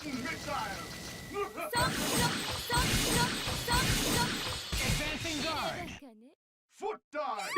Advancing guard. Foot dive.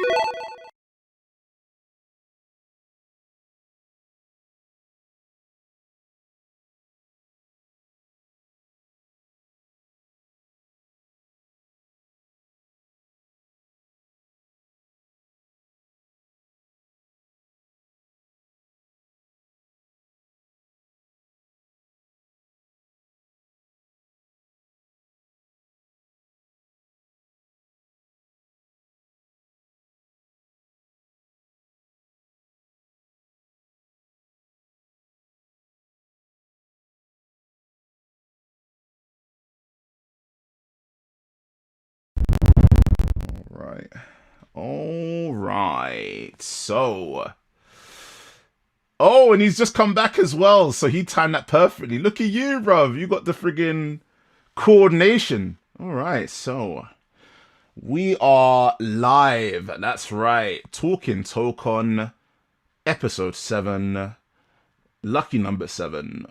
Right. All right. So. Oh, and he's just come back as well. So he timed that perfectly. Look at you, bruv. You got the friggin' coordination. All right. So we are live. That's right. Talkin Tokon, episode 7. Lucky number 7.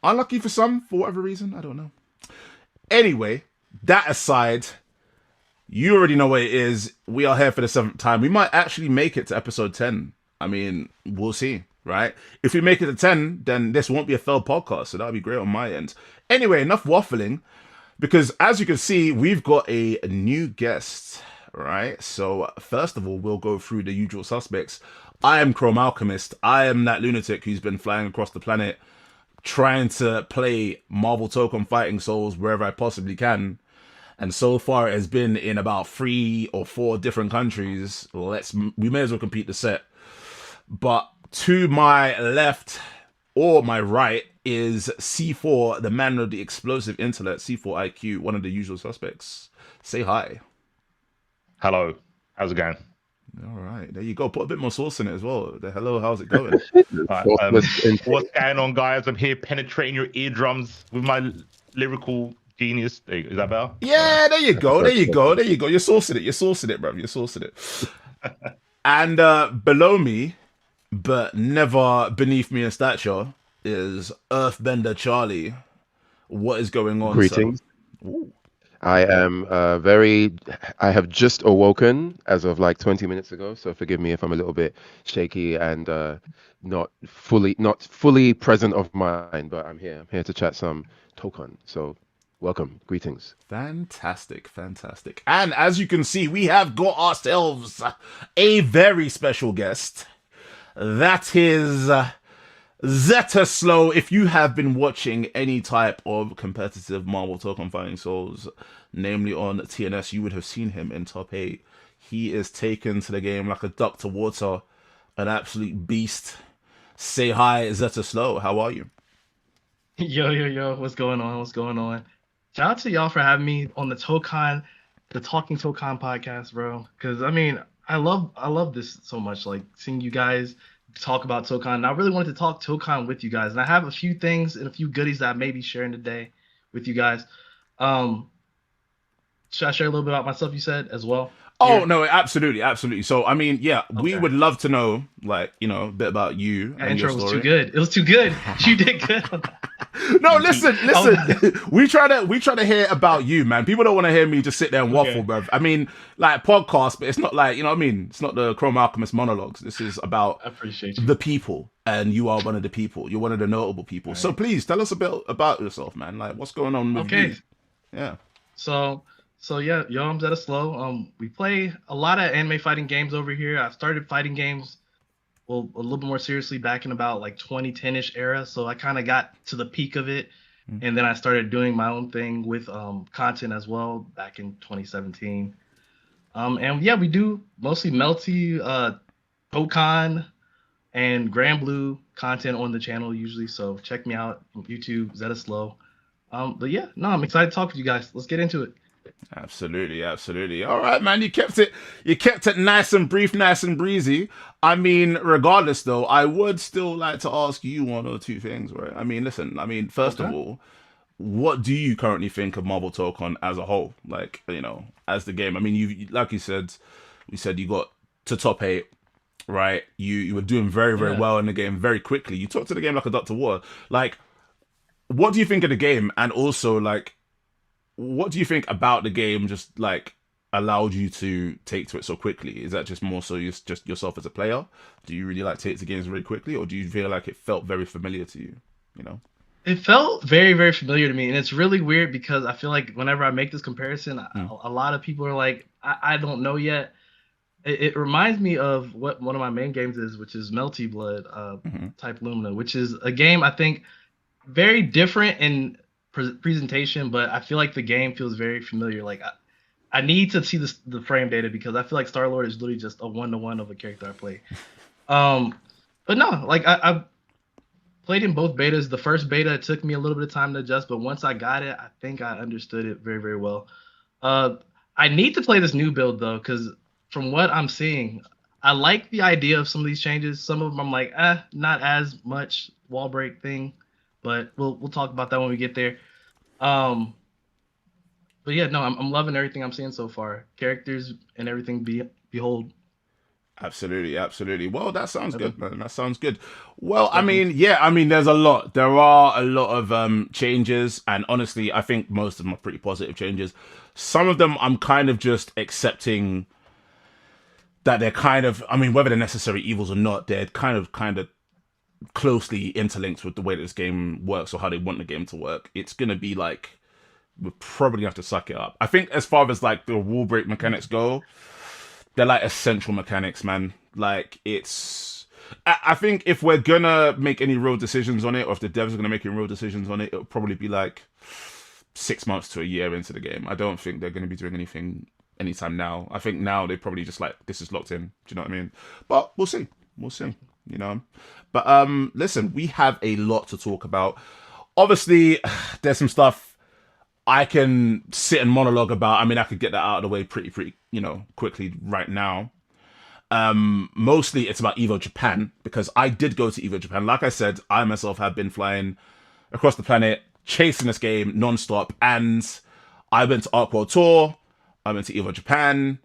Unlucky for some, for whatever reason. I don't know. Anyway, that aside, you already know what it is. We are here for the 7th time. We might actually make it to episode 10. I mean, we'll see, right? If we make it to 10, then this won't be a failed podcast, so that'll be great on my end. Anyway, enough waffling, because as you can see, we've got a new guest, right? So first of all, we'll go through the usual suspects. I am Chrome Alchemist. I am that lunatic who's been flying across the planet trying to play Marvel Tokon Fighting Souls wherever I possibly can. And so far it has been in about 3 or 4 different countries. We may as well complete the set. But to my left or my right is C4, the man of the explosive intellect, C4 IQ, one of the usual suspects. Say hi. Hello. How's it going? All right, there you go. Put a bit more sauce in it as well. The hello, how's it going? What's going on, guys? I'm here penetrating your eardrums with my lyrical genius. Is that better? Yeah, there you go. There you go. There you go. You're saucing it. You're saucing it, bro. You're saucing it. And below me, but never beneath me in stature, is Earthbender Charlie. What is going on? Greetings. I am I have just awoken as of like 20 minutes ago, so forgive me if I'm a little bit shaky and not fully present of mind, but I'm here to chat some Tokon. So welcome, greetings. Fantastic. And as you can see, we have got ourselves a very special guest. That is Zeta Slow. If you have been watching any type of competitive Marvel Tokon Fighting Souls, namely on TNS, you would have seen him in top 8. He is taken to the game like a duck to water, an absolute beast. Say hi, Zeta Slow. How are you? Yo, what's going on? Shout out to y'all for having me on the Talkin Tokon podcast, bro. Because I mean, I love this so much. Like seeing you guys talk about Tokon. And I really wanted to talk Tokon with you guys. And I have a few things and a few goodies that I may be sharing today with you guys. Should I share a little bit about myself? You said as well. Oh, Here? no, absolutely. So, I mean, yeah, we would love to know, like, you know, a bit about you That and your intro was story. too good. It was too good. You did good on that. No, listen. we try to hear about you, man. People don't want to hear me just sit there and waffle, bruv. I mean, like podcast, but it's not like, you know what I mean? It's not the Chrome Alchemist monologues. This is about I appreciate you. the people, and you are one of the people. You're one of the notable people. Right. So please tell us a bit about yourself, man. Like, what's going on with you? Yeah. So yeah, yo, I'm Zeta Slow. We play a lot of anime fighting games over here. I started fighting games, well, a little bit more seriously back in about like 2010-ish era. So I kind of got to the peak of it, and then I started doing my own thing with content as well back in 2017. And yeah, we do mostly Melty, Tokon, and Grand Blue content on the channel usually. So check me out on YouTube, Zeta Slow. But yeah, no, I'm excited to talk with you guys. Let's get into it. Absolutely. All right, man. You kept it nice and brief, nice and breezy. I mean, regardless, though, I would still like to ask you one or two things, right? I mean, listen. I mean, first of all, what do you currently think of Marvel Tokon as a whole? Like, you know, as the game. I mean, you like we said you got to top 8, right? You were doing very, very well in the game very quickly. You took to the game like a duck to water. Like, what do you think of the game? And also, like, what do you think about the game just, like, allowed you to take to it so quickly? Is that just more so you just yourself as a player? Do you really like take to games very quickly? Or do you feel like it felt very familiar to you, you know? It felt very, very familiar to me, and it's really weird because I feel like whenever I make this comparison, a lot of people are like, I don't know yet. It reminds me of what one of my main games is, which is Melty Blood type Lumina, which is a game I think very different in presentation, but I feel like the game feels very familiar. Like I need to see the frame data because I feel like Star-Lord is literally just a 1-to-1 of a character I play. But no, like I played in both betas. The first beta, it took me a little bit of time to adjust, but once I got it, I think I understood it very, very well. I need to play this new build though, because from what I'm seeing, I like the idea of some of these changes. Some of them I'm like, not as much wall break thing, but we'll talk about that when we get there. But yeah, no, I'm loving everything I'm seeing so far. Characters and everything behold. Absolutely, absolutely. Well, that sounds good, man. That sounds good. Well, I mean, there's a lot. There are a lot of changes, and honestly, I think most of them are pretty positive changes. Some of them I'm kind of just accepting that they're kind of, I mean, whether they're necessary evils or not, they're kind of closely interlinked with the way that this game works or how they want the game to work. It's gonna be like, we'll probably have to suck it up. I think as far as like the wall break mechanics go, they're like essential mechanics, man. Like I think if we're gonna make any real decisions on it, or if the devs are gonna make any real decisions on it, it'll probably be like 6 months to a year into the game. I don't think they're gonna be doing anything anytime now. I think now they probably just like, this is locked in. Do you know what I mean? But we'll see. We'll see. You know? But listen, we have a lot to talk about. Obviously, there's some stuff I can sit and monologue about. I mean, I could get that out of the way pretty, quickly right now. Mostly it's about EVO Japan, because I did go to EVO Japan. Like I said, I myself have been flying across the planet, chasing this game non-stop, and I went to Arc World Tour, I went to EVO Japan,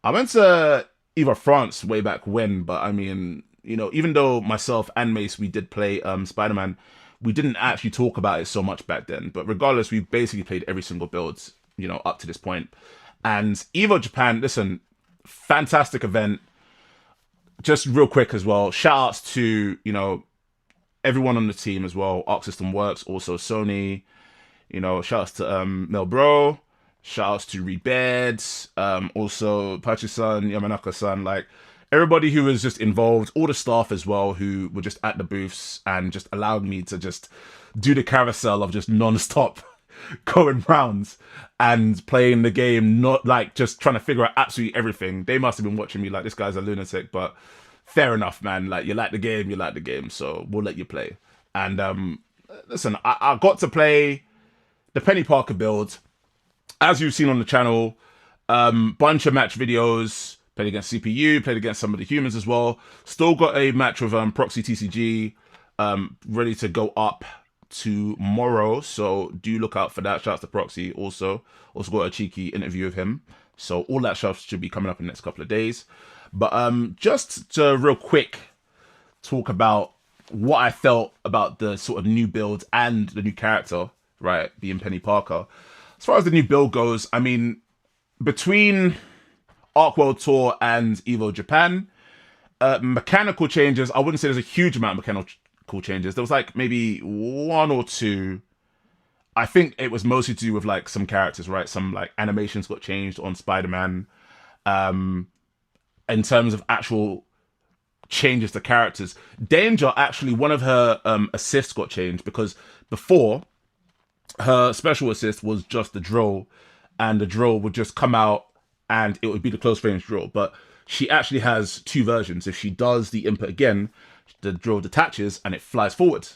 I went to EVO France way back when, but I mean, even though myself and Mace, we did play Spider-Man, we didn't actually talk about it so much back then. But regardless, we basically played every single build, up to this point. And EVO Japan, listen, fantastic event. Just real quick as well, shout outs to, everyone on the team as well. Arc System Works, also Sony, shout outs to Mel Bro, shout outs to Reed Beds, also Pachi-san, Yamanaka-san, like everybody who was just involved, all the staff as well who were just at the booths and just allowed me to just do the carousel of just non-stop going rounds and playing the game, not like just trying to figure out absolutely everything. They must have been watching me like, this guy's a lunatic, but fair enough, man. Like, you like the game, so we'll let you play. And listen, I got to play the Peni Parker build, as you've seen on the channel, bunch of match videos. Played against CPU, played against some of the humans as well. Still got a match with Proxy TCG ready to go up tomorrow, so do look out for that. Shouts to Proxy also got a cheeky interview with him, so all that stuff should be coming up in the next couple of days. But just to real quick talk about what I felt about the sort of new build and the new character, right, being Peni Parker. As far as the new build goes, I mean, between Arc World Tour and EVO Japan, mechanical changes, I wouldn't say there's a huge amount of mechanical changes. There was like maybe one or two. I think it was mostly to do with like some characters, right? Some like animations got changed on Spider-Man. In terms of actual changes to characters, Danger, actually one of her assists got changed, because before her special assist was just the drill, and the drill would just come out and it would be the close range drill. But she actually has two versions. If she does the input again, the drill detaches and it flies forward.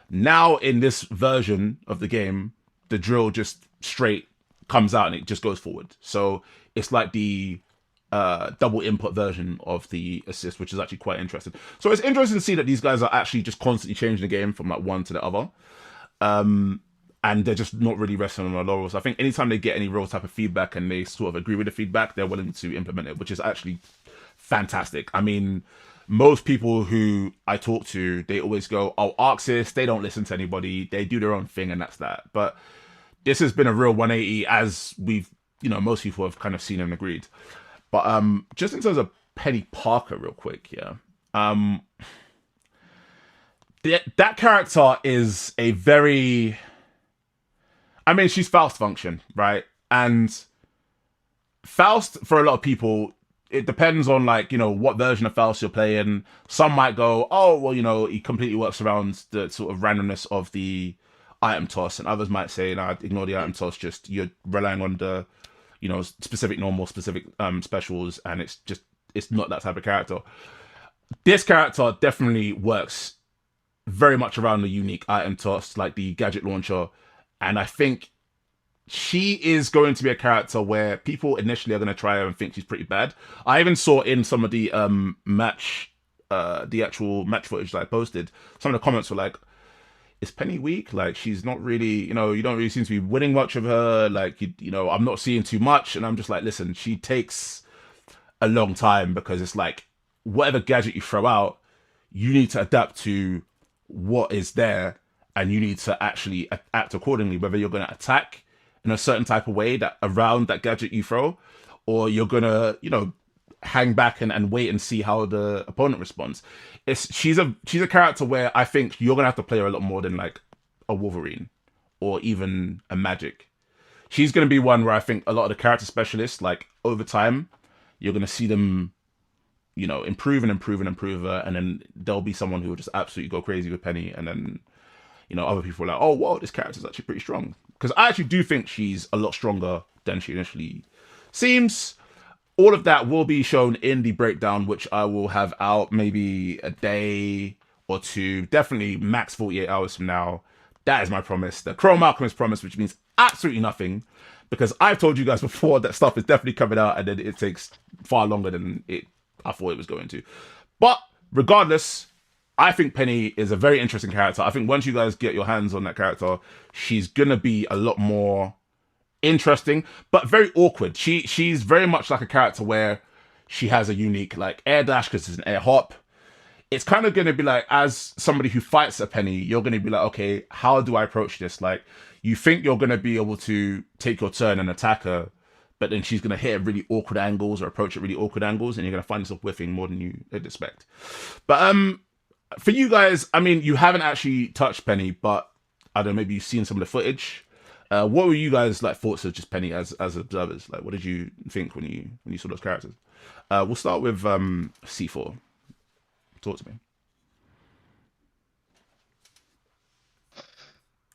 Now in this version of the game, the drill just straight comes out and it just goes forward. So it's like the double input version of the assist, which is actually quite interesting. So it's interesting to see that these guys are actually just constantly changing the game from like one to the other. And they're just not really resting on their laurels. I think anytime they get any real type of feedback and they sort of agree with the feedback, they're willing to implement it, which is actually fantastic. I mean, most people who I talk to, they always go, "Oh, Arxis, they don't listen to anybody. They do their own thing, and that's that." But this has been a real 180, as we've, most people have kind of seen and agreed. But just in terms of Peni Parker, real quick, yeah. That character is a very... I mean, she's Faust function, right? And Faust, for a lot of people, it depends on, like, what version of Faust you're playing. Some might go, oh, well, he completely works around the sort of randomness of the item toss. And others might say, no, ignore the item toss, just you're relying on the, specific normal, specific specials, and it's not that type of character. This character definitely works very much around the unique item toss, like the gadget launcher. And I think she is going to be a character where people initially are going to try her and think she's pretty bad. I even saw in some of the the actual match footage that I posted, some of the comments were like, is Peni weak? Like, she's not really, you don't really seem to be winning much of her. Like, I'm not seeing too much. And I'm just like, listen, she takes a long time, because it's like, whatever gadget you throw out, you need to adapt to what is there, and you need to actually act accordingly, whether you're going to attack in a certain type of way that around that gadget you throw, or you're going to, hang back and wait and see how the opponent responds. She's a character where I think you're going to have to play her a lot more than like a Wolverine or even a Magic. She's going to be one where I think a lot of the character specialists, like, over time, you're going to see them, improve and improve and improve her, and then there'll be someone who will just absolutely go crazy with Peni, and then other people are like, oh, whoa, this character's actually pretty strong. Because I actually do think she's a lot stronger than she initially seems. All of that will be shown in the breakdown, which I will have out maybe a day or two, definitely max 48 hours from now. That is my promise. The Chrome Alchemist promise, which means absolutely nothing, because I've told you guys before that stuff is definitely coming out, and then it takes far longer than I thought it was going to. But regardless, I think Peni is a very interesting character. I think once you guys get your hands on that character, she's going to be a lot more interesting, but very awkward. She's very much like a character where she has a unique, like, air dash, because it's an air hop. It's kind of going to be like, as somebody who fights a Peni, you're going to be like, okay, how do I approach this? Like, you think you're going to be able to take your turn and attack her, but then she's going to hit at really awkward angles or approach at really awkward angles, and you're going to find yourself whiffing more than you would expect. But for you guys, I mean, you haven't actually touched Peni, but I don't know, maybe you've seen some of the footage. What were you guys like thoughts of just Peni as observers? Like, what did you think when you saw those characters? We'll start with C4. Talk to me.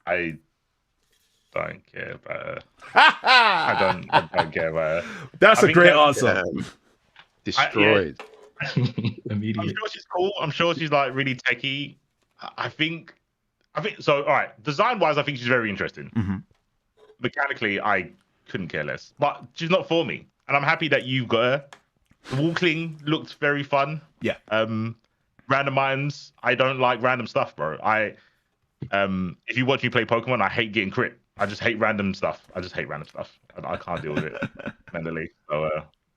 I don't care about her. I don't care about her. That's a great answer. Destroyed. Immediate. I'm sure she's cool. I'm sure she's like really techie. I think so. All right. Design wise, I think she's very interesting. Mm-hmm. Mechanically, I couldn't care less. But she's not for me, and I'm happy that you got her. The Walkling looked very fun. Yeah. Random items. I don't like random stuff, bro. If you watch me play Pokemon, I hate getting crit. I just hate random stuff. I can't deal with it mentally. So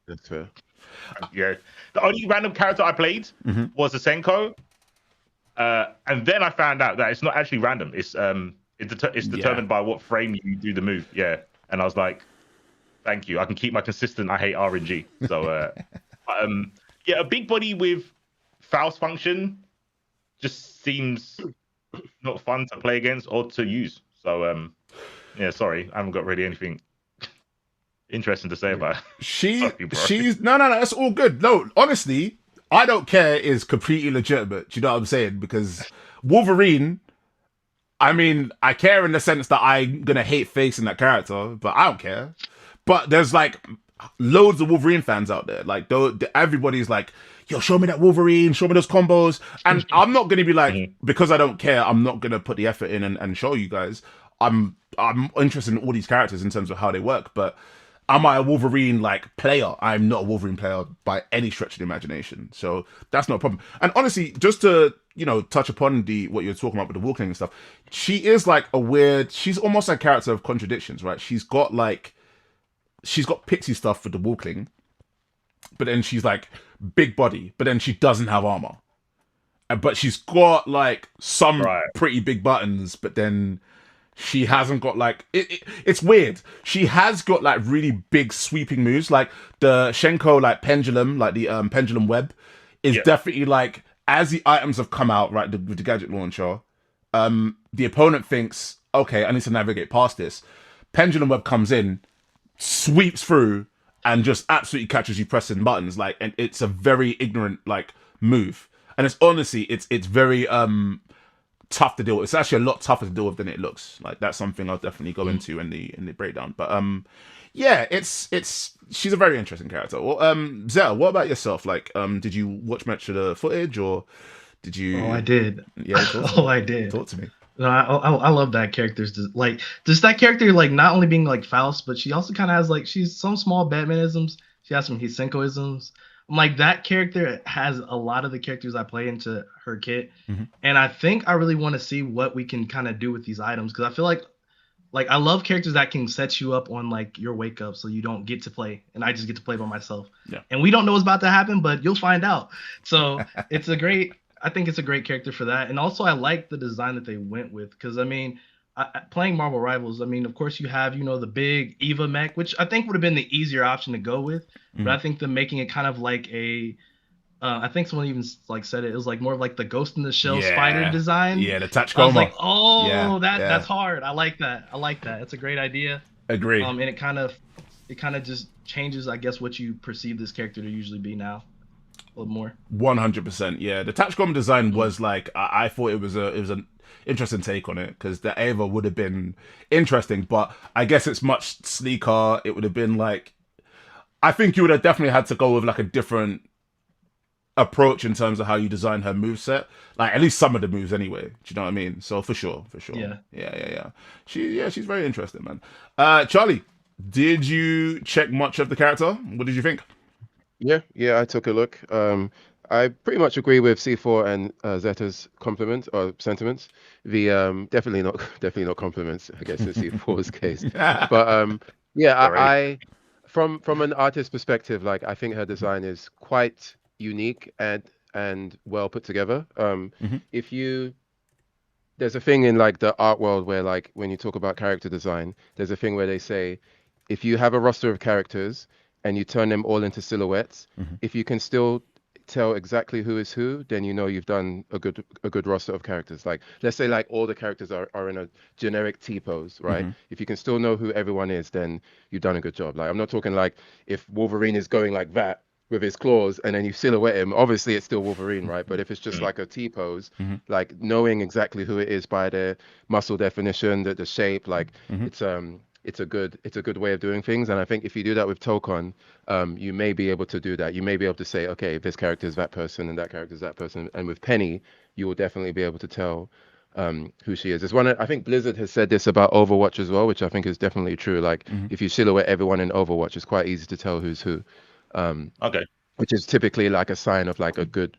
That's fair. yeah. The only random character I played was the Senko. And then I found out that it's not actually random. It's determined by what frame you do the move. Yeah. And I was like, thank you. I can keep my consistent. I hate RNG. So yeah, a big body with Faust function just seems not fun to play against or to use. So yeah, sorry, I haven't got really anything interesting to say about her. She's no, that's all good. No, honestly, I don't care is completely legitimate. Do you know what I'm saying? Because Wolverine, I mean, I care in the sense that I'm gonna hate facing that character, but I don't care. But there's like loads of Wolverine fans out there. Like, everybody's like, yo, show me that Wolverine, show me those combos. And I'm not going to be like, because I don't care, I'm not going to put the effort in and show you guys. I'm interested in all these characters in terms of how they work. But am I a Wolverine, like, player? I'm not a Wolverine player by any stretch of the imagination. So that's not a problem. And honestly, just to, touch upon what you're talking about with the Walking and stuff, she is like she's almost like a character of contradictions, right? She's got pixie stuff with the Walkling, but then she's like big body, but then she doesn't have armor. But she's got like some pretty big buttons, but then she hasn't got like it's weird. She has got like really big sweeping moves, like the Shenko like pendulum, like the pendulum web is definitely like, as the items have come out, right, with the gadget launcher, the opponent thinks, okay, I need to navigate past this. Pendulum web comes in, sweeps through, and just absolutely catches you pressing buttons. Like, and it's a very ignorant like move. And it's honestly, it's very tough to deal with. It's actually a lot tougher to deal with than it looks. Like, that's something I'll definitely go into in the breakdown. But yeah, she's a very interesting character. Well, Zell, what about yourself? Like, did you watch much of the footage, or did you? Oh, I did. Yeah. I did. Talk to me. No, I love that character. Like, just that character, like, not only being like Faust, but she also kind of has like, she's some small Batmanisms. She has some Hisenko-isms. I'm like, that character has a lot of the characters I play into her kit. And I think I really want to see what we can kind of do with these items, because I feel like I love characters that can set you up on like your wake up so you don't get to play, and I just get to play by myself. Yeah. And we don't know what's about to happen, but you'll find out. So I think it's a great character for that. And also I like the design that they went with, because I mean, playing Marvel Rivals, I mean, of course you have, the big Eva mech, which I think would have been the easier option to go with. But I think them making it kind of like I think someone even like said it was like more of like the Ghost in the Shell spider design. Yeah, the touch I was like, that's hard. I like that. It's a great idea. Agree. And it kind of just changes, I guess, what you perceive this character to usually be now. A little more. 100%. Yeah, the Touchcom design was like, I thought it was an interesting take on it, because the Ava would have been interesting, but I guess it's much sleeker. It would have been like, I think you would have definitely had to go with like a different approach in terms of how you design her moveset, like at least some of the moves anyway. Do you know what I mean? So for sure. Yeah. She's very interesting, man. Charlie, did you check much of the character? What did you think? Yeah, I took a look. I pretty much agree with C4 and Zeta's compliment or sentiments. The definitely not compliments, I guess, in C4's case. But I from an artist perspective, like, I think her design is quite unique and well put together. There's a thing in like the art world where, like, when you talk about character design, there's a thing where they say, if you have a roster of characters and you turn them all into silhouettes, if you can still tell exactly who is who, then you've done a good roster of characters. Like, let's say like all the characters are in a generic T pose, right? If you can still know who everyone is, then you've done a good job. Like, I'm not talking like if Wolverine is going like that with his claws and then you silhouette him, obviously it's still Wolverine, right? But if it's just like a T pose, like knowing exactly who it is by the muscle definition, the shape, like it's a good way of doing things. And I think if you do that with Tokon, you may be able to do that. You may be able to say, okay, this character is that person and that character is that person. And with Peni, you will definitely be able to tell who she is. It's I think Blizzard has said this about Overwatch as well, which I think is definitely true. Like, if you silhouette everyone in Overwatch, it's quite easy to tell who's who. Okay. Which is typically like a sign of like a good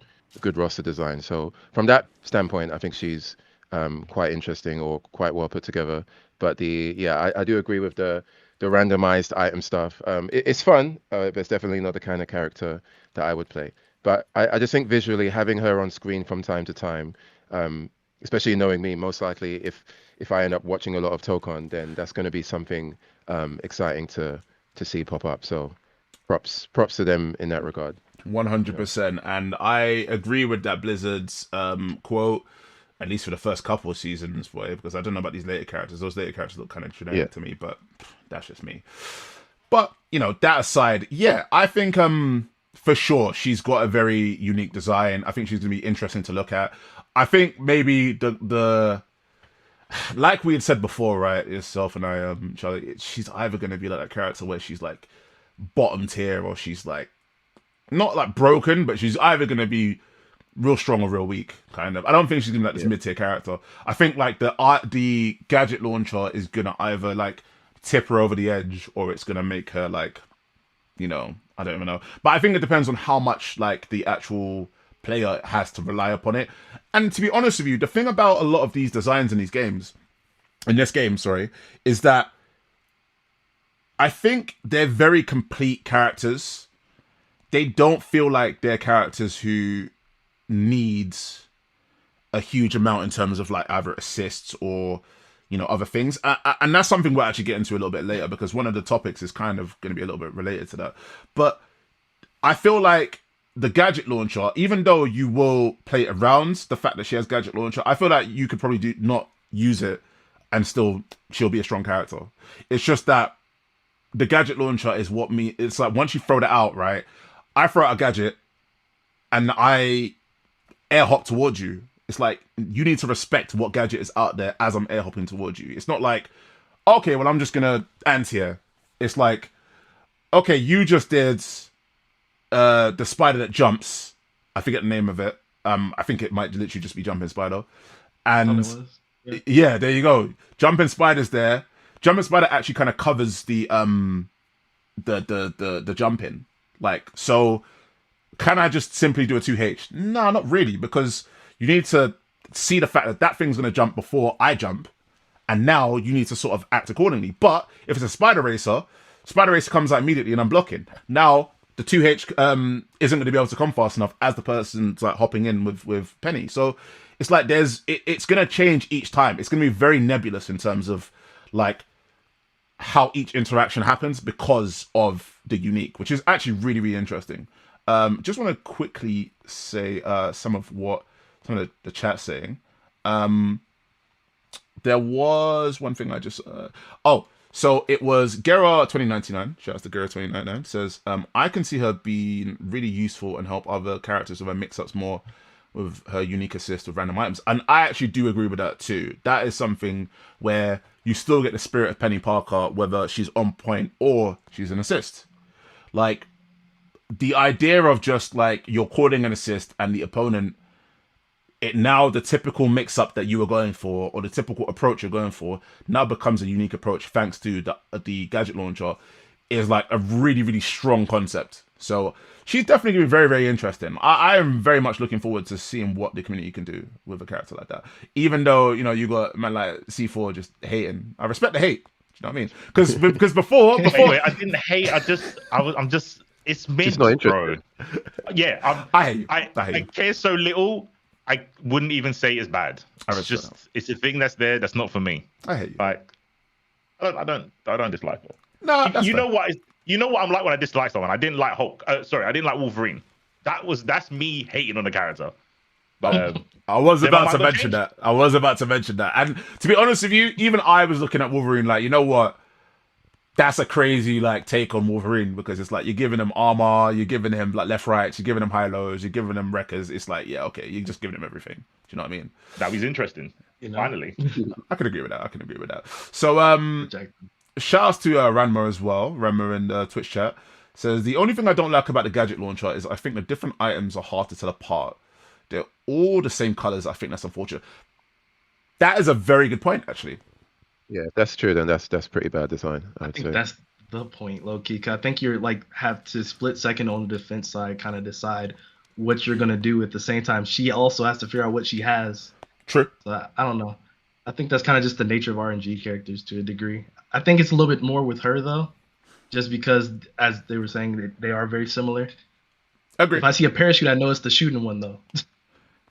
roster design. So from that standpoint, I think she's quite interesting or quite well put together. But I do agree with the randomized item stuff. It's fun, but it's definitely not the kind of character that I would play. But I just think visually having her on screen from time to time, especially knowing me, most likely if I end up watching a lot of Tokon, then that's going to be something exciting to see pop up. So props to them in that regard. 100%. And I agree with that Blizzard's quote, at least for the first couple of seasons, because I don't know about these later characters. Those later characters look kind of generic to me, but that's just me. But, that aside, I think for sure she's got a very unique design. I think she's going to be interesting to look at. I think maybe the like we had said before, right, yourself and I, Charlie, she's either going to be like that character where she's like bottom tier, or she's like not like broken, but she's either going to be real strong or real weak, kind of. I don't think she's gonna be like this mid-tier character. I think like the gadget launcher is gonna either like tip her over the edge, or it's gonna make her like, I don't even know. But I think it depends on how much like the actual player has to rely upon it. And to be honest with you, the thing about a lot of these designs in this game, is that I think they're very complete characters. they don't feel like they're characters who needs a huge amount in terms of like either assists or, you know, other things. And that's something we'll actually get into a little bit later, because one of the topics is kind of going to be a little bit related to that. But I feel like the gadget launcher, even though you will play around the fact that she has gadget launcher, I feel like you could probably not use it and still she'll be a strong character. It's just that the gadget launcher is it's like once you throw that out, right? I throw out a gadget and I air hop towards you. It's like you need to respect what gadget is out there as I'm air hopping towards you. It's not like, okay, well, I'm just gonna anti-air. It's like, okay, you just did the spider that jumps. I forget the name of it. I think it might literally just be jumping spider. And yeah, there you go. Jumping spider's there. Jumping spider actually kind of covers the jumping. Like, so can I just simply do a 2H? No, not really, because you need to see the fact that that thing's going to jump before I jump. And now you need to sort of act accordingly. But if it's a spider racer comes out immediately and I'm blocking. Now, the 2H isn't going to be able to come fast enough as the person's like hopping in with Penny. So it's like it's going to change each time. It's going to be very nebulous in terms of like how each interaction happens because of the unique, which is actually really, really interesting. Just want to quickly say some of the chat's saying. There was one thing I just... so it was Gera2099, shout out to Gera2099, says, I can see her being really useful and help other characters with her mix-ups more with her unique assist with random items. And I actually do agree with that too. That is something where you still get the spirit of Peni Parker, whether she's on point or she's an assist. Like, the idea of just like you're calling an assist and the opponent, it now the typical mix-up that you were going for or the typical approach you're going for now becomes a unique approach thanks to the gadget launcher, is like a really, really strong concept. So she's definitely going to be very, very interesting. I am very much looking forward to seeing what the community can do with a character like that. Even though, you know, you got man like C4 just hating. I respect the hate. Do you know what I mean? Because before Wait, I didn't hate. I'm just. It's mint, not bro. Yeah, I care so little. I wouldn't even say it's bad. It's a thing that's there. That's not for me. I hate you. Like, I don't dislike it. No, you know what? You know what I'm like when I dislike someone. I didn't like Hulk. I didn't like Wolverine. That's me hating on the character. But I was about to mention that. And to be honest with you, even I was looking at Wolverine like, you know what? That's a crazy like take on Wolverine, because it's like you're giving him armor, you're giving him like left rights, you're giving him high lows, you're giving him wreckers. It's like, yeah, okay, you're just giving him everything. Do you know what I mean? That was interesting. You know? Finally, I can agree with that. So shouts to Ranma as well. Ranma in the Twitch chat says, the only thing I don't like about the gadget launcher is I think the different items are hard to tell apart. They're all the same colors. I think that's unfortunate. That is a very good point, actually. Yeah, that's true. Then that's pretty bad design. I think that's the point, low key. I think you're like have to split second on the defense side, kind of decide what you're gonna do at the same time. She also has to figure out what she has. True. So I don't know. I think that's kind of just the nature of RNG characters to a degree. I think it's a little bit more with her though, just because as they were saying, they are very similar. Agree. If I see a parachute, I know it's the shooting one though.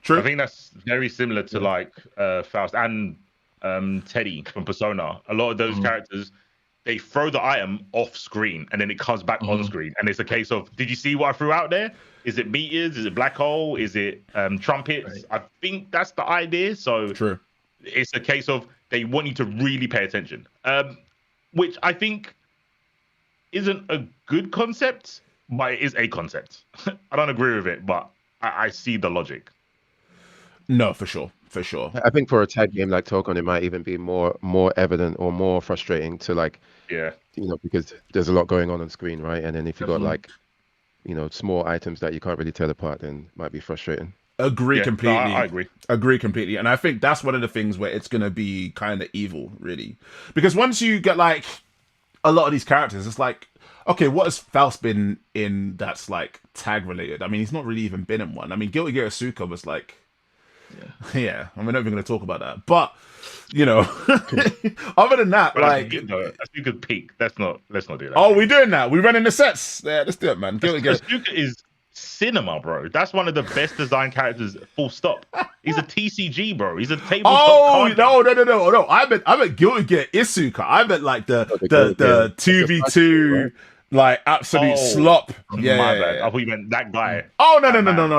True. I think that's very similar to like Faust and Teddy from Persona. A lot of those characters, they throw the item off screen and then it comes back on screen, and it's a case of, did you see what I threw out there? Is it meteors? Is it black hole? Is it trumpets? Right. I think that's the idea. So true. It's a case of they want you to really pay attention, which I think isn't a good concept, but it is a concept. I don't agree with it, but I see the logic. No, for sure. I think for a tag game like Tokon, it might even be more evident or more frustrating to like, yeah, you know, because there's a lot going on screen, right? And then if you got like, you know, small items that you can't really tell apart, then it might be frustrating. Agree completely. No, I agree. Agree completely. And I think that's one of the things where it's going to be kind of evil, really. Because once you get like a lot of these characters, it's like, okay, what has Faust been in that's like tag related? I mean, he's not really even been in one. I mean, Guilty Gear Asuka was like, Yeah, and we're not even going to talk about that. But you know, other than that, But like, that's a good peak. Let's not do that. oh, we doing that? We running the sets? Yeah, let's do it, man. Get it. Asuka is cinema, bro. That's one of the best design characters. Full stop. He's a TCG, bro. He's a tabletop. Oh no! I meant Guilty Gear Isuka. I meant like the 2v2 like absolute slop. Yeah, my bad. I thought you meant that guy. Oh no!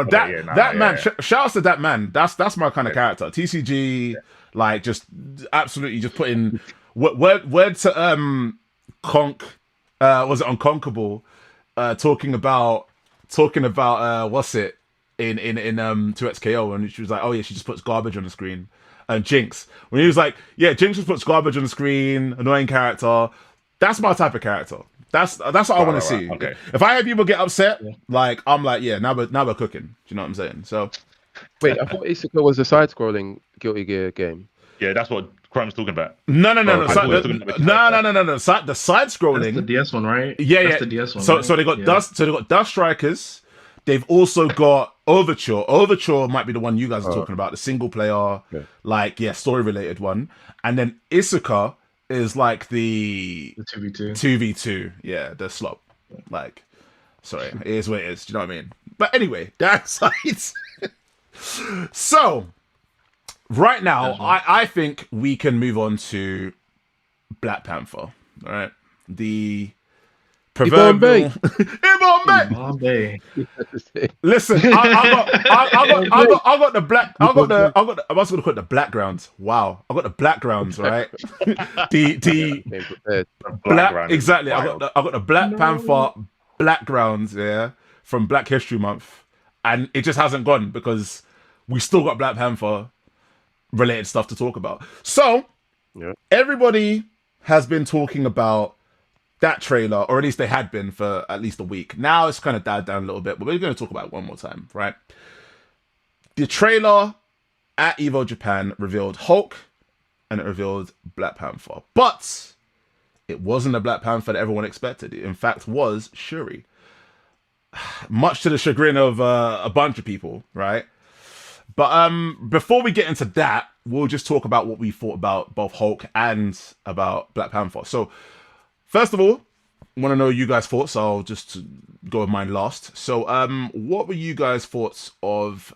That man. Shouts to that man. That's my kind of character. TCG, like just absolutely just putting word to Conk. Was it Unconquerable? Talking about what's it in 2XKO, and she was like, oh yeah, she just puts garbage on the screen. And Jinx, when he was like, yeah, Jinx just puts garbage on the screen, annoying character. That's my type of character. That's what I want to see. Okay. If I have people get upset, like I'm like, yeah, now we're cooking. Do you know what I'm saying? So wait, I thought Isuka was a side-scrolling Guilty Gear game. Yeah, that's what Chrome's talking about. No. The side scrolling. That's the DS one, right? Yeah, That's the DS one. So they got Dust. So they got Dust Strikers. They've also got Overture. Overture might be the one you guys are talking about, the single player, story related one. And then Isuka is like the 2v2. Yeah, the slop. Like, sorry, it is what it is. Do you know what I mean? But anyway, that's so. Right now, I think we can move on to Black Panther. All right, the proverbial Bombay. Listen, I got the black. I was gonna put the backgrounds. Wow, I got the backgrounds. Right, the black. Exactly. I got the Black Panther backgrounds. Yeah, from Black History Month, and it just hasn't gone because we still got Black Panther related stuff to talk about. So everybody has been talking about that trailer, or at least they had been for at least a week. Now it's kind of died down a little bit, but we're going to talk about it one more time, right? The trailer at EVO Japan revealed Hulk and it revealed Black Panther, but it wasn't the Black Panther that everyone expected. It in fact was Shuri, much to the chagrin of a bunch of people, right? But before we get into that, we'll just talk about what we thought about both Hulk and about Black Panther. So, first of all, I want to know you guys' thoughts. I'll just go with mine last. So, what were you guys' thoughts of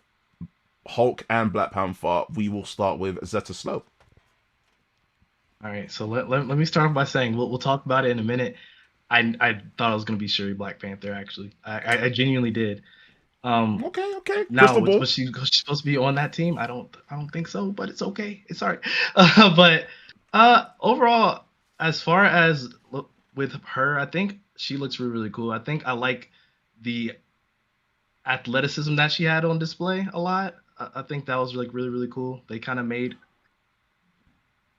Hulk and Black Panther? We will start with Zeta Slow. All right, so let me start off by saying we'll talk about it in a minute. I thought it was going to be Shuri Black Panther, actually. I genuinely did. Okay. Now, was she supposed to be on that team? I don't think so, but it's okay. It's all right. But overall, as far as with her, I think she looks really, really cool. I think I like the athleticism that she had on display a lot. I think that was like really, really cool. They kind of made,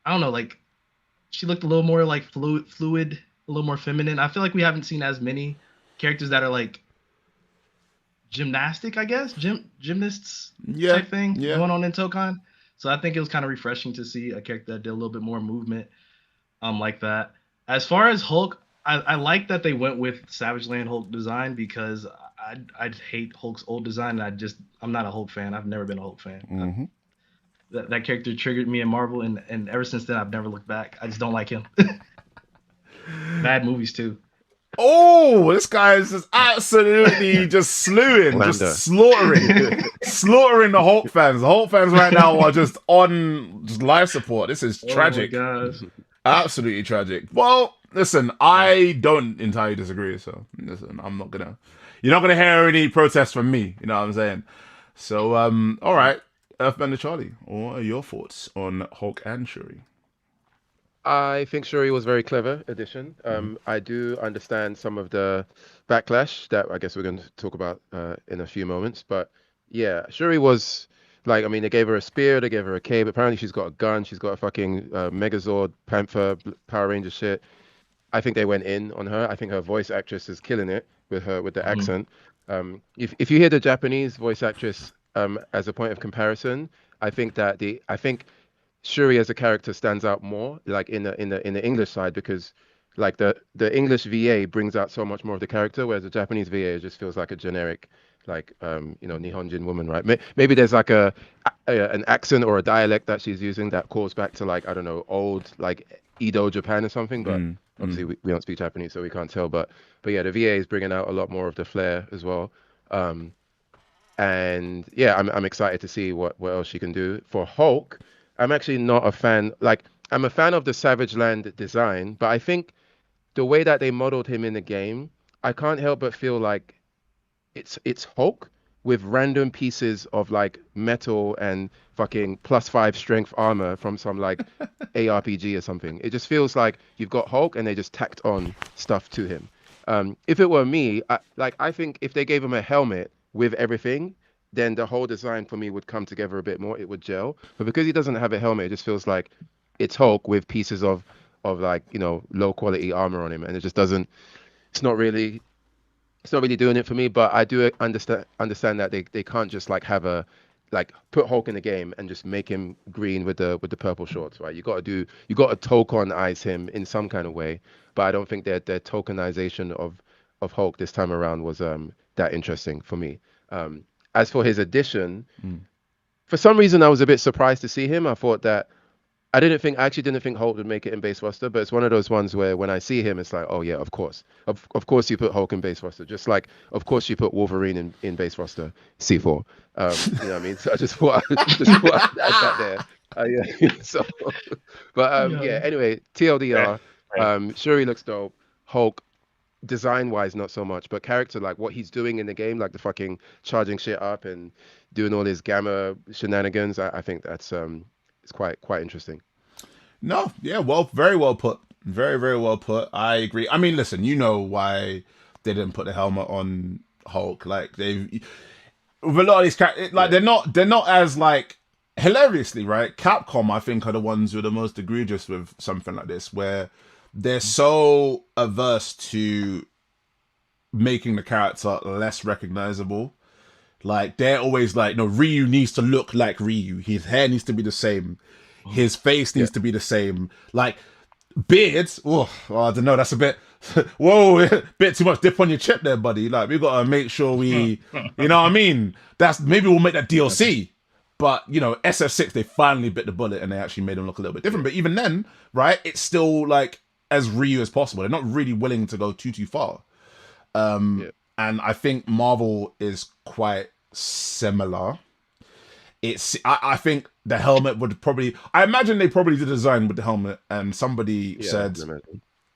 I don't know, like she looked a little more like fluid, a little more feminine. I feel like we haven't seen as many characters that are like gymnastic, I guess, gymnasts type thing going on in Tokon. So I think it was kind of refreshing to see a character that did a little bit more movement like that. As far as Hulk, I like that they went with Savage Land Hulk design because I hate Hulk's old design, and I'm not a Hulk fan. I've never been a Hulk fan. Mm-hmm. That character triggered me in Marvel, and ever since then I've never looked back. I just don't like him. Bad movies too. Oh, this guy is just absolutely just slaughtering the Hulk fans. The Hulk fans right now are just on life support. This is tragic. Oh my gosh. Absolutely tragic. Well, listen, I don't entirely disagree. So listen, you're not gonna hear any protests from me. You know what I'm saying? So, all right, Earthbender Charlie, what are your thoughts on Hulk and Shuri? I think Shuri was a very clever addition. I do understand some of the backlash that I guess we're going to talk about in a few moments. But yeah, Shuri was like, I mean, they gave her a spear, they gave her a cape. Apparently she's got a gun. She's got a fucking Megazord, Panther, Power Ranger shit. I think they went in on her. I think her voice actress is killing it with the accent. If you hear the Japanese voice actress as a point of comparison, I think Shuri as a character stands out more, like in the English side, because like the English VA brings out so much more of the character, whereas the Japanese VA just feels like a generic Nihonjin woman, right? Maybe there's like an accent or a dialect that she's using that calls back to like, I don't know, old like Edo Japan or something. But obviously we don't speak Japanese, so we can't tell. But yeah, the VA is bringing out a lot more of the flair as well. And yeah, I'm excited to see what else she can do. For Hulk, I'm actually not a fan. Like, I'm a fan of the Savage Land design, but I think the way that they modeled him in the game, I can't help but feel like it's Hulk with random pieces of like metal and fucking +5 strength armor from some like ARPG or something. It just feels like you've got Hulk and they just tacked on stuff to him. If it were me, I think if they gave him a helmet with everything, then the whole design for me would come together a bit more. It would gel. But because he doesn't have a helmet, it just feels like it's Hulk with pieces of like, low quality armor on him, and it just doesn't. It's not really doing it for me. But I do understand that they can't just like have put Hulk in the game and just make him green with the purple shorts, right? You got to tokenize him in some kind of way. But I don't think that their tokenization of Hulk this time around was that interesting for me. As for his addition, for some reason I was a bit surprised to see him. I thought that I actually didn't think Hulk would make it in base roster, but it's one of those ones where when I see him, it's like, oh yeah, of course you put Hulk in base roster, just like of course you put Wolverine in base roster C4. You know what I mean? So I just thought I'd add that there. So, but yeah. Anyway, TLDR, Shuri looks dope. Hulk, design-wise, not so much, but character, like what he's doing in the game, like the fucking charging shit up and doing all his gamma shenanigans, I think that's it's quite interesting. No, yeah, very well put. Very, very well put. I agree. I mean, listen, you know why they didn't put the helmet on Hulk. Like, with a lot of these characters, like, they're not as, like, hilariously, right? Capcom, I think, are the ones who are the most egregious with something like this, where they're so averse to making the character less recognizable. Like, they're always like, no, Ryu needs to look like Ryu. His hair needs to be the same. His face needs to be the same. Like, beards, I don't know, that's a bit, whoa, bit too much dip on your chip there, buddy. Like, we got to make sure we, you know what I mean? Maybe we'll make that DLC. But, SF6, they finally bit the bullet and they actually made him look a little bit different. But even then, right, it's still, like, as Ryu as possible. They're not really willing to go too far. And I think Marvel is quite similar. I think the helmet would probably... I imagine they probably did a design with the helmet and somebody said,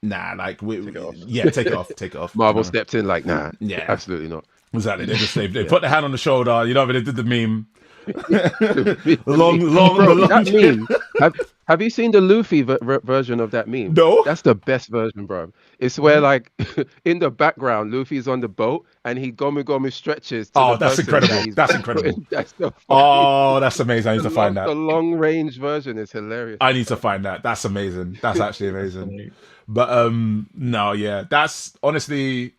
nah, like... take it off. Marvel stepped in like, nah, absolutely not. Exactly. They put the hand on the shoulder, they did the meme. That meme. Have you seen the Luffy version of that meme? No. That's the best version, bro. It's where like in the background, Luffy's on the boat and he gomu stretches. That's incredible. That's incredible. That's amazing. I need to find that. The long range version is hilarious. I need to find that. That's amazing. That's actually amazing. But no, yeah, that's honestly.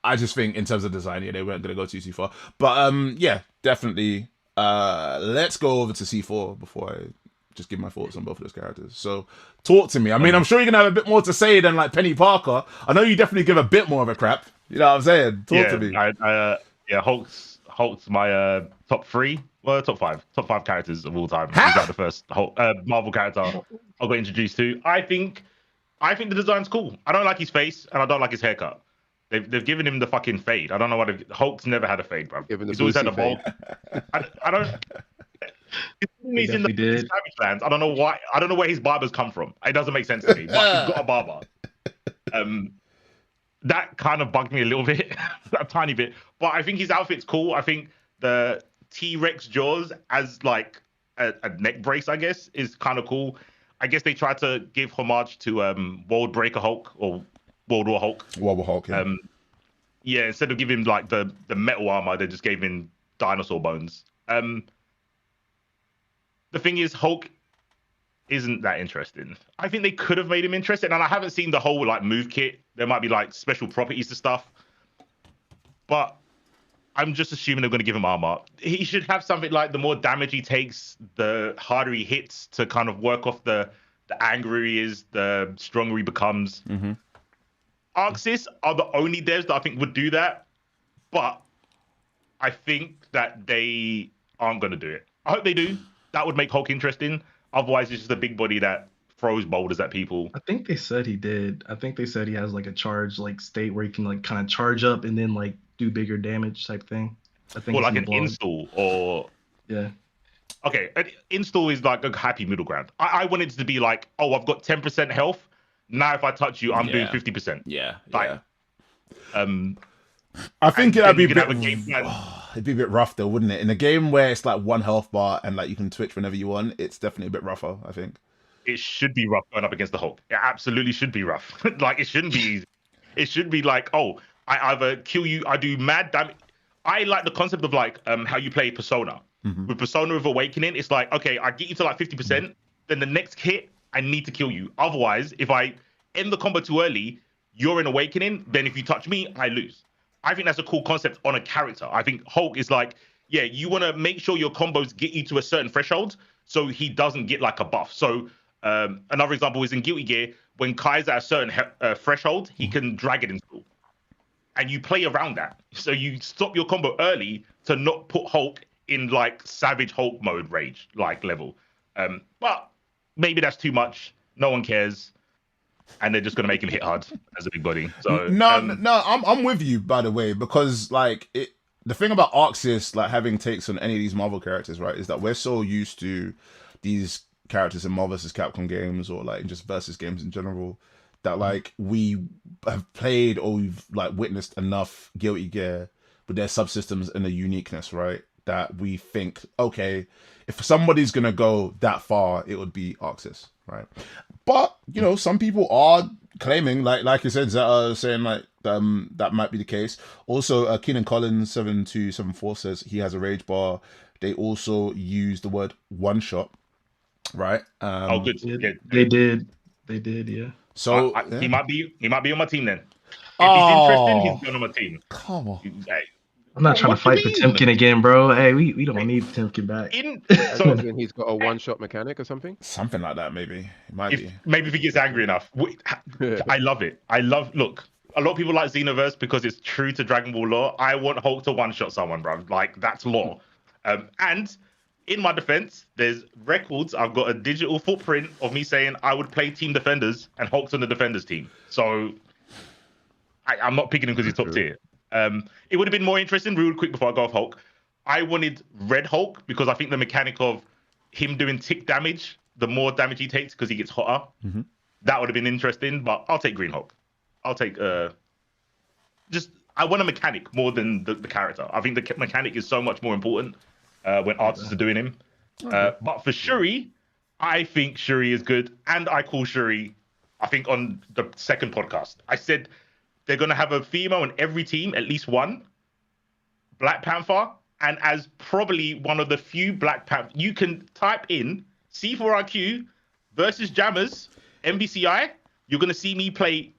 I just think in terms of design, they weren't going to go too far. But yeah, definitely. Let's go over to C4 before I just give my thoughts on both of those characters. So talk to me. I mean, I'm sure you're going to have a bit more to say than like Peni Parker. I know you definitely give a bit more of a crap. You know what I'm saying? Talk to me. Hulk's my top five characters of all time. He's like the first Marvel character I got introduced to. I think the design's cool. I don't like his face and I don't like his haircut. They've given him the fucking fade. I don't know what Hulk's never had a fade, bro. He's always had a bowl. I don't. He's in the Savage Lands. I don't know why. I don't know where his barbers come from. It doesn't make sense to me. But he's got a barber. That kind of bugged me a little bit, a tiny bit. But I think his outfit's cool. I think the T-Rex jaws as like a neck brace, I guess, is kind of cool. I guess they tried to give homage to World Breaker Hulk or World War Hulk. World War Hulk, yeah. Yeah, instead of giving him like the metal armor, they just gave him dinosaur bones. The thing is, Hulk isn't that interesting. I think they could have made him interesting, and I haven't seen the whole like move kit. There might be like special properties to stuff, but I'm just assuming they're going to give him armor. He should have something like the more damage he takes, the harder he hits to kind of work off the angrier he is, the stronger he becomes. Mm-hmm. Arxis are the only devs that I think would do that, but I think that they aren't going to do it. I hope they do. That would make Hulk interesting. Otherwise, it's just a big body that throws boulders at people. I think they said he did. I think they said he has like a charge like state where he can like kind of charge up and then like do bigger damage type thing. I think Or it's like in an the blog. install or... Yeah. Okay, an install is like a happy middle ground. I want it to be like, oh, I've got 10% health. Now if I touch you, I'm doing 50%. Yeah, like, I think it'd be a bit. Oh, it'd be a bit rough though, wouldn't it? In a game where it's like 1 health bar and like you can switch whenever you want, it's definitely a bit rougher. I think it should be rough going up against the Hulk. It absolutely should be rough. Like it shouldn't be easy. It should be like, oh, I either kill you, I do mad damage. I like the concept of like how you play Persona. With Persona of Awakening, it's like, okay, I get you to like 50%, then the next hit, I need to kill you. Otherwise, if I end the combo too early, you're in Awakening, then if you touch me, I lose. I think that's a cool concept on a character. I think Hulk is like, yeah, you want to make sure your combos get you to a certain threshold so he doesn't get like a buff. So another example is in Guilty Gear, when Kai's at a certain threshold, he can drag it in school. And you play around that. So you stop your combo early to not put Hulk in like Savage Hulk mode rage like level. But maybe that's too much. No one cares. And they're just gonna make him hit hard as a big body. So no, I'm with you, by the way, because like the thing about Arxis like having takes on any of these Marvel characters, right, is that we're so used to these characters in Marvel vs. Capcom games or like just versus games in general that like we have played or we've like witnessed enough Guilty Gear with their subsystems and the uniqueness, right? That we think, okay, if somebody's gonna go that far, it would be Arxis, right? But you know, some people are claiming, like you said, Zeta saying like that might be the case. Also, Keenan Collins 7274 says he has a rage bar. They also use the word one shot, right? Oh, good. They did, yeah. So he might be on my team then. If he's interested, he's going on my team. Come on. Hey, I'm not trying to fight Potemkin again, bro. Hey, we don't need Potemkin back. So He's got a one-shot mechanic or something. Something like that, maybe. It might be. Maybe if he gets angry enough. I love it. Look, a lot of people like Xenoverse because it's true to Dragon Ball lore. I want Hulk to one-shot someone, bro. Like, that's lore. And in my defense, there's records. I've got a digital footprint of me saying I would play Team Defenders and Hulk's on the Defenders team. So I'm not picking him because he's top tier. It would have been more interesting, real quick before I go off Hulk. I wanted Red Hulk because I think the mechanic of him doing tick damage, the more damage he takes because he gets hotter, that would have been interesting. But I'll take Green Hulk. I'll take I want a mechanic more than the character. I think the mechanic is so much more important when artists are doing him. But for Shuri, I think Shuri is good. And I call Shuri, I think on the second podcast, I said they're going to have a female in every team, at least one, Black Panther. And as probably one of the few Black Panther, you can type in C4RQ versus Jammers, MBCI. You're going to see me play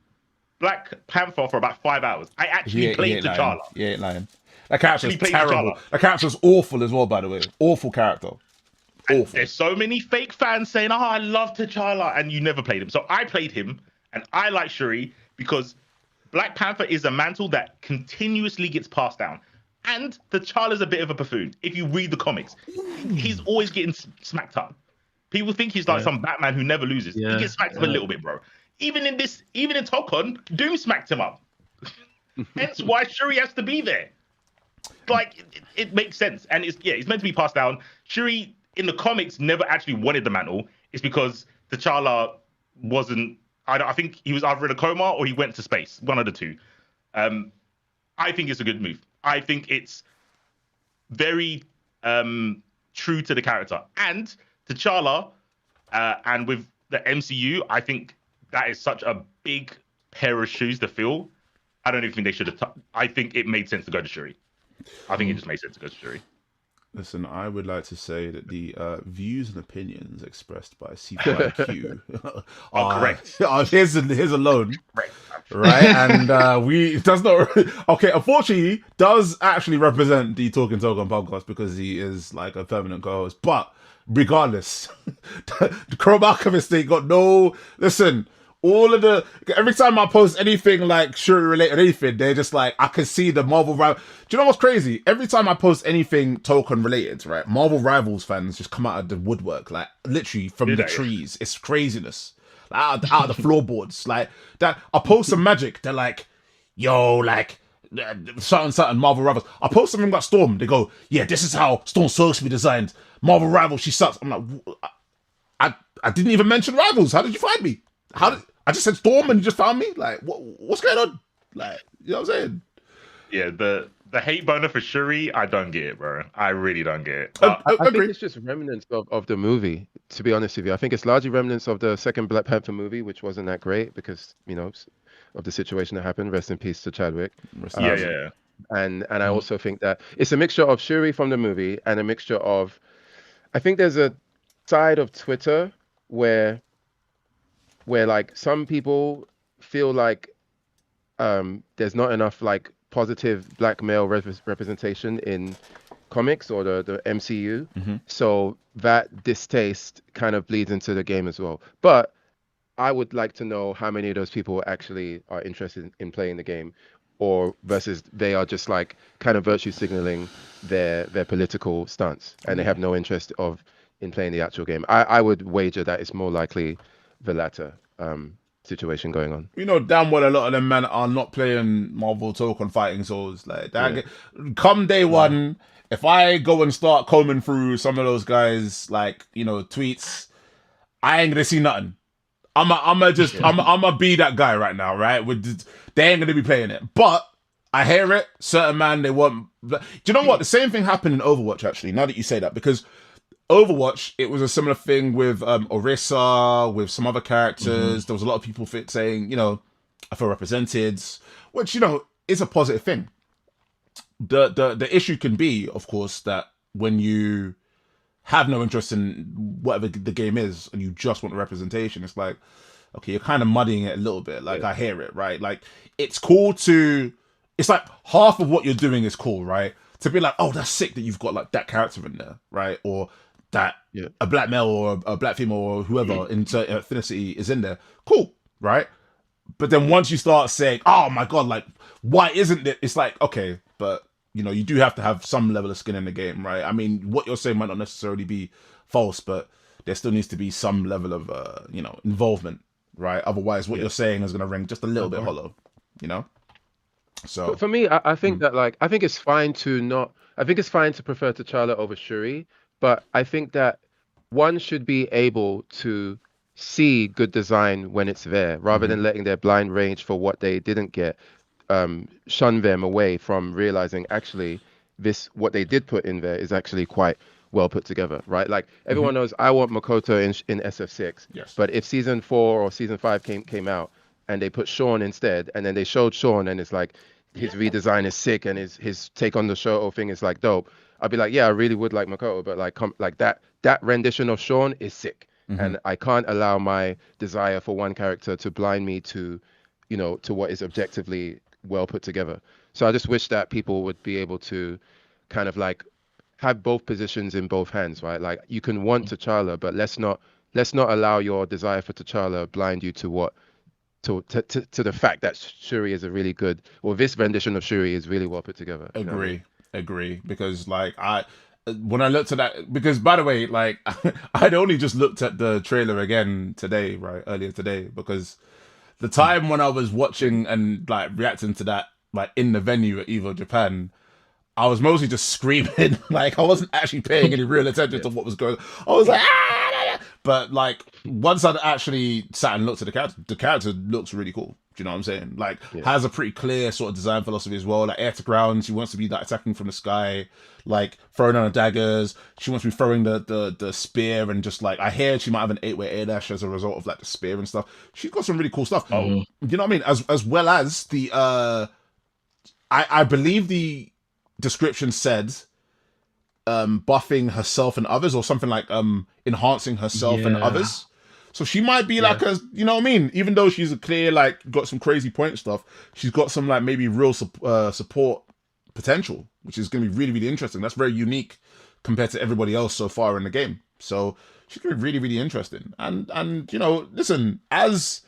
Black Panther for about 5 hours. I actually played T'Challa. Yeah, lying. That character's terrible. That character's awful as well, by the way. Awful character. Awful. There's so many fake fans saying, oh, I love T'Challa, and you never played him. So I played him, and I like Shuri because Black Panther is a mantle that continuously gets passed down. And T'Challa's a bit of a buffoon. If you read the comics, he's always getting smacked up. People think he's like some Batman who never loses. He gets smacked up a little bit, bro. Even in Tokon, Doom smacked him up. Hence why Shuri has to be there. Like, it makes sense. And he's meant to be passed down. Shuri, in the comics, never actually wanted the mantle. It's because T'Challa wasn't... I think he was either in a coma or he went to space. One of the two. I think it's a good move. I think it's very true to the character. And T'Challa, and with the MCU, I think that is such a big pair of shoes to fill. I don't even think they should have... I think it made sense to go to Shuri. I think it just made sense to go to Shuri. Listen, I would like to say that the views and opinions expressed by C5Q are correct. His alone, right? And we does not. Okay, unfortunately, does actually represent the Talkin Tokon podcast because he is like a permanent co-host. But regardless, the Chrome Alchemist thing got no. Listen, all of the every time I post anything like Shuri related anything, they're just like I can see the Marvel rival. Do you know what's crazy? Every time I post anything Tokon related, right? Marvel Rivals fans just come out of the woodwork, like literally from the trees. It's craziness. Like, out of the floorboards, like that. I post some magic. They're like, yo, like certain Marvel Rivals. I post something about Storm. They go, yeah, this is how Storm's supposed to be designed. Marvel Rivals, she sucks. I'm like, I didn't even mention Rivals. How did you find me? I just said Storm and you just found me? Like, what's going on? Like, you know what I'm saying? Yeah, the hate boner for Shuri, I don't get it, bro. I really don't get it. I think it's just remnants of the movie, to be honest with you. I think it's largely remnants of the second Black Panther movie, which wasn't that great because, you know, of the situation that happened. Rest in peace to Chadwick. Yeah. And I also think that it's a mixture of Shuri from the movie and a mixture of, I think there's a side of Twitter where like some people feel like there's not enough like positive black male representation in comics or the MCU. So that distaste kind of bleeds into the game as well. But I would like to know how many of those people actually are interested in playing the game, or versus they are just like kind of virtue signaling their political stance and they have no interest in playing the actual game. I would wager that it's more likely the latter situation going on. You know damn well a lot of them men are not playing Marvel Tokon fighting souls like that. Come day one, if I go and start combing through some of those guys like, you know, tweets, I ain't gonna see nothing. I'ma be that guy right now, right? They ain't gonna be playing it, but I hear it. Certain man, they want. Do you know what? The same thing happened in Overwatch actually. Now that you say that, because Overwatch, it was a similar thing with Orisa, with some other characters. There was a lot of people saying, you know, I feel represented, which, you know, is a positive thing. The issue can be, of course, that when you have no interest in whatever the game is and you just want the representation, it's like, okay, you're kind of muddying it a little bit. Like, I hear it, right? Like, it's cool to... It's like half of what you're doing is cool, right? To be like, oh, that's sick that you've got like that character in there, right? Or that a black male or a black female or whoever in ethnicity is in there. Cool, right? But then once you start saying, oh my God, like, why isn't it? It's like, okay, but, you know, you do have to have some level of skin in the game, right? I mean, what you're saying might not necessarily be false, but there still needs to be some level of, you know, involvement, right? Otherwise, what you're saying is going to ring just a little bit hollow, you know? So for me, I think that like I think it's fine to prefer T'Challa over Shuri, but I think that one should be able to see good design when it's there, rather than letting their blind rage for what they didn't get shun them away from realizing actually what they did put in there is actually quite well put together, right? Like everyone knows I want Makoto in SF6, but if season 4 or season 5 came out and they put Sean instead, and then they showed Sean and it's like his redesign is sick and his take on the show thing is like dope, I'd be like, yeah, I really would like Makoto, but like that rendition of Sean is sick. And I can't allow my desire for one character to blind me to, you know, to what is objectively well put together. So I just wish that people would be able to kind of like have both positions in both hands, right? Like you can want T'Challa, but let's not allow your desire for T'Challa blind you to the fact that Shuri is a really good, or this rendition of Shuri is really well put together. Agree. Because like when I looked at that, because by the way, like I'd only just looked at the trailer again today, right, earlier today, because the time when I was watching and like reacting to that, like in the venue at EVO Japan, I was mostly just screaming. Like I wasn't actually paying any real attention to what was going on. I was like, but like once I actually sat and looked at the character looks really cool. Do you know what I'm saying? Like has a pretty clear sort of design philosophy as well. Like air to ground, she wants to be like attacking from the sky, like throwing down the daggers. She wants to be throwing the spear, and just like I hear she might have an 8-way air dash as a result of like the spear and stuff. She's got some really cool stuff. You know what I mean? As well as the I believe the description said buffing herself and others, or something like enhancing herself and others. So she might be like a, you know what I mean? Even though she's a clear, like, got some crazy point stuff, she's got some, like, maybe real support potential, which is going to be really, really interesting. That's very unique compared to everybody else so far in the game. So she's going to be really, really interesting. And you know, listen, as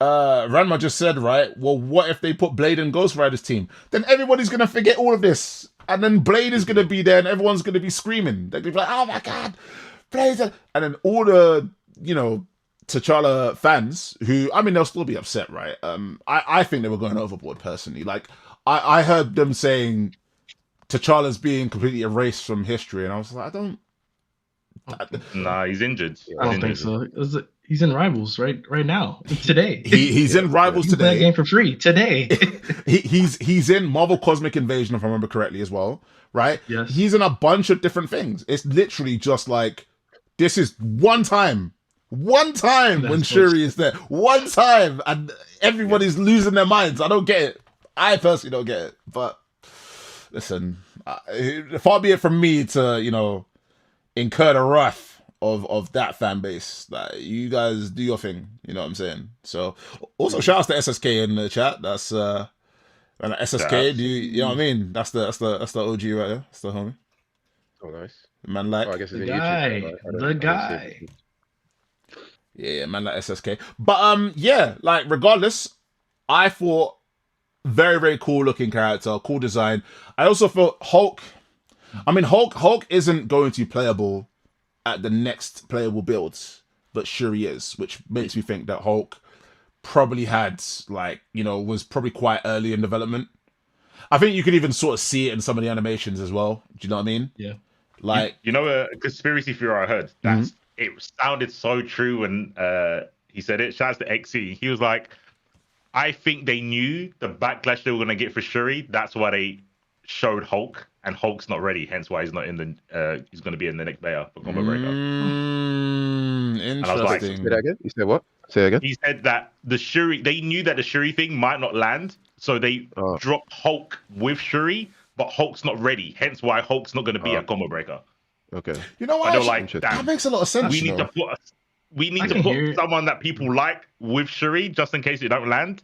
Ranma just said, right, well, what if they put Blade in Ghost Rider's team? Then everybody's going to forget all of this. And then Blade is going to be there and everyone's going to be screaming. They're going to be like, oh my God, Blade. And then all the, T'Challa fans who, I mean, they'll still be upset, right? I think they were going overboard personally. Like, I heard them saying T'Challa's being completely erased from history. And I was like, Nah, he's injured. I don't think so. He's in Rivals right now, today. He's in Rivals He's today. that game for free today. he's in Marvel Cosmic Invasion, if I remember correctly, as well, right? Yes. He's in a bunch of different things. It's literally just like, this is one time when Shuri is there. One time, and everybody's losing their minds. I don't get it. I personally don't get it. But listen, far be it from me to, incur the wrath of that fan base. Like, you guys do your thing, you know what I'm saying? So also shout out to SSK in the chat. That's and SSK, you know what I mean? That's the OG right there. That's the homie. Oh, nice. Man, like I guess it's The in guy. YouTube. The guy. yeah, man, like SSK. But yeah, like regardless, I thought very, very cool looking character, cool design. I also thought Hulk isn't going to be playable at the next playable builds, but Shuri is, which makes me think that Hulk probably had, was probably quite early in development. I think you could even sort of see it in some of the animations as well. Do you know what I mean? Yeah. Like, a conspiracy theory I heard. It sounded so true when he said it. Shouts to XE. He was like, I think they knew the backlash they were going to get for Shuri. That's why they showed Hulk, and Hulk's not ready. Hence why he's not in the. He's going to be in the next beta for Combo Breaker. Interesting. And I was like, Say that again? You said what? Say it again? He said that they knew that the Shuri thing might not land, so they dropped Hulk with Shuri, but Hulk's not ready. Hence why Hulk's not going to be a Combo Breaker. Okay. You know what? They're like, that makes a lot of sense. We need to put someone that people like with Shuri, just in case it don't land,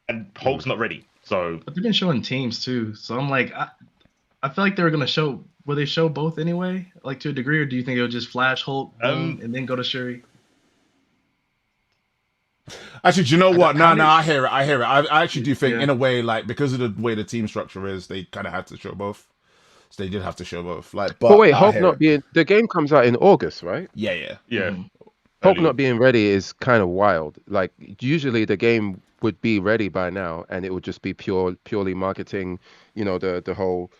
and Hulk's not ready. So, but they've been showing teams too. So I'm like, I feel like they were gonna show. Will they show both anyway, like to a degree, or do you think it'll just flash Hulk and then go to Shuri? Actually, do you know what? No, I hear it. I actually do think, in a way, like, because of the way the team structure is, they kind of had to show both. So they did have to show both. Like, but wait, Hulk not being the game comes out in August, right? Yeah. Hulk not being ready is kind of wild. Like, usually the game would be ready by now, and it would just be purely marketing. The whole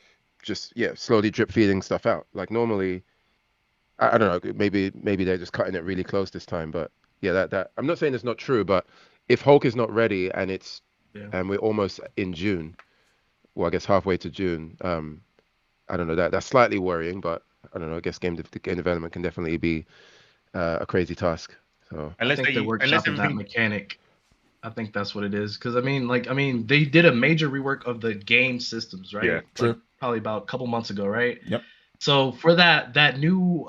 slowly drip feeding stuff out. Like normally, I don't know. Maybe they're just cutting it really close this time. But yeah, that I'm not saying it's not true. But if Hulk is not ready and and we're almost in June, well, I guess halfway to June. I don't know. That's slightly worrying, but I don't know. I guess game development can definitely be a crazy task. So I think they're workshopping that mechanic. I think that's what it is. Because they did a major rework of the game systems, right? Yeah, true. Probably about a couple months ago, right? Yep. So for that new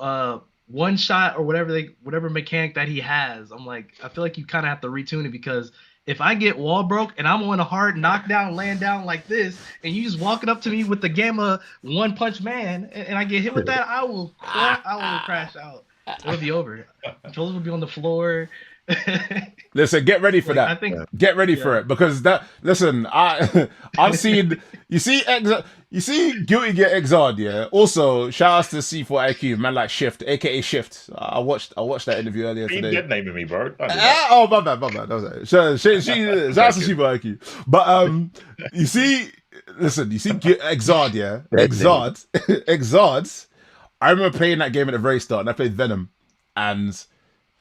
one shot or whatever mechanic that he has, I'm like, I feel like you kind of have to retune it, because if I get wall broke and I'm on a hard knockdown, laying down like this, and you just walking up to me with the Gamma One Punch Man, and I get hit with that, I will crash out. It'll be over. Controllers will be on the floor. Listen, get ready for that. Get ready for it, because that. Listen, I've seen. You see Guilty get exiled. Yeah. Also, shout outs to C4 IQ, man, like Shift, aka Shift. I watched that interview earlier today. You naming me, bro. Oh, my bad. That was it. Shout outs to C4 IQ. But you see Exard, yeah, Exard. I remember playing that game at the very start, and I played Venom, and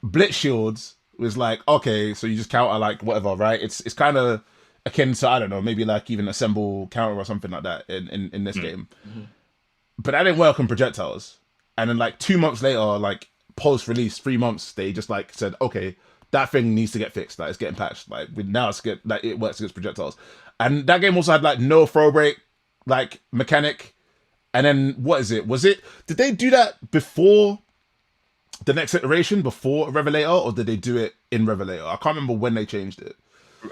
Blitz Shields was like, okay, so you just counter like whatever, right? It's kind of akin to, I don't know, maybe like even assemble counter or something like that in this game. Mm-hmm. But that didn't work on projectiles. And then like 2 months later, like post-release, 3 months, they just like said, okay, that thing needs to get fixed. Like, it's getting patched. Like now it works against projectiles. And that game also had like no throw break like mechanic. And then what is it? Did they do that before the next iteration, before Revelator, or did they do it in Revelator? I can't remember when they changed it.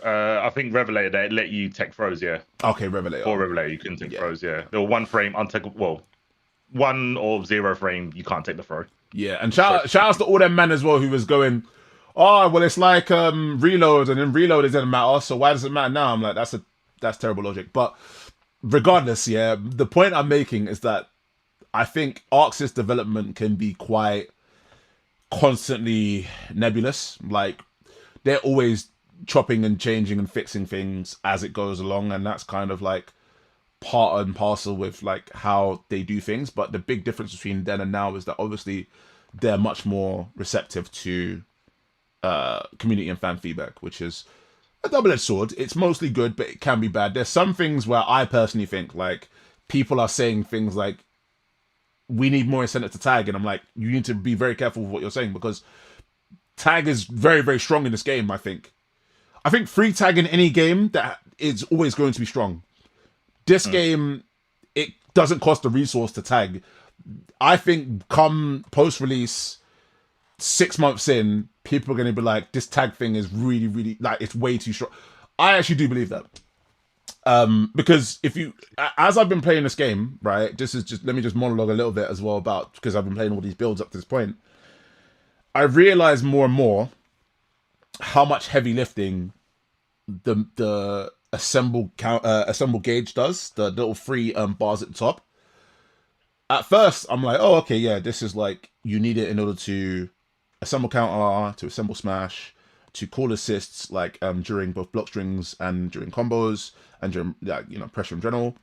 I think Revelator, they let you tech throws, yeah. Okay, Revelator. Or Revelator, you couldn't take throws, yeah. There were 1 frame, well, 1 or 0 frame, you can't take the throw. Yeah, and shout outs to all them men as well who was going, oh, well, it's like reload, and then reload it doesn't matter, so why does it matter now? I'm like, that's terrible logic. But regardless, yeah, the point I'm making is that I think Arx's development can be quite constantly nebulous. Like, they're always chopping and changing and fixing things as it goes along, and that's kind of like part and parcel with like how they do things. But the big difference between then and now is that obviously they're much more receptive to community and fan feedback, which is a double-edged sword. It's mostly good, but it can be bad. There's some things where I personally think like people are saying things like, we need more incentive to tag, and I'm like, you need to be very careful with what you're saying, because tag is very, very strong in this game. I think free tag in any game that is always going to be strong. This game, it doesn't cost a resource to tag. I think come post-release, 6 months in, people are going to be like, this tag thing is really, really, like, it's way too strong. I actually do believe that. Because if you, as I've been playing this game, right, this is just, let me just monologue a little bit as well about, because I've been playing all these builds up to this point. I realize more and more how much heavy lifting the assemble gauge does, the little three bars at the top. At first, I'm like, oh, okay, yeah, this is like, you need it in order to assemble counter, to assemble smash, to call assists, like during both block strings and during combos, and during, pressure in general.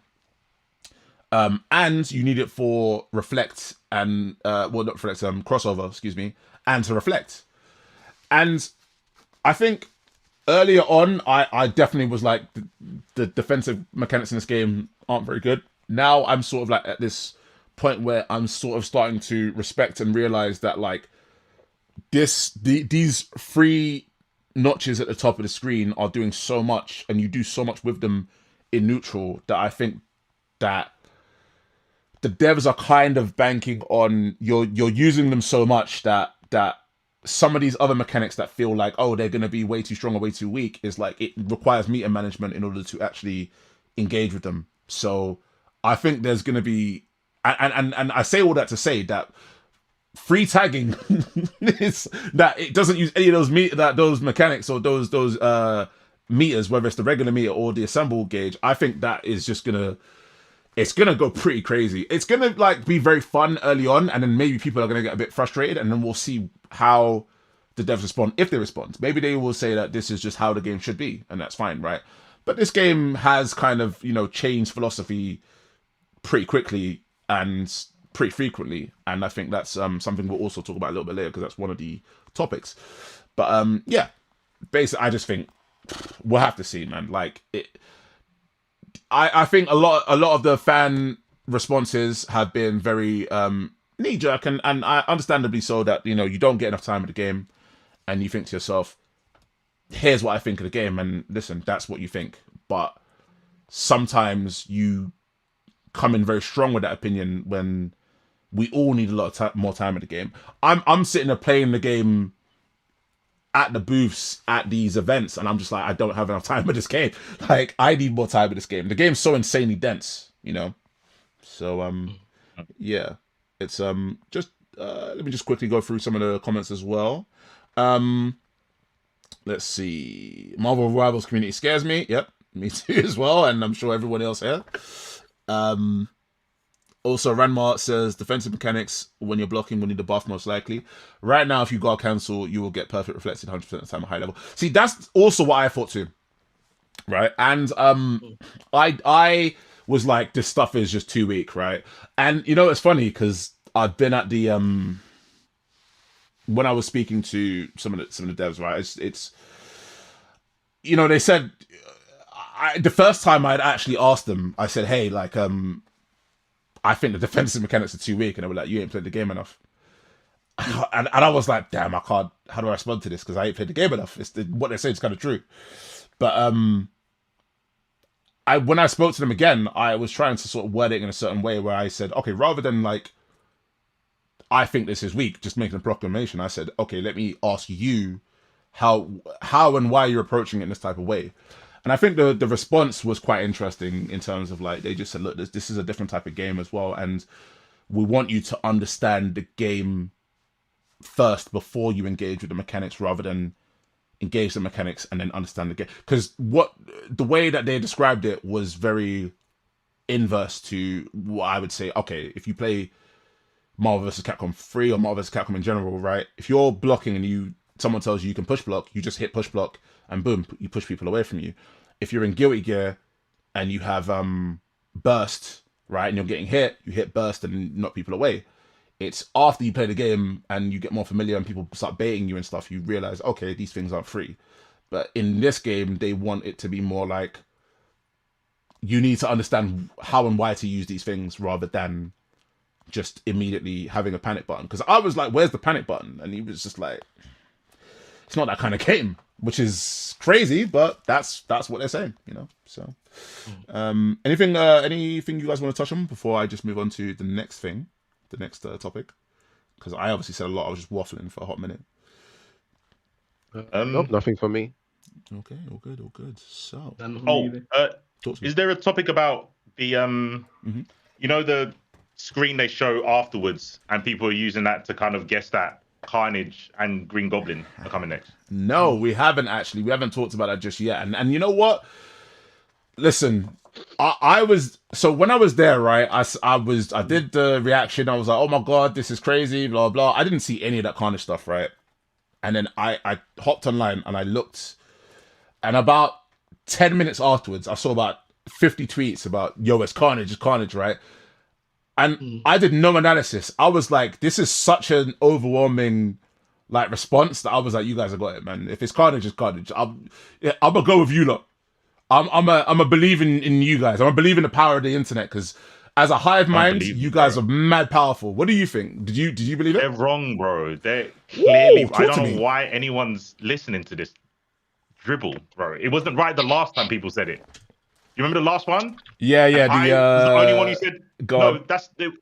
And you need it for reflect and, not reflect, crossover, excuse me, and to reflect. And I think earlier on, I definitely was like, the defensive mechanics in this game aren't very good. Now I'm sort of like at this point where I'm sort of starting to respect and realize that like these three notches at the top of the screen are doing so much, and you do so much with them in neutral, that I think that the devs are kind of banking on you're using them so much that some of these other mechanics that feel like, oh, they're going to be way too strong or way too weak, is like, it requires meter management in order to actually engage with them. So I think there's going to be, and I say all that to say that free tagging is that it doesn't use any of those mechanics or those meters, whether it's the regular meter or the assemble gauge. I think that is just it's gonna go pretty crazy. It's gonna like be very fun early on, and then maybe people are gonna get a bit frustrated, and then we'll see how the devs respond, if they respond. Maybe they will say that this is just how the game should be, and that's fine, right? But this game has kind of, changed philosophy pretty quickly and pretty frequently, and I think that's something we'll also talk about a little bit later, because that's one of the topics. But yeah, basically, I just think we'll have to see, man. Like it. I think a lot of the fan responses have been very knee jerk, and I understandably so, that you don't get enough time with the game, and you think to yourself, here's what I think of the game, and listen, that's what you think. But sometimes you come in very strong with that opinion when we all need a lot of more time with the game. I'm sitting there playing the game at the booths at these events, and I'm just like, I don't have enough time with this game. Like, I need more time with this game. The game's so insanely dense, So yeah, it's just let me just quickly go through some of the comments as well. Let's see. Marvel Rivals community scares me. Yep, me too as well, and I'm sure everyone else here. Also, Ranmar says defensive mechanics when you're blocking will need a buff, most likely. Right now, if you guard cancel, you will get perfect reflected 100% of the time at high level. See, that's also what I thought too, right? And I was like, this stuff is just too weak, right? And it's funny, because I've been at the when I was speaking to some of the devs, right? It's they said, the first time I'd actually asked them, I said, hey, like I think the defensive mechanics are too weak, and they were like, you ain't played the game enough. And I was like, damn, I can't, how do I respond to this? Because I ain't played the game enough. What they say is kind of true. But when I spoke to them again, I was trying to sort of word it in a certain way where I said, okay, rather than like, I think this is weak, just making a proclamation, I said, okay, let me ask you how and why you're approaching it in this type of way. And I think the response was quite interesting, in terms of like, they just said, look, this is a different type of game as well, and we want you to understand the game first before you engage with the mechanics, rather than engage the mechanics and then understand the game. Because the way that they described it was very inverse to what I would say. Okay, if you play Marvel vs. Capcom 3 or Marvel vs. Capcom in general, right? If you're blocking and someone tells you can push block, you just hit push block and boom, you push people away from you. If you're in Guilty Gear and you have burst, right, and you're getting hit, you hit burst and knock people away. It's after you play the game and you get more familiar and people start baiting you and stuff, you realize, okay, these things aren't free. But in this game, they want it to be more like you need to understand how and why to use these things rather than just immediately having a panic button. Because I was like, where's the panic button? And he was just like, it's not that kind of game, which is crazy, but that's what they're saying, you know? So, anything you guys want to touch on before I just move on to the next thing? The next topic, because I obviously said a lot. I was just waffling for a hot minute. Nope, nothing for me. Okay, all good. So, is there a topic about the you know, the screen they show afterwards, and people are using that to kind of guess that Carnage and Green Goblin are coming next? No, we haven't actually. We haven't talked about that just yet. And you know what? Listen. So when I was there, right, I did the reaction. I was like, oh my God, this is crazy, blah, blah. I didn't see any of that Carnage stuff, right? And then I hopped online and I looked, and about 10 minutes afterwards, I saw about 50 tweets about, yo, it's Carnage, right? And I did no analysis. I was like, this is such an overwhelming like response that I was like, you guys have got it, man. If it's Carnage, it's Carnage. I'm gonna go with you lot. I'm a believe in you guys. I'm a believe in the power of the internet, because as a hive mind, you guys are mad powerful. What do you think? Did you believe it? They're wrong, bro. They're clearly. Ooh, I don't know why anyone's listening to this dribble, bro. It wasn't right the last time people said it. You remember the last one? Yeah. The only one you said. God. No, that's the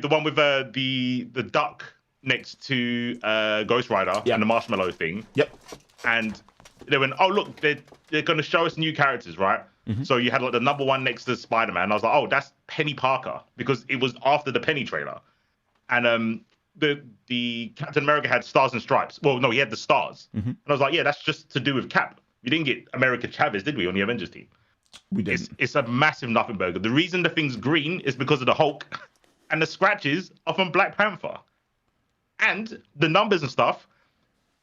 one with the duck next to Ghost Rider and the marshmallow thing. Yep. And they went, oh look, they're going to show us new characters, right? So you had like the number one next to Spider-Man. I was like, oh, that's Peni Parker, because it was after the Penny trailer. And the Captain America had stars and stripes. Well, no, he had the stars. And I was like, yeah, that's just to do with Cap. We didn't get America Chavez, did we, on the Avengers team? We didn't. It's a massive nothing burger. The reason the thing's green is because of the Hulk, and the scratches are from Black Panther. And the numbers and stuff,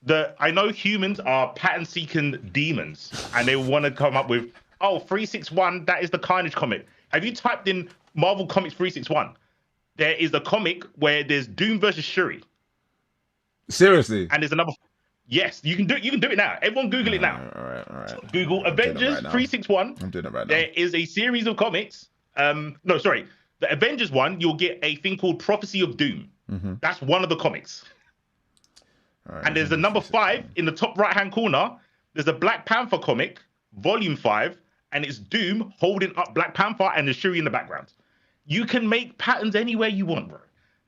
I know humans are pattern-seeking demons, and they want to come up with, 361, that is the Carnage comic. Have you typed in Marvel Comics 361? There is a comic where there's Doom versus Shuri. Seriously? And there's another. Yes, you can do it now. Everyone Google it now. All right. Google Avengers 361. I'm doing it right now. There is a series of comics. No, sorry. The Avengers one, you'll get a thing called Prophecy of Doom. That's one of the comics. Right, and there's the number 5 in the top right-hand corner. There's a Black Panther comic, volume 5, and it's Doom holding up Black Panther and the Shuri in the background. You can make patterns anywhere you want, bro.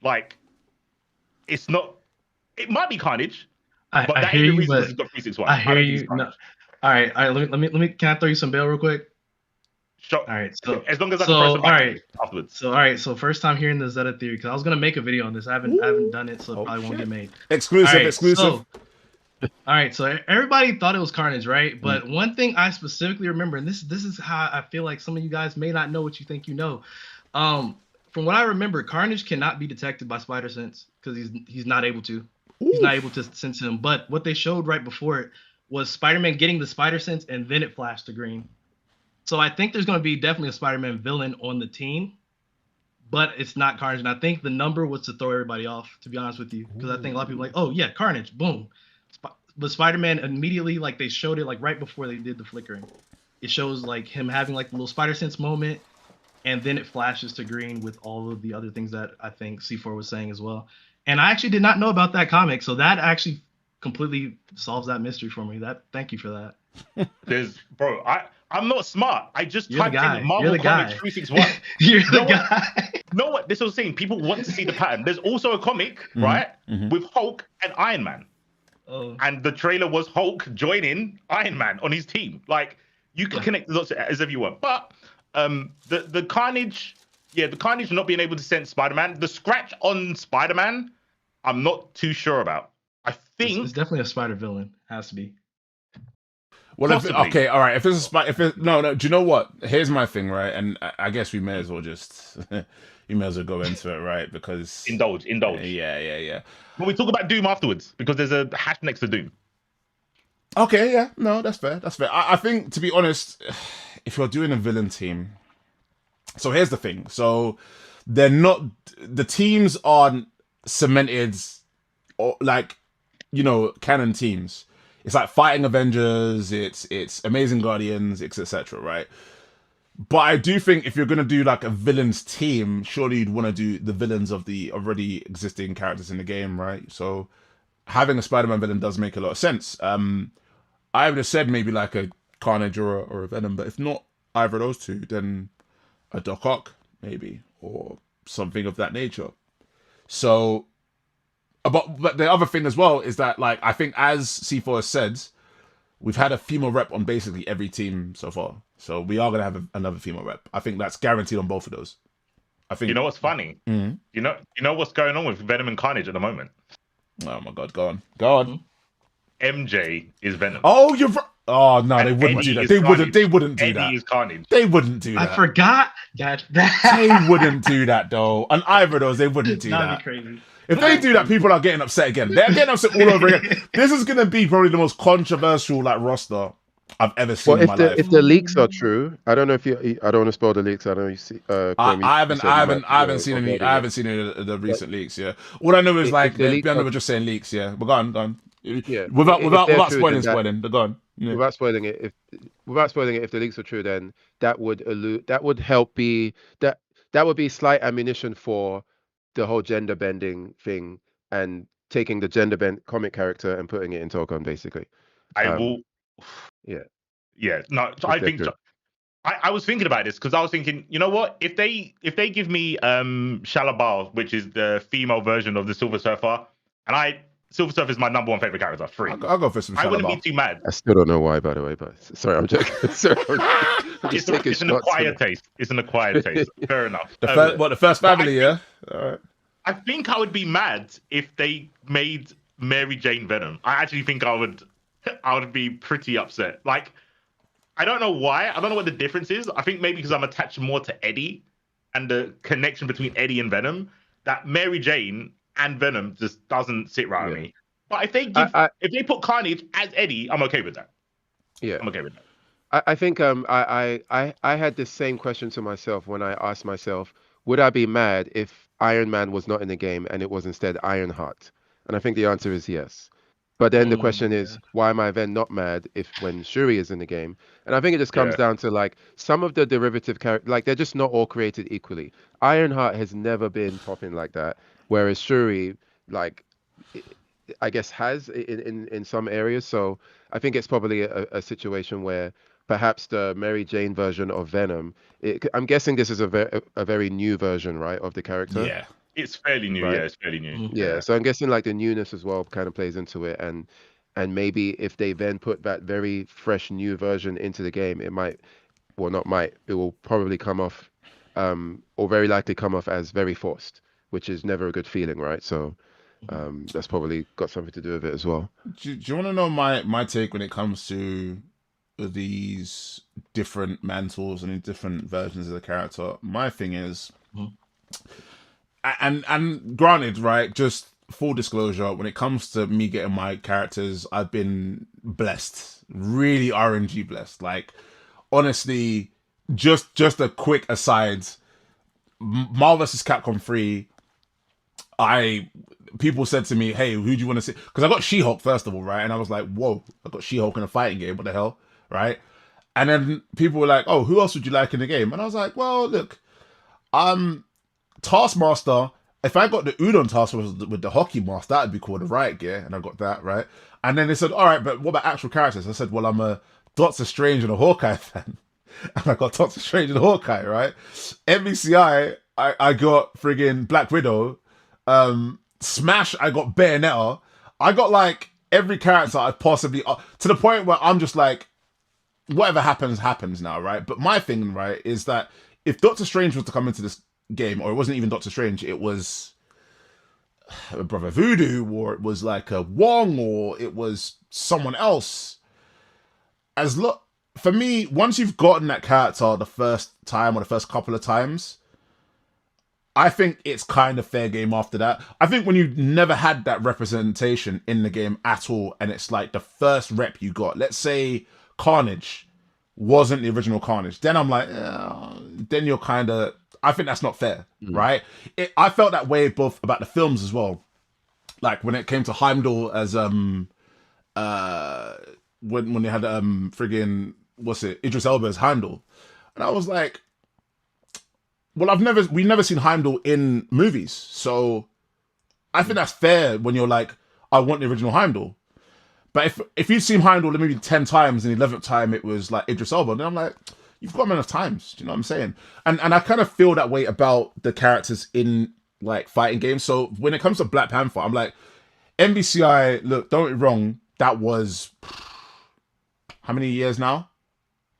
Like, it's not. It might be Carnage, but that ain't the reason it's got 361. I hear you. No. All right. Let me. Can I throw you some bail real quick? Sure. All right. So as long as I can press afterwards. So first time hearing the Zeta theory, because I was gonna make a video on this. I haven't done it, so it probably won't get made. Exclusive. All right. So everybody thought it was Carnage, right? But one thing I specifically remember, and this is how I feel like some of you guys may not know what you think you know. From what I remember, Carnage cannot be detected by Spider Sense because he's not able to. He's not able to sense him. But what they showed right before it was Spider-Man getting the Spider Sense, and then it flashed to green. So I think there's going to be definitely a Spider-Man villain on the team, but it's not Carnage. And I think the number was to throw everybody off, to be honest with you, because I think a lot of people are like, oh yeah, Carnage, boom. But Spider-Man immediately, like they showed it like right before they did the flickering. It shows like him having like the little Spider Sense moment, and then it flashes to green with all of the other things that I think C4 was saying as well. And I actually did not know about that comic, so that actually completely solves that mystery for me. Thank you for that. I'm not smart. I just typed in Marvel Comics 361. You're the guy. No, what this was saying. People want to see the pattern. There's also a comic, right, with Hulk and Iron Man. Oh. And the trailer was Hulk joining Iron Man on his team. Like, you can connect the dots as if you want. But the Carnage not being able to sense Spider-Man, the scratch on Spider-Man I'm not too sure about. I think It's definitely a spider villain. Has to be. Well, possibly. okay, all right. If it's a spy, no. Do you know what? Here's my thing, right? And I guess we may as well just you may as well go into it, right? Because indulge. Yeah. But we talk about Doom afterwards because there's a hash next to Doom. Okay, yeah, no, that's fair. I think, to be honest, if you're doing a villain team, so here's the thing. So they're not, the teams aren't cemented, or like, canon teams. It's like Fighting Avengers, it's Amazing Guardians, etc. Right? But I do think if you're gonna do like a villains team, surely you'd want to do the villains of the already existing characters in the game, right? So having a Spider-Man villain does make a lot of sense. I would have said maybe like a Carnage or a Venom, but if not either of those two, then a Doc Ock maybe, or something of that nature. So, but the other thing as well is that, like, I think as C4 has said, we've had a female rep on basically every team so far. So we are going to have another female rep. I think that's guaranteed on both of those. I think. You know what's funny? Mm-hmm. You know what's going on with Venom and Carnage at the moment? Oh my God, go on. MJ is Venom. Oh, you're right. Oh no, they wouldn't do that. They wouldn't do that. Eddie is Carnage. They wouldn't do that. I forgot. God, They wouldn't do that though. On either of those, they wouldn't do that. That'd be crazy. If they do that, people are getting upset again. They're getting upset all over again. This is going to be probably the most controversial roster I've ever seen in my life. If the leaks are true, I don't know if I don't want to spoil the leaks. I don't know if you see. I haven't seen any. I haven't seen any of the recent leaks. Yeah, all I know is we're just saying leaks. Yeah, but go on. Yeah, without spoiling. But go on. Yeah. Without spoiling it, if the leaks are true, then that would be slight ammunition for the whole gender bending thing and taking the gender bend comic character and putting it in Tokon, basically. I will. Yeah. No, I think. I was thinking about this because I was thinking, you know what? If they give me Shalabar, which is the female version of the Silver Surfer, and Silver Surfer is my number one favorite character. I'll go for some Shalabar. I wouldn't be too mad. I still don't know why, by the way, but sorry, I'm joking. It's an acquired taste. It's an acquired taste. Fair enough. The first family, yeah. All right. I think I would be mad if they made Mary Jane Venom. I actually think I would be pretty upset. Like, I don't know why. I don't know what the difference is. I think maybe because I'm attached more to Eddie and the connection between Eddie and Venom, that Mary Jane and Venom just doesn't sit right with me. But if they put Carnage as Eddie, I'm okay with that. Yeah, I'm okay with that. I think I had this same question to myself when I asked myself, would I be mad if Iron Man was not in the game and it was instead Ironheart? And I think the answer is yes. But then the question is, why am I then not mad when Shuri is in the game? And I think it just comes down to like some of the derivative characters, like they're just not all created equally. Ironheart has never been popping like that, whereas Shuri, like, I guess has in some areas. So I think it's probably a situation where perhaps the Mary Jane version of Venom. I'm guessing this is a very new version, right, of the character. Yeah. It's fairly new, right? Yeah, it's fairly new. Yeah, so I'm guessing like the newness as well kind of plays into it, and maybe if they then put that very fresh new version into the game, it will probably come off, or very likely come off as very forced, which is never a good feeling, right? So that's probably got something to do with it as well. Do you want to know my take when it comes to these different mantles and different versions of the character? My thing is. And granted, right, just full disclosure, when it comes to me getting my characters, I've been blessed, really RNG blessed. Like, honestly, just a quick aside, Marvel vs. Capcom 3, people said to me, hey, who do you want to see? Because I got She-Hulk first of all, right? And I was like, whoa, I got She-Hulk in a fighting game, what the hell, right? And then people were like, oh, who else would you like in the game? And I was like, well, look, Taskmaster, if I got the Udon Taskmaster with the Hockey Mask, that would be called the Riot Gear, and I got that, right? And then they said, all right, but what about actual characters? I said, well, I'm a Doctor Strange and a Hawkeye fan. And I got Doctor Strange and Hawkeye, right? MVCI, I got friggin' Black Widow. Smash, I got Bayonetta. I got, like, every character I possibly... to the point where I'm just like, whatever happens, happens now, right? But my thing, right, is that if Doctor Strange was to come into this game, or it wasn't even Doctor Strange, it was Brother Voodoo, or it was like a Wong, or it was someone else. For me, once you've gotten that character the first time or the first couple of times, I think it's kind of fair game after that. I think when you've never had that representation in the game at all, and it's like the first rep you got, let's say Carnage wasn't the original Carnage, then I'm like, then you're kind of, I think that's not fair, right? I felt that way both about the films as well. Like when it came to Heimdall as when they had friggin' what's it, Idris Elba as Heimdall, and I was like, well, we've never seen Heimdall in movies, so I think that's fair when you're like, I want the original Heimdall. But if you've seen Heimdall maybe 10 times and the 11th time it was like Idris Elba, then I'm like, you've got him enough times. Do you know what I'm saying? And I kind of feel that way about the characters in like fighting games. So when it comes to Black Panther, I'm like, MVCI, look, don't get me wrong, that was how many years now?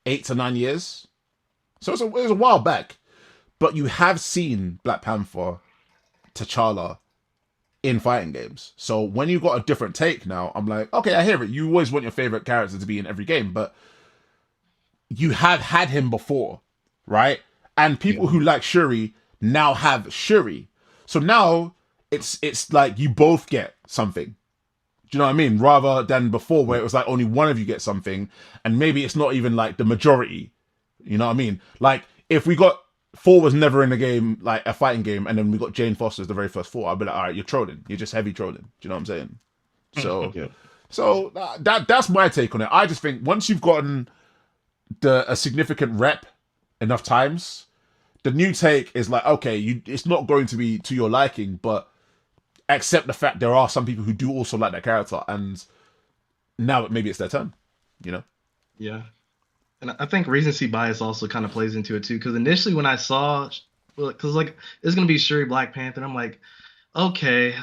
8 to 9 years. So it was a while back. But you have seen Black Panther, T'Challa in fighting games. So when you got a different take now, I'm like, okay, I hear it. You always want your favorite character to be in every game, but you have had him before, right? And people who like Shuri now have Shuri. So now it's like you both get something. Do you know what I mean? Rather than before where it was like only one of you get something, and maybe it's not even like the majority. You know what I mean? Like if we got Thor was never in the game, like a fighting game, and then we got Jane Foster as the very first Thor, I'd be like, all right, you're trolling. You're just heavy trolling. Do you know what I'm saying? So, so that's my take on it. I just think once you've gotten a significant rep enough times, the new take is like, okay, it's not going to be to your liking, but accept the fact there are some people who do also like that character, and now maybe it's their turn, you know? Yeah. And I think recency bias also kind of plays into it too, because initially when I saw, because like it's gonna be Shuri Black Panther, and I'm like, okay,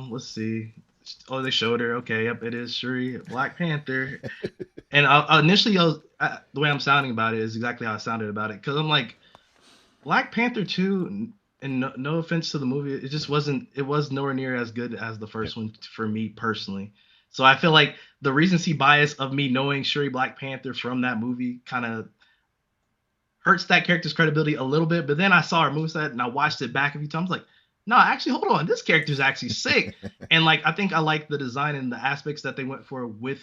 let's see. Oh, they showed her. Okay, yep, it is Shuri Black Panther. And initially, the way I'm sounding about it is exactly how I sounded about it, because I'm like, Black Panther 2, and no offense to the movie, it just wasn't. It was nowhere near as good as the first one for me personally. So I feel like the recency bias of me knowing Shuri Black Panther from that movie kind of hurts that character's credibility a little bit. But then I saw her moveset and I watched it back a few times. Like, no, actually, hold on. This character's actually sick. And like, I think I like the design and the aspects that they went for with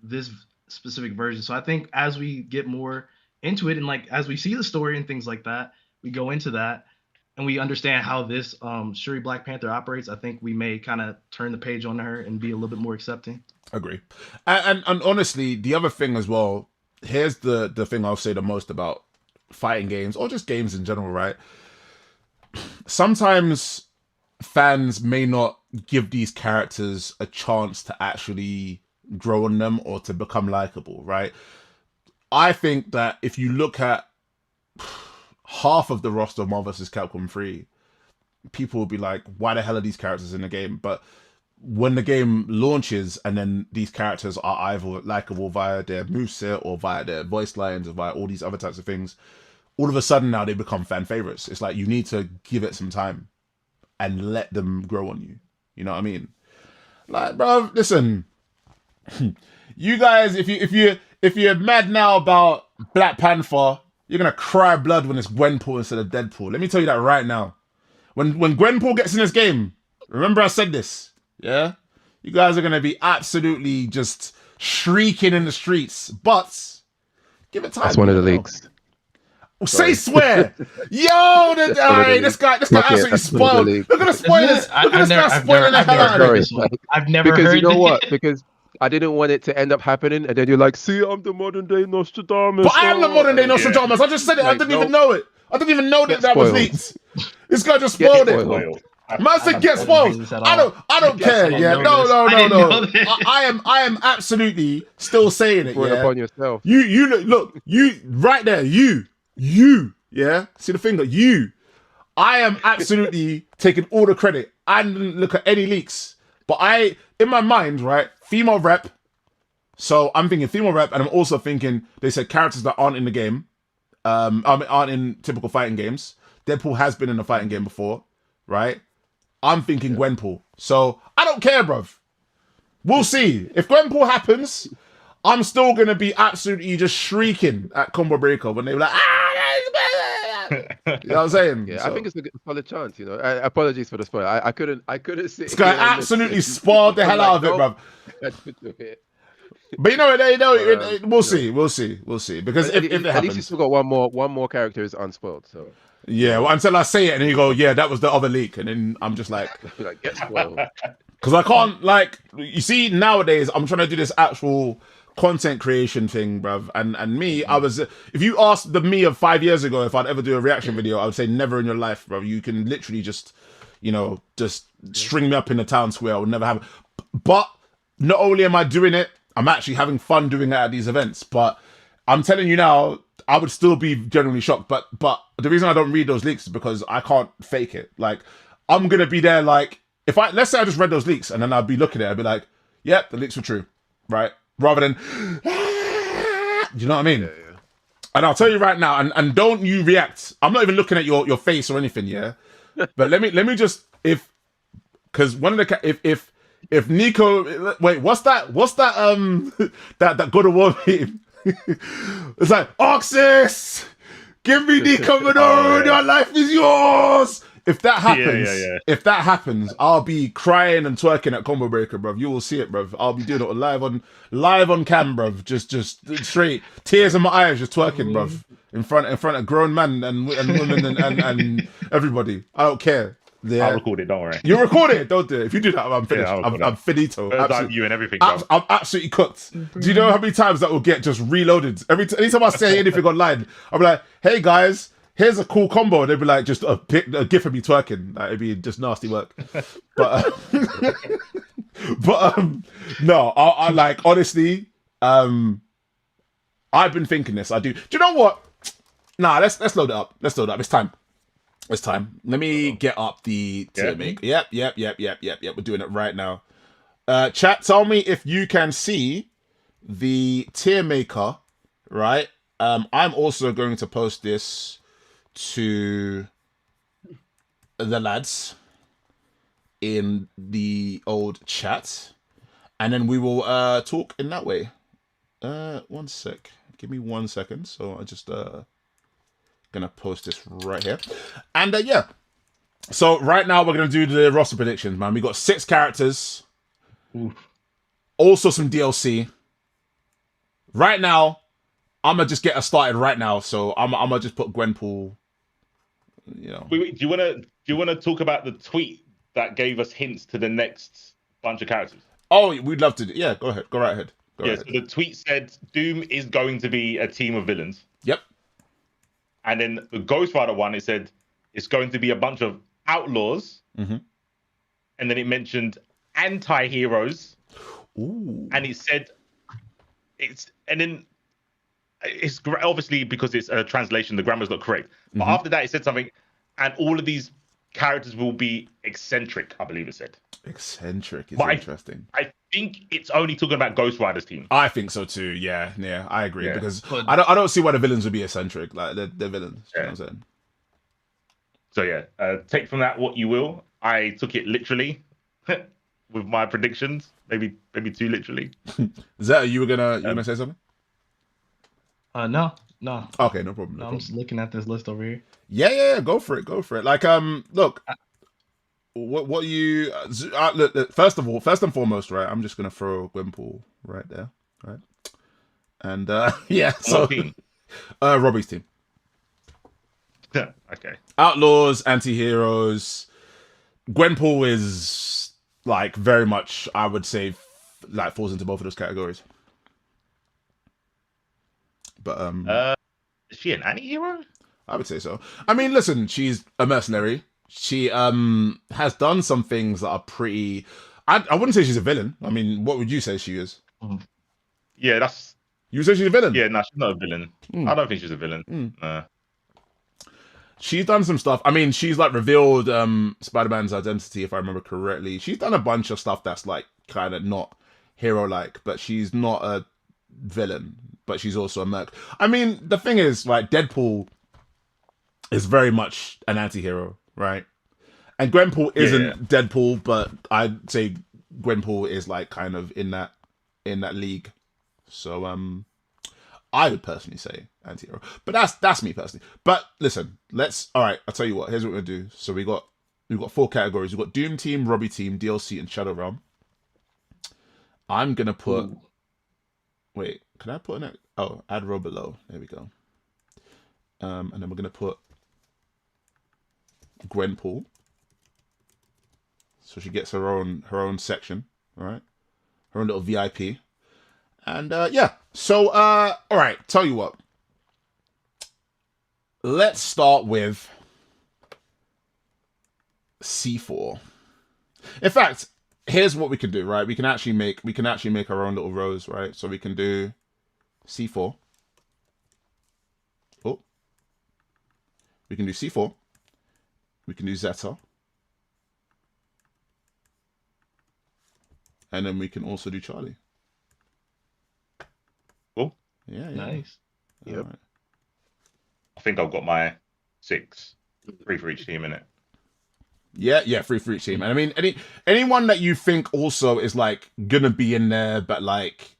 this specific version. So I think as we get more into it and like as we see the story and things like that, we go into that and we understand how this Shuri Black Panther operates, I think we may kind of turn the page on her and be a little bit more accepting. Agree. And honestly, the other thing as well, here's the thing I'll say the most about fighting games, or just games in general, right? Sometimes fans may not give these characters a chance to actually grow on them or to become likable, right? I think that if you look at half of the roster of Marvel vs. Capcom 3, people will be like, why the hell are these characters in the game? But when the game launches and then these characters are either likable via their moveset or via their voice lines or via all these other types of things, all of a sudden now they become fan favorites. It's like you need to give it some time and let them grow on you. You know what I mean? Like, bro, listen, you guys, if you're mad now about Black Panther, you're gonna cry blood when it's Gwenpool instead of Deadpool. Let me tell you that right now. When Gwenpool gets in this game, remember I said this, yeah? You guys are gonna be absolutely just shrieking in the streets, but give it time. That's one of the leaks. Say swear. Yo, this guy absolutely spoiled. Look at the spoilers. Look at this guy spoiling the hell out of it. I've never heard because you know it. what? Because I didn't want it to end up happening, and then you're like, see, I'm the modern day Nostradamus. But I am the modern day Nostradamus. I just said it. Like, I didn't even know it. I didn't even know that was leaked. This guy just spoiled it. Man said get spoiled. I don't care. Yeah, no. I am absolutely still saying it. Put it Yeah. upon yourself. You look, you right there. You. Yeah. See the finger. You. I am absolutely taking all the credit. I didn't look at any leaks, but in my mind, right, female rep. So I'm thinking female rep, and I'm also thinking they said characters that aren't in the game, aren't in typical fighting games. Deadpool has been in a fighting game before, right? I'm thinking Gwenpool. So I don't care, bruv. We'll see. If Gwenpool happens, I'm still gonna be absolutely just shrieking at Combo Breaker when they were like, you know what I'm saying? Yeah, So, I think it's a solid chance. You know, apologies for the spoiler. I couldn't sit. this guy here and absolutely listen. spoiled the I'm hell like, out of it, nope. bruv. But we'll see. Because if it at least you happens, still got one more character is unspoiled. So yeah. Well, until I say it and you go, yeah, that was the other leak, and then I'm just like, like get spoiled. because I can't like you see nowadays. I'm trying to do this actual content creation thing, bruv. And me, I was. If you asked the me of 5 years ago if I'd ever do a reaction video, I would say never in your life, bruv. You can literally just string me up in the town square. I would never have. But not only am I doing it, I'm actually having fun doing it at these events. But I'm telling you now, I would still be genuinely shocked. But the reason I don't read those leaks is because I can't fake it. Like I'm gonna be there. Like if let's say I just read those leaks and then I'd be looking at it, I'd be like, yep, the leaks were true, right? Rather than, do you know what I mean? Yeah. And I'll tell you right now, and don't you react. I'm not even looking at your face or anything, yeah. But let me just because one of the if Nico, wait, what's that that God of War meme? It's like Oxys, give me Nico Minoru, your life is yours. If that happens, if that happens, I'll be crying and twerking at Combo Breaker, bruv. You will see it, bruv. I'll be doing it live on cam, bruv. Just straight tears in my eyes, just twerking, bruv, in front of grown men and women and everybody. I don't care. Yeah. I'll record it. Don't worry. You record it. Don't do it. If you do that, I'm finished. Yeah, I'm finito. You and everything. Bro. I'm absolutely cooked. Do you know how many times that will get just reloaded? Anytime I say anything online, I'll be like, "Hey guys, here's a cool combo." And they'd be like, just a gif of me twerking. Like, it'd be just nasty work. But no, I like honestly. I've been thinking this. I do. Do you know what? Nah, let's load it up. Let's load it up. It's time. Let me get up the tier maker. Yep. We're doing it right now. Chat, tell me if you can see the tier maker, right? I'm also going to post this to the lads in the old chat, and then we will talk in that way. 1 sec. Give me 1 second. So I just gonna post this right here, and yeah. So right now we're gonna do the roster predictions, man. We got 6 characters. Oof. Also some DLC. Right now, I'm gonna just get us started right now. So I'm gonna just put Gwenpool. You know. Wait, do you wanna talk about the tweet that gave us hints to the next bunch of characters? Oh, we'd love to. Yeah, go ahead. Go right ahead. Go ahead. So the tweet said Doom is going to be a team of villains. Yep. And then the Ghost Rider one, it said it's going to be a bunch of outlaws. Mm-hmm. And then it mentioned anti-heroes. Ooh. And it said it's obviously because it's a translation, the grammar's not correct. But after that, it said something, and all of these characters will be eccentric, I believe it said. Eccentric is but interesting. I think it's only talking about Ghost Rider's team. I think so too. Yeah, I agree because I don't see why the villains would be eccentric. Like they're villains. You know what I'm saying? So yeah, take from that what you will. I took it literally with my predictions, maybe too literally. Is that you were gonna say something? No. Okay, no problem. I'm just looking at this list over here. Yeah, go for it. Like, look, what you look, first and foremost, right? I'm just gonna throw Gwenpool right there, right? And yeah, so Robbie's team. Okay. Outlaws, anti-heroes. Gwenpool is like very much, I would say, like falls into both of those categories. But is she an anti-hero? I would say so. I mean, listen, she's a mercenary. She has done some things that are pretty. I wouldn't say she's a villain. I mean, what would you say she is? Yeah, that's. You say she's a villain? Yeah, no, she's not a villain. I don't think she's a villain. She's done some stuff. I mean, she's like revealed Spider-Man's identity, if I remember correctly. She's done a bunch of stuff that's like kind of not hero-like, but she's not a villain. But she's also a merc. I mean, the thing is, like, Deadpool is very much an anti-hero, right? And Gwenpool isn't Yeah. Deadpool, but I'd say Gwenpool is like kind of in that league. So I would personally say anti-hero, but that's me personally. But listen, all right. I'll tell you what. Here's what we're gonna do. So we've got 4 categories. We've got Doom Team, Robbie Team, DLC, and Shadow Realm. I'm gonna put. Ooh. Wait, can I put an? Oh, add row below. There we go. And then we're gonna put Gwenpool, so she gets her own section. All right, her own little VIP. And yeah, so all right. Tell you what. Let's start with C4. In fact, here's what we can do. Right, we can actually make our own little rows. Right, so we can do C4. Oh, we can do C4. We can do Zeta. And then we can also do Charlie. Cool. Yeah. Nice. Yep. Right. I think I've got my 6. 3 for each team in it. Yeah, 3 for each team. And I mean, anyone that you think also is like gonna be in there, but like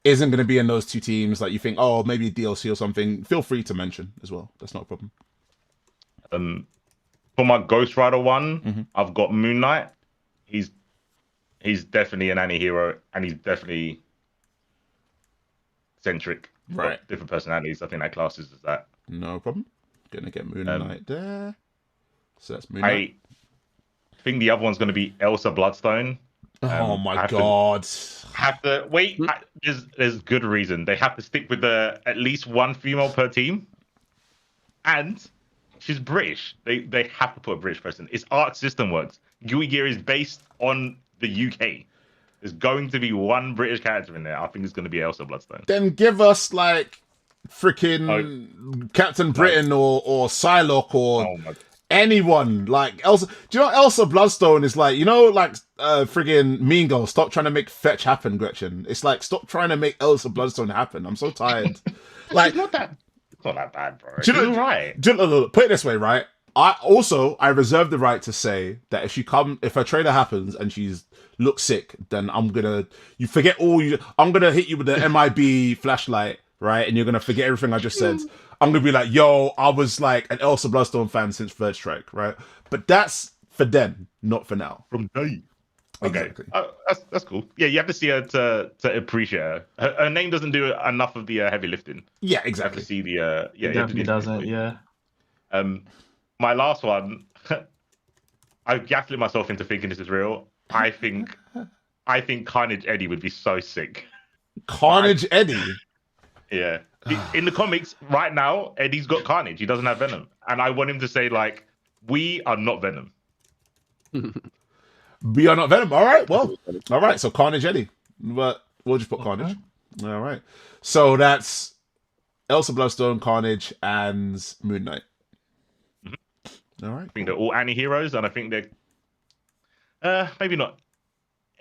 isn't gonna be in those 2 teams, like you think, oh, maybe DLC or something, feel free to mention as well. That's not a problem. For my Ghost Rider one, Mm-hmm. I've got Moon Knight. He's definitely an anti-hero, and he's definitely centric. He's got Right. different personalities. I think that classes as that. No problem. Gonna get Moon Knight there. So that's Moon Knight. I think the other one's going to be Elsa Bloodstone. Oh I my have to- god. Have to wait. There's good reason. They have to stick with at least 1 female per team, and she's British. They have to put a British person. It's Arc System Works. GUI Gear is based on the UK. There's going to be 1 British character in there. I think it's going to be Elsa Bloodstone. Then give us like freaking Captain Britain or Psylocke or Oh my. anyone like Elsa. Do you know Elsa Bloodstone is like, like friggin' Mean Girl? Stop trying to make fetch happen, Gretchen. It's like, stop trying to make Elsa Bloodstone happen. I'm so tired. Like, It's not that bad, bro. Do you know- She's alright. look, put it this way, right? I reserve the right to say that if her trailer happens and she's looks sick, then I'm gonna hit you with the MIB flashlight, right? And you're gonna forget everything I just said. I'm gonna be like, yo, I was like an Elsa Bloodstone fan since Third Strike, right? But that's for then, not for now. From day. Okay, Exactly. that's cool. Yeah, you have to see her to appreciate her. Her name doesn't do enough of the heavy lifting. Yeah, You have to exactly. see the It you have to definitely see the- doesn't. Yeah. My last one, I gaslit myself into thinking this is real. I think Carnage Eddie would be so sick. Carnage Eddie. Yeah. In the comics, right now, Eddie's got Carnage. He doesn't have Venom. And I want him to say, like, we are not Venom. We are not Venom. All right, well, all right. So Carnage Eddie, but we'll just put Carnage. All right. So that's Elsa Bloodstone, Carnage, and Moon Knight. All right. I think they're all anti-heroes, and I think they're maybe not.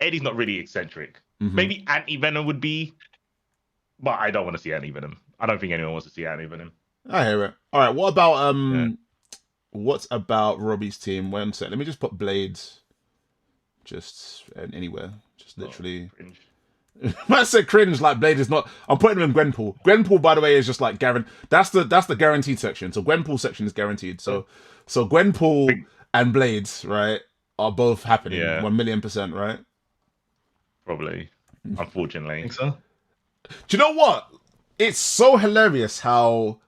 Eddie's not really eccentric. Mhm. Maybe anti-Venom would be, but I don't want to see anti-Venom. I don't think anyone wants to see anti-Venom. I hear it. All right. What about Robbie's team? One sec. Let me just put Blades. Just anywhere. Just literally. Cringe. I said cringe. Like Blade is not. I'm putting him in Gwenpool. Gwenpool, by the way, is just like guaranteed. That's the guaranteed section. So Gwenpool section is guaranteed. So Gwenpool and Blades, right, are both happening. Yeah. 1,000,000%, right? Probably, unfortunately. I think so. Do you know what? It's so hilarious how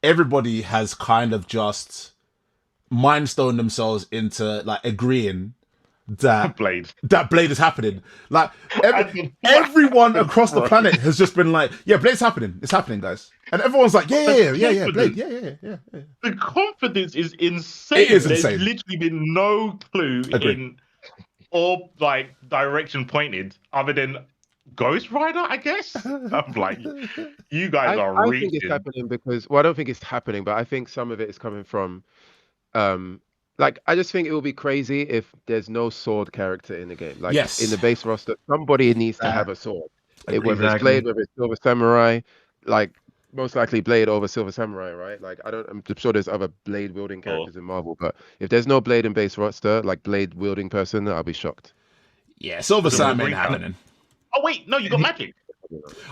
everybody has kind of just mind stoned themselves into like agreeing that Blade. Blade is happening. Like everyone across the planet has just been like, yeah, Blade's happening. It's happening, guys. And everyone's like, yeah, Blade, yeah. The confidence is insane. It is There's insane. literally been no clue Agreed. in or like direction pointed other than Ghost Rider, I guess. I'm like, you guys are I reaching. think it's happening because, well, I don't think it's happening, but I think some of it is coming from, like, I just think it will be crazy if there's no sword character in the game. Like, Yes. in the base roster, somebody needs to have a sword. Whether it's Exactly. Blade, whether it's Silver Samurai, like, most likely Blade over Silver Samurai, right? Like I'm sure there's other Blade wielding characters in Marvel, but if there's no Blade in base roster, like Blade wielding person, I'll be shocked. Yeah, Silver Sam ain't happening. Oh wait, no, you got Magic.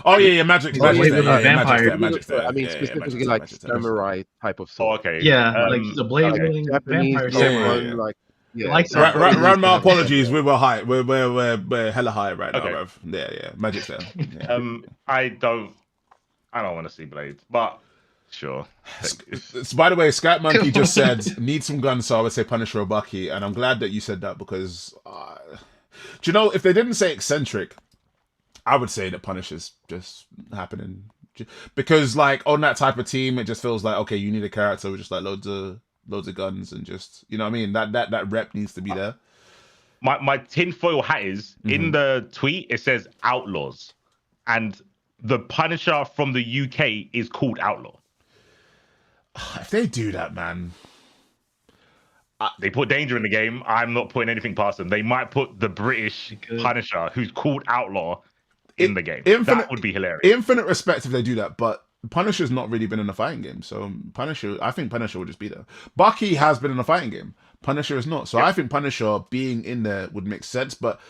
Oh yeah, Magic's there. Vampire. Magic's there. I mean, specifically like samurai type of sword. Okay. Yeah, like the blade wielding vampire samurai. Like, yeah. Like round my apologies. We're high. We're hella high right now, bro. Yeah. Magic's there. Yeah. I don't want to see Blade, but sure. By the way, Scat Monkey just said need some guns, so I would say Punisher or Bucky, and I'm glad that you said that because, do you know, if they didn't say eccentric, I would say that Punisher's just happening because, like, on that type of team, it just feels like okay, you need a character with just like loads of guns and just you know what I mean. That rep needs to be there. My tinfoil hat is in the tweet. It says Outlaws, and the Punisher from the UK is called Outlaw. If they do that, man. They put danger in the game. I'm not putting anything past them. They might put the British Punisher, who's called Outlaw, in the game. That would be hilarious. Infinite respect if they do that, but Punisher's not really been in a fighting game, so I think Punisher will just be there. Bucky has been in a fighting game. Punisher is not. So I think Punisher being in there would make sense, but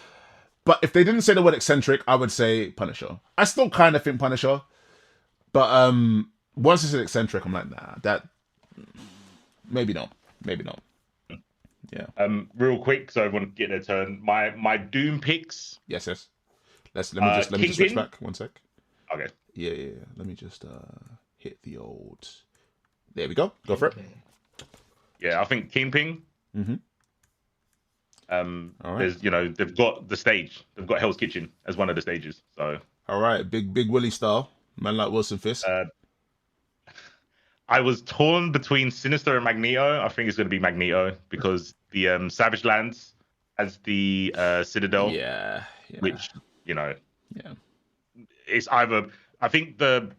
if they didn't say the word eccentric, I would say Punisher. I still kind of think Punisher, but once it's eccentric, I'm like, nah, that maybe not. Yeah. Real quick, so everyone get their turn. My Doom picks. Yes. Let me just switch back 1 sec. Okay. Yeah. Let me just hit the old. There we go. Go for it. Yeah, I think Kingpin. All right. There's they've got the stage. They've got Hell's Kitchen as one of the stages. So. All right, big Willie style, man like Wilson Fisk. I was torn between Sinister and Magneto. I think it's going to be Magneto because the Savage Lands as the Citadel. Yeah. Which, it's either... I think the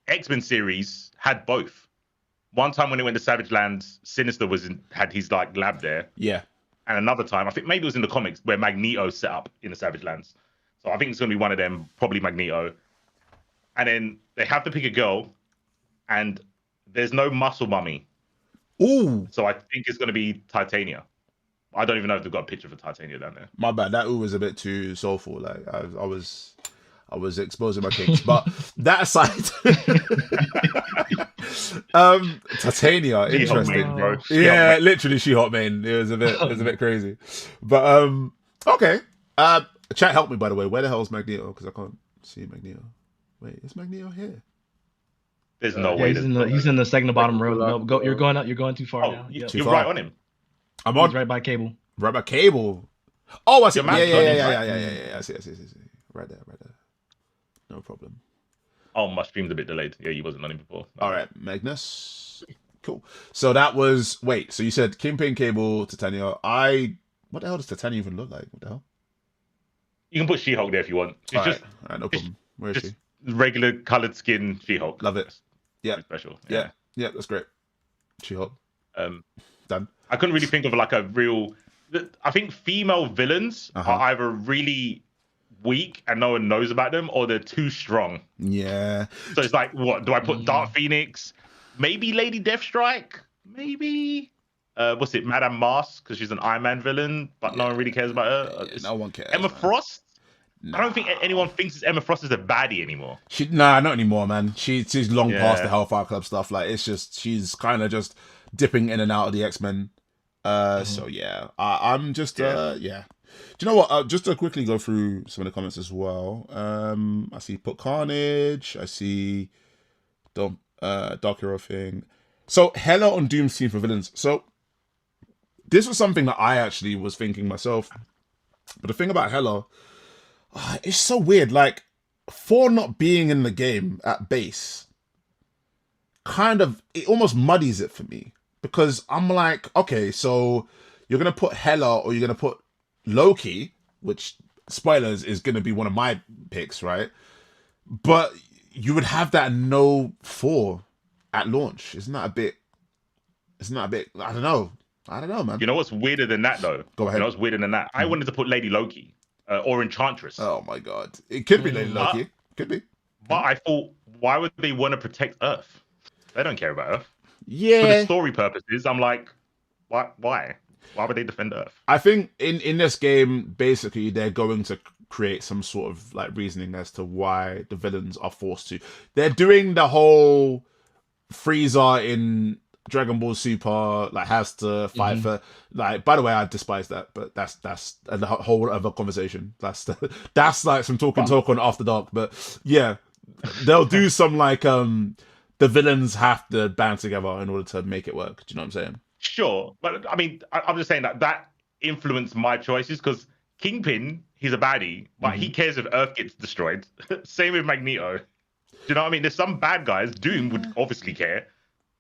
X-Men series had both. One time when it went to Savage Lands, Sinister had his like lab there. Yeah. And another time, I think maybe it was in the comics, where Magneto set up in the Savage Lands. So I think it's going to be one of them, probably Magneto. And then they have to pick a girl, and there's no muscle mummy. Ooh. So I think it's going to be Titania. I don't even know if they've got a picture for Titania down there. My bad. That ooh was a bit too soulful. Like I was exposing my kinks. But that aside, Titania, interesting, bro. Yeah, literally She-Hulk main. It was a bit crazy. But okay. Chat help me, by the way. Where the hell is Magneto? Because I can't see Magneto. Wait, is Magneto here? There's no way. He's in the second bottom row. No, go. You're going up. You're going too far now. You're right on him. I'm on. He's right by Cable. Right by Cable. Oh, I see. Yeah. I see. Right there. No problem. Oh, my stream's a bit delayed. Yeah, you wasn't on him before. All right, Magnus. Cool. So that was so you said Kingpin, Cable, Titania. What the hell does Titania even look like? What the hell? You can put She-Hulk there if you want. It's all just right, no problem. Where is she? Regular coloured skin She-Hulk. Love it. Yeah. Special. Yeah, that's great. She-Hulk. Done. I couldn't really think of like a real. I think female villains are either really weak and no one knows about them, or they're too strong. Yeah. So it's like, what do I put? Dark Phoenix, maybe Lady Deathstrike, maybe. What's it? Madame Mask, because she's an Iron Man villain, but no one really cares about her. No one cares. Emma Frost. Nah. I don't think anyone thinks Emma Frost is a baddie anymore. Not anymore, man. She's long past the Hellfire Club stuff. Like it's just she's kind of just dipping in and out of the X-Men. So yeah, I'm just Do you know what? Just to quickly go through some of the comments as well. I see put Carnage. I see Dark Hero thing. So Hela on Doom's team for villains. So this was something that I actually was thinking myself. But the thing about Hela, it's so weird. Like for not being in the game at base, it almost muddies it for me. Because I'm like, okay, so you're going to put Hela or you're going to put Loki, which, spoilers, is going to be one of my picks, right? But you would have that no 4 at launch. Isn't that a bit, I don't know, man. You know what's weirder than that, though? Go ahead. You know what's weirder than that? I wanted to put Lady Loki or Enchantress. Oh, my God. It could be Lady Loki. Could be. But I thought, why would they want to protect Earth? They don't care about Earth. Yeah. For the story purposes, I'm like, why? Why would they defend Earth? I think in this game, basically, they're going to create some sort of like reasoning as to why the villains are forced to. They're doing the whole Frieza in Dragon Ball Super like has to fight for like. By the way, I despise that, but that's a whole other conversation. That's like some Talkin Tokon after dark. But yeah, they'll do some like the villains have to band together in order to make it work. Do you know what I'm saying? Sure, but I mean, I'm just saying that influenced my choices because Kingpin, he's a baddie, but he cares if Earth gets destroyed. Same with Magneto. Do you know what I mean? There's some bad guys. Doom would obviously care.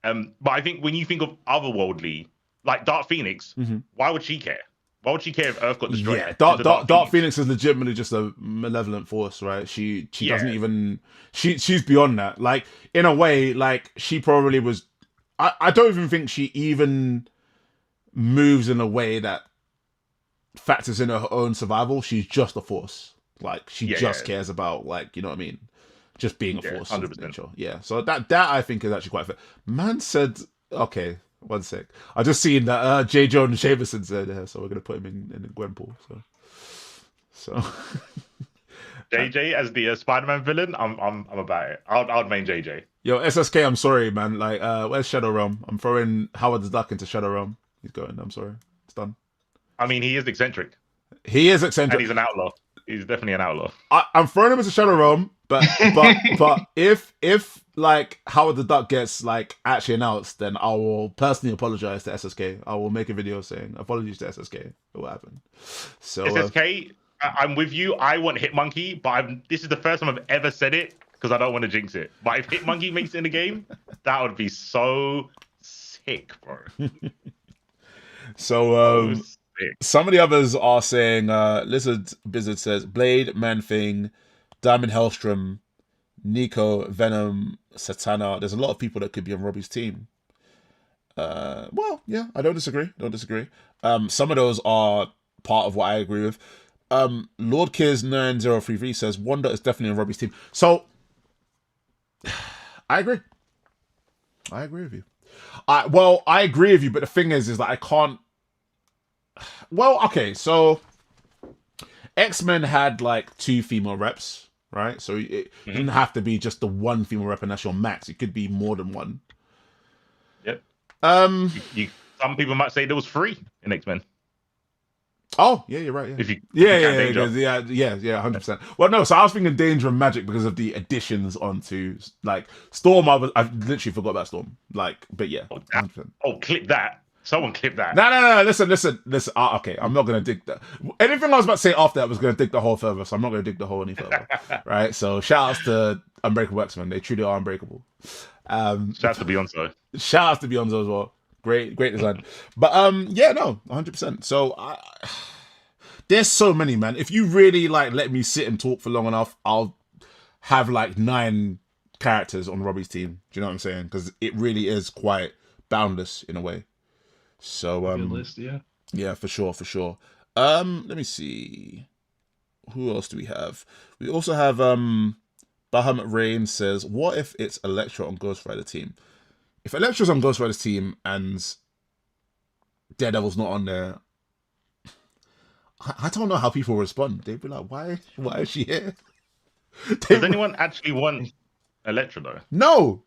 But I think when you think of otherworldly, like Dark Phoenix, why would she care? Why would she care if Earth got destroyed? Yeah, Dark Phoenix is legitimately just a malevolent force, right? She doesn't even she's beyond that. Like in a way, like she probably was. I don't even think she even moves in a way that factors in her own survival. She's just a force. Like she just cares about like, you know what I mean? Just being a force. 100%. Yeah. So that I think is actually quite fair. Man said, okay, one sec. I just seen that J. Jonah Jameson's there, so we're gonna put him in the Gwenpool. So JJ as the Spider-Man villain, I'm about it. I'd main JJ. Yo, SSK, I'm sorry, man. Like, where's Shadow Realm? I'm throwing Howard the Duck into Shadow Realm. He's going. I'm sorry. It's done. I mean, he is eccentric. He is eccentric. And he's an outlaw. He's definitely an outlaw. I'm throwing him into Shadow Realm, but if like Howard the Duck gets like actually announced, then I will personally apologize to SSK. I will make a video saying apologies to SSK for what happened. So SSK, I'm with you. I want Hitmonkey, but this is the first time I've ever said it because I don't want to jinx it. But if Hitmonkey makes it in the game, that would be so sick, bro. So some of the others are saying Lizard Blizzard says Blade, Man-Thing, Diamond Hellstrom, Nico, Venom, Satana. There's a lot of people that could be on Robbie's team. Well, yeah, I don't disagree. Some of those are part of what I agree with. Lord Kiz 9033 says Wanda is definitely on Robbie's team. So I agree with you. I agree with you, but the thing is that I can't. Well, okay, so X-Men had like 2 female reps, right? So it didn't have to be just the one female rep and that's your max. It could be more than one. Yep. Some people might say there was 3 in X-Men. Oh, yeah, you're right. Yeah, if you yeah, 100%. Well, no, so I was thinking Danger and Magic because of the additions onto like Storm. I literally forgot about Storm. Like, but yeah, 100%. Clip that. Someone clip that. No. Listen. Okay, I'm not gonna dig that. Anything I was about to say after that was gonna dig the hole further, so I'm not gonna dig the hole any further. Right. So shout outs to Unbreakable X-Men. They truly are unbreakable. Shout out to Beyonce. Shout outs to Beyonce as well. Great design. But yeah, no, 100%. So there's so many, man. If you really like let me sit and talk for long enough, I'll have like 9 characters on Robbie's team. Do you know what I'm saying? Because it really is quite boundless in a way. So good list, yeah. Yeah, for sure. Let me see. Who else do we have? We also have Bahamut Rain says, what if it's Elektra on Ghost Rider team? If Elektra's on Ghost Rider's team and Daredevil's not on there, I don't know how people respond. They'd be like, why is she here? Does anyone actually want Elektra though? No.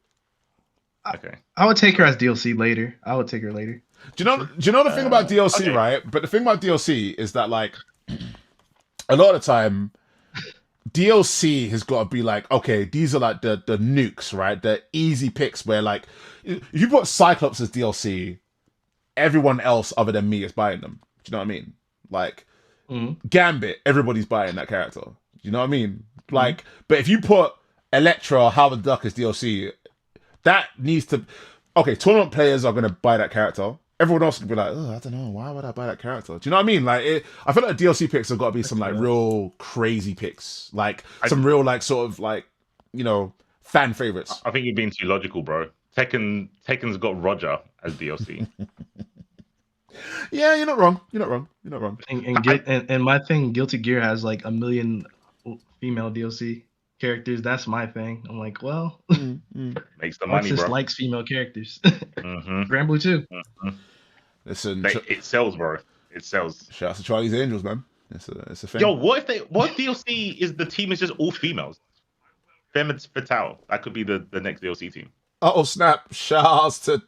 Okay. I would take her as DLC later. I would take her later. Do you know the thing about DLC, okay, right? But the thing about DLC is that like a lot of the time DLC has got to be like, okay, these are like the nukes, right? The easy picks where like if you put Cyclops as DLC, everyone else other than me is buying them. Do you know what I mean? Like Gambit, everybody's buying that character. Do you know what I mean? Like, but if you put Elektra or Howard the Duck as DLC, that needs to. Okay, tournament players are gonna buy that character. Everyone else can be like, oh, I don't know, why would I buy that character? Do you know what I mean? Like, I feel like DLC picks have got to be some like real crazy picks, like some real like sort of like, you know, fan favorites. I think you're being too logical, bro. Tekken's got Roger as DLC. Yeah, you're not wrong. And my thing, Guilty Gear has like 1 million female DLC characters. That's my thing. I'm like, well, Makes the money, Arxis bro. likes female characters. Mm-hmm. GWENPOOL too. Mm-hmm. Listen, It sells, bro. It sells. shout out to Charlie's Angels, man. It's a thing. Yo, what if DLC is the team is just all females? Femme Fatale. That could be the next DLC team. Oh snap! Shout outs to.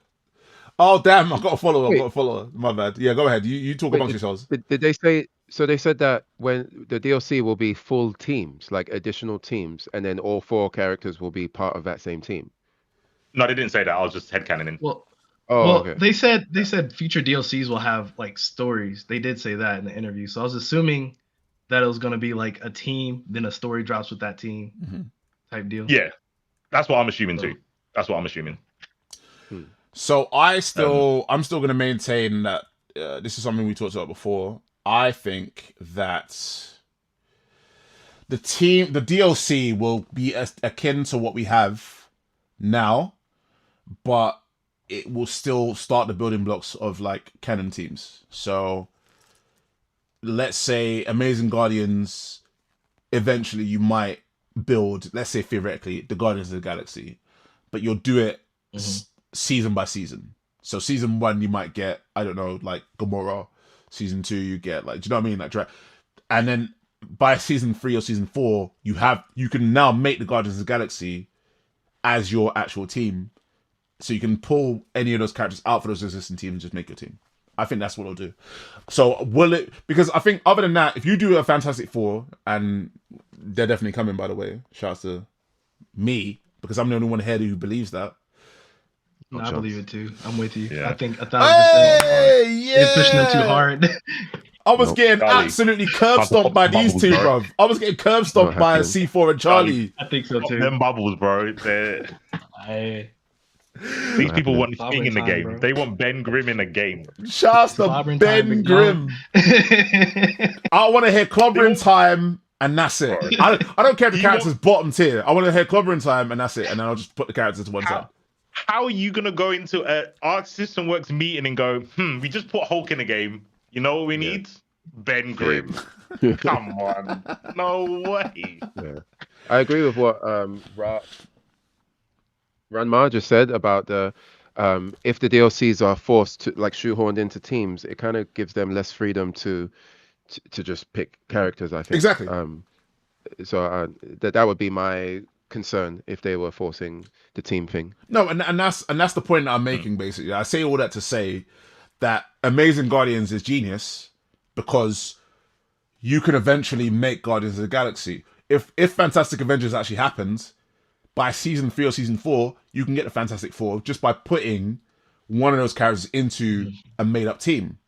Oh damn! I got a follower. My bad. Yeah, go ahead. You talk amongst yourselves. Did they say? So they said that when the DLC will be full teams, like additional teams, and then all 4 characters will be part of that same team. No, they didn't say that. I was just headcanoning. Well, okay. they said future DLCs will have like stories. They did say that in the interview. So I was assuming that it was going to be like a team, then a story drops with that team type deal. Yeah, that's what I'm assuming too. That's what I'm assuming. So I'm still going to maintain that this is something we talked about before. I think that the DLC will be akin to what we have now, but it will still start the building blocks of like canon teams. So let's say Amazing Guardians, eventually you might build, let's say theoretically, the Guardians of the Galaxy, but you'll do it season by season. So season 1 you might get, I don't know, like Gamora. Season 2 you get like, do you know what I mean? Like, and then by season 3 or season 4, you can now make the Guardians of the Galaxy as your actual team. So you can pull any of those characters out for those existing teams and just make your team. I think that's what it'll do. So will it, because I think other than that, if you do a Fantastic Four, and they're definitely coming, by the way, shouts to me, because I'm the only one here who believes that. No, I believe it too. I'm with you. Yeah. I think 1,000%. Yeah. They're pushing them too hard. I was getting absolutely curb stomped by these two, bro. I was getting curb stomped by C4 and Charlie. I think so too. Them bubbles, bro. These people want King in the game. Bro. They want Ben Grimm in the game. Shouts to Ben Grimm. I want to hear clobbering time, and that's it. I don't care if the character's bottom tier. I want to hear clobbering time, and that's it. And then I'll just put the characters to one side. How are you gonna go into our System Works meeting and go, we just put Hulk in the game. You know what we need? Ben Grimm. Come on. No way. Yeah. I agree with what Ranma just said about the if the DLCs are forced to like shoehorned into teams, it kind of gives them less freedom to just pick characters, I think. Exactly. So that would be my concern if they were forcing the team thing. No, and that's the point that I'm making, basically. I say all that to say that Amazing Guardians is genius because you can eventually make Guardians of the Galaxy. If Fantastic Avengers actually happens, by season 3 or season 4, you can get the Fantastic Four just by putting one of those characters into a made-up team.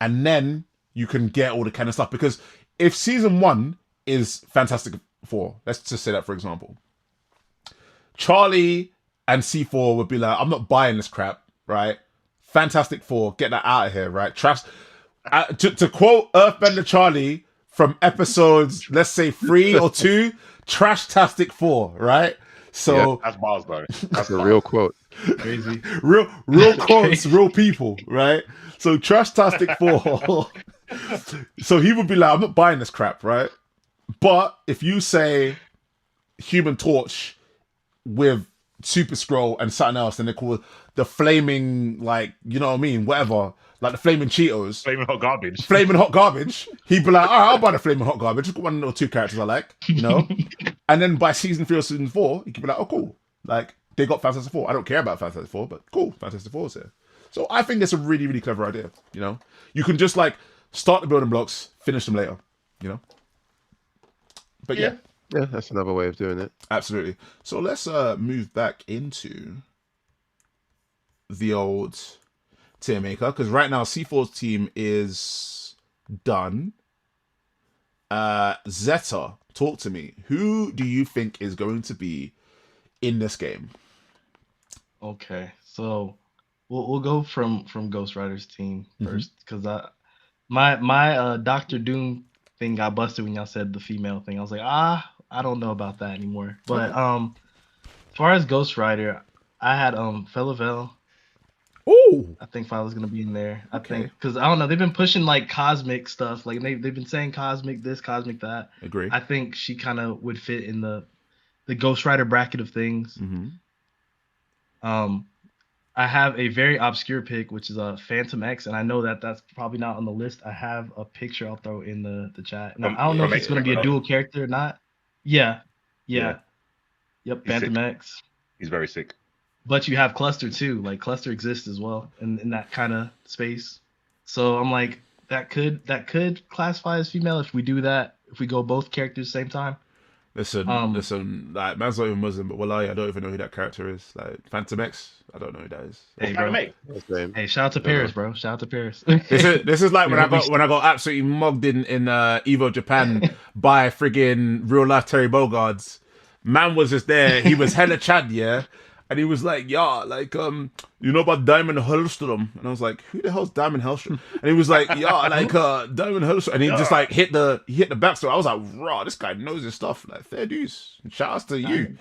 And then you can get all the kind of stuff. Because if season 1 is Fantastic Four, let's just say that for example, Charlie and C4 would be like, I'm not buying this crap, right? Fantastic Four, get that out of here, right? Trash. To quote Earthbender Charlie from episodes, let's say 3 or 2, Trash-tastic 4, right? So that's bars, though. That's a real quote. Crazy. real quotes, real people, right? So Trash-tastic 4. So he would be like, I'm not buying this crap, right? But if you say Human Torch with Super Scroll and something else, and they call it the flaming, like, you know what I mean, whatever, like the flaming Cheetos, flaming hot garbage, he'd be like, all right, I'll buy the flaming hot garbage. Just got 1 or 2 characters I like, you know. And then by season 3 or season 4, he could be like, oh cool, like they got Fantastic Four. I don't care about Fantastic Four, but cool, Fantastic Four's here. So I think that's a really, really clever idea. You know, you can just like start the building blocks, finish them later. You know. But yeah. Yeah, that's another way of doing it. Absolutely. So let's move back into the old tier maker, because right now C4's team is done. Zeta, talk to me. Who do you think is going to be in this game? Okay, so we'll go from Ghost Rider's team first, because my Doctor Doom thing got busted when y'all said the female thing. I was like, I don't know about that anymore. But as far as Ghost Rider, I had Felavel. Ooh, I think Felavel's gonna be in there. I think because I don't know, they've been pushing like cosmic stuff. Like they've been saying cosmic this, cosmic that. Agree. I think she kind of would fit in the the Ghost Rider bracket of things. I have a very obscure pick, which is a Phantom X, and I know that that's probably not on the list. I have a picture I'll throw in the chat. Now, I don't know if it's going to be a dual character or not. Yeah. Yep, He's Phantom sick. X. He's very sick. But you have Cluster too. Like Cluster exists as well in that kind of space. So I'm like, that could classify as female if we do that. If we go both characters at the same time. Listen, like man's not even Muslim, but wallahi, I don't even know who that character is. Like Phantom X, I don't know who that is. Hey, bro. Hey, shout out to Paris, bro. Shout out to Paris. This is like when I got absolutely mugged in EVO Japan by friggin' real life Terry Bogards. Man was just there. He was hella Chad, yeah. And he was like, yeah, like, you know about Diamond Hellstrom? And I was like, who the hell's Diamond Hellstrom? And he was like, yeah, like, Diamond Hellstrom. And he just like hit the backstory. I was like, raw, this guy knows his stuff. Like, fair dues. Shout outs to you.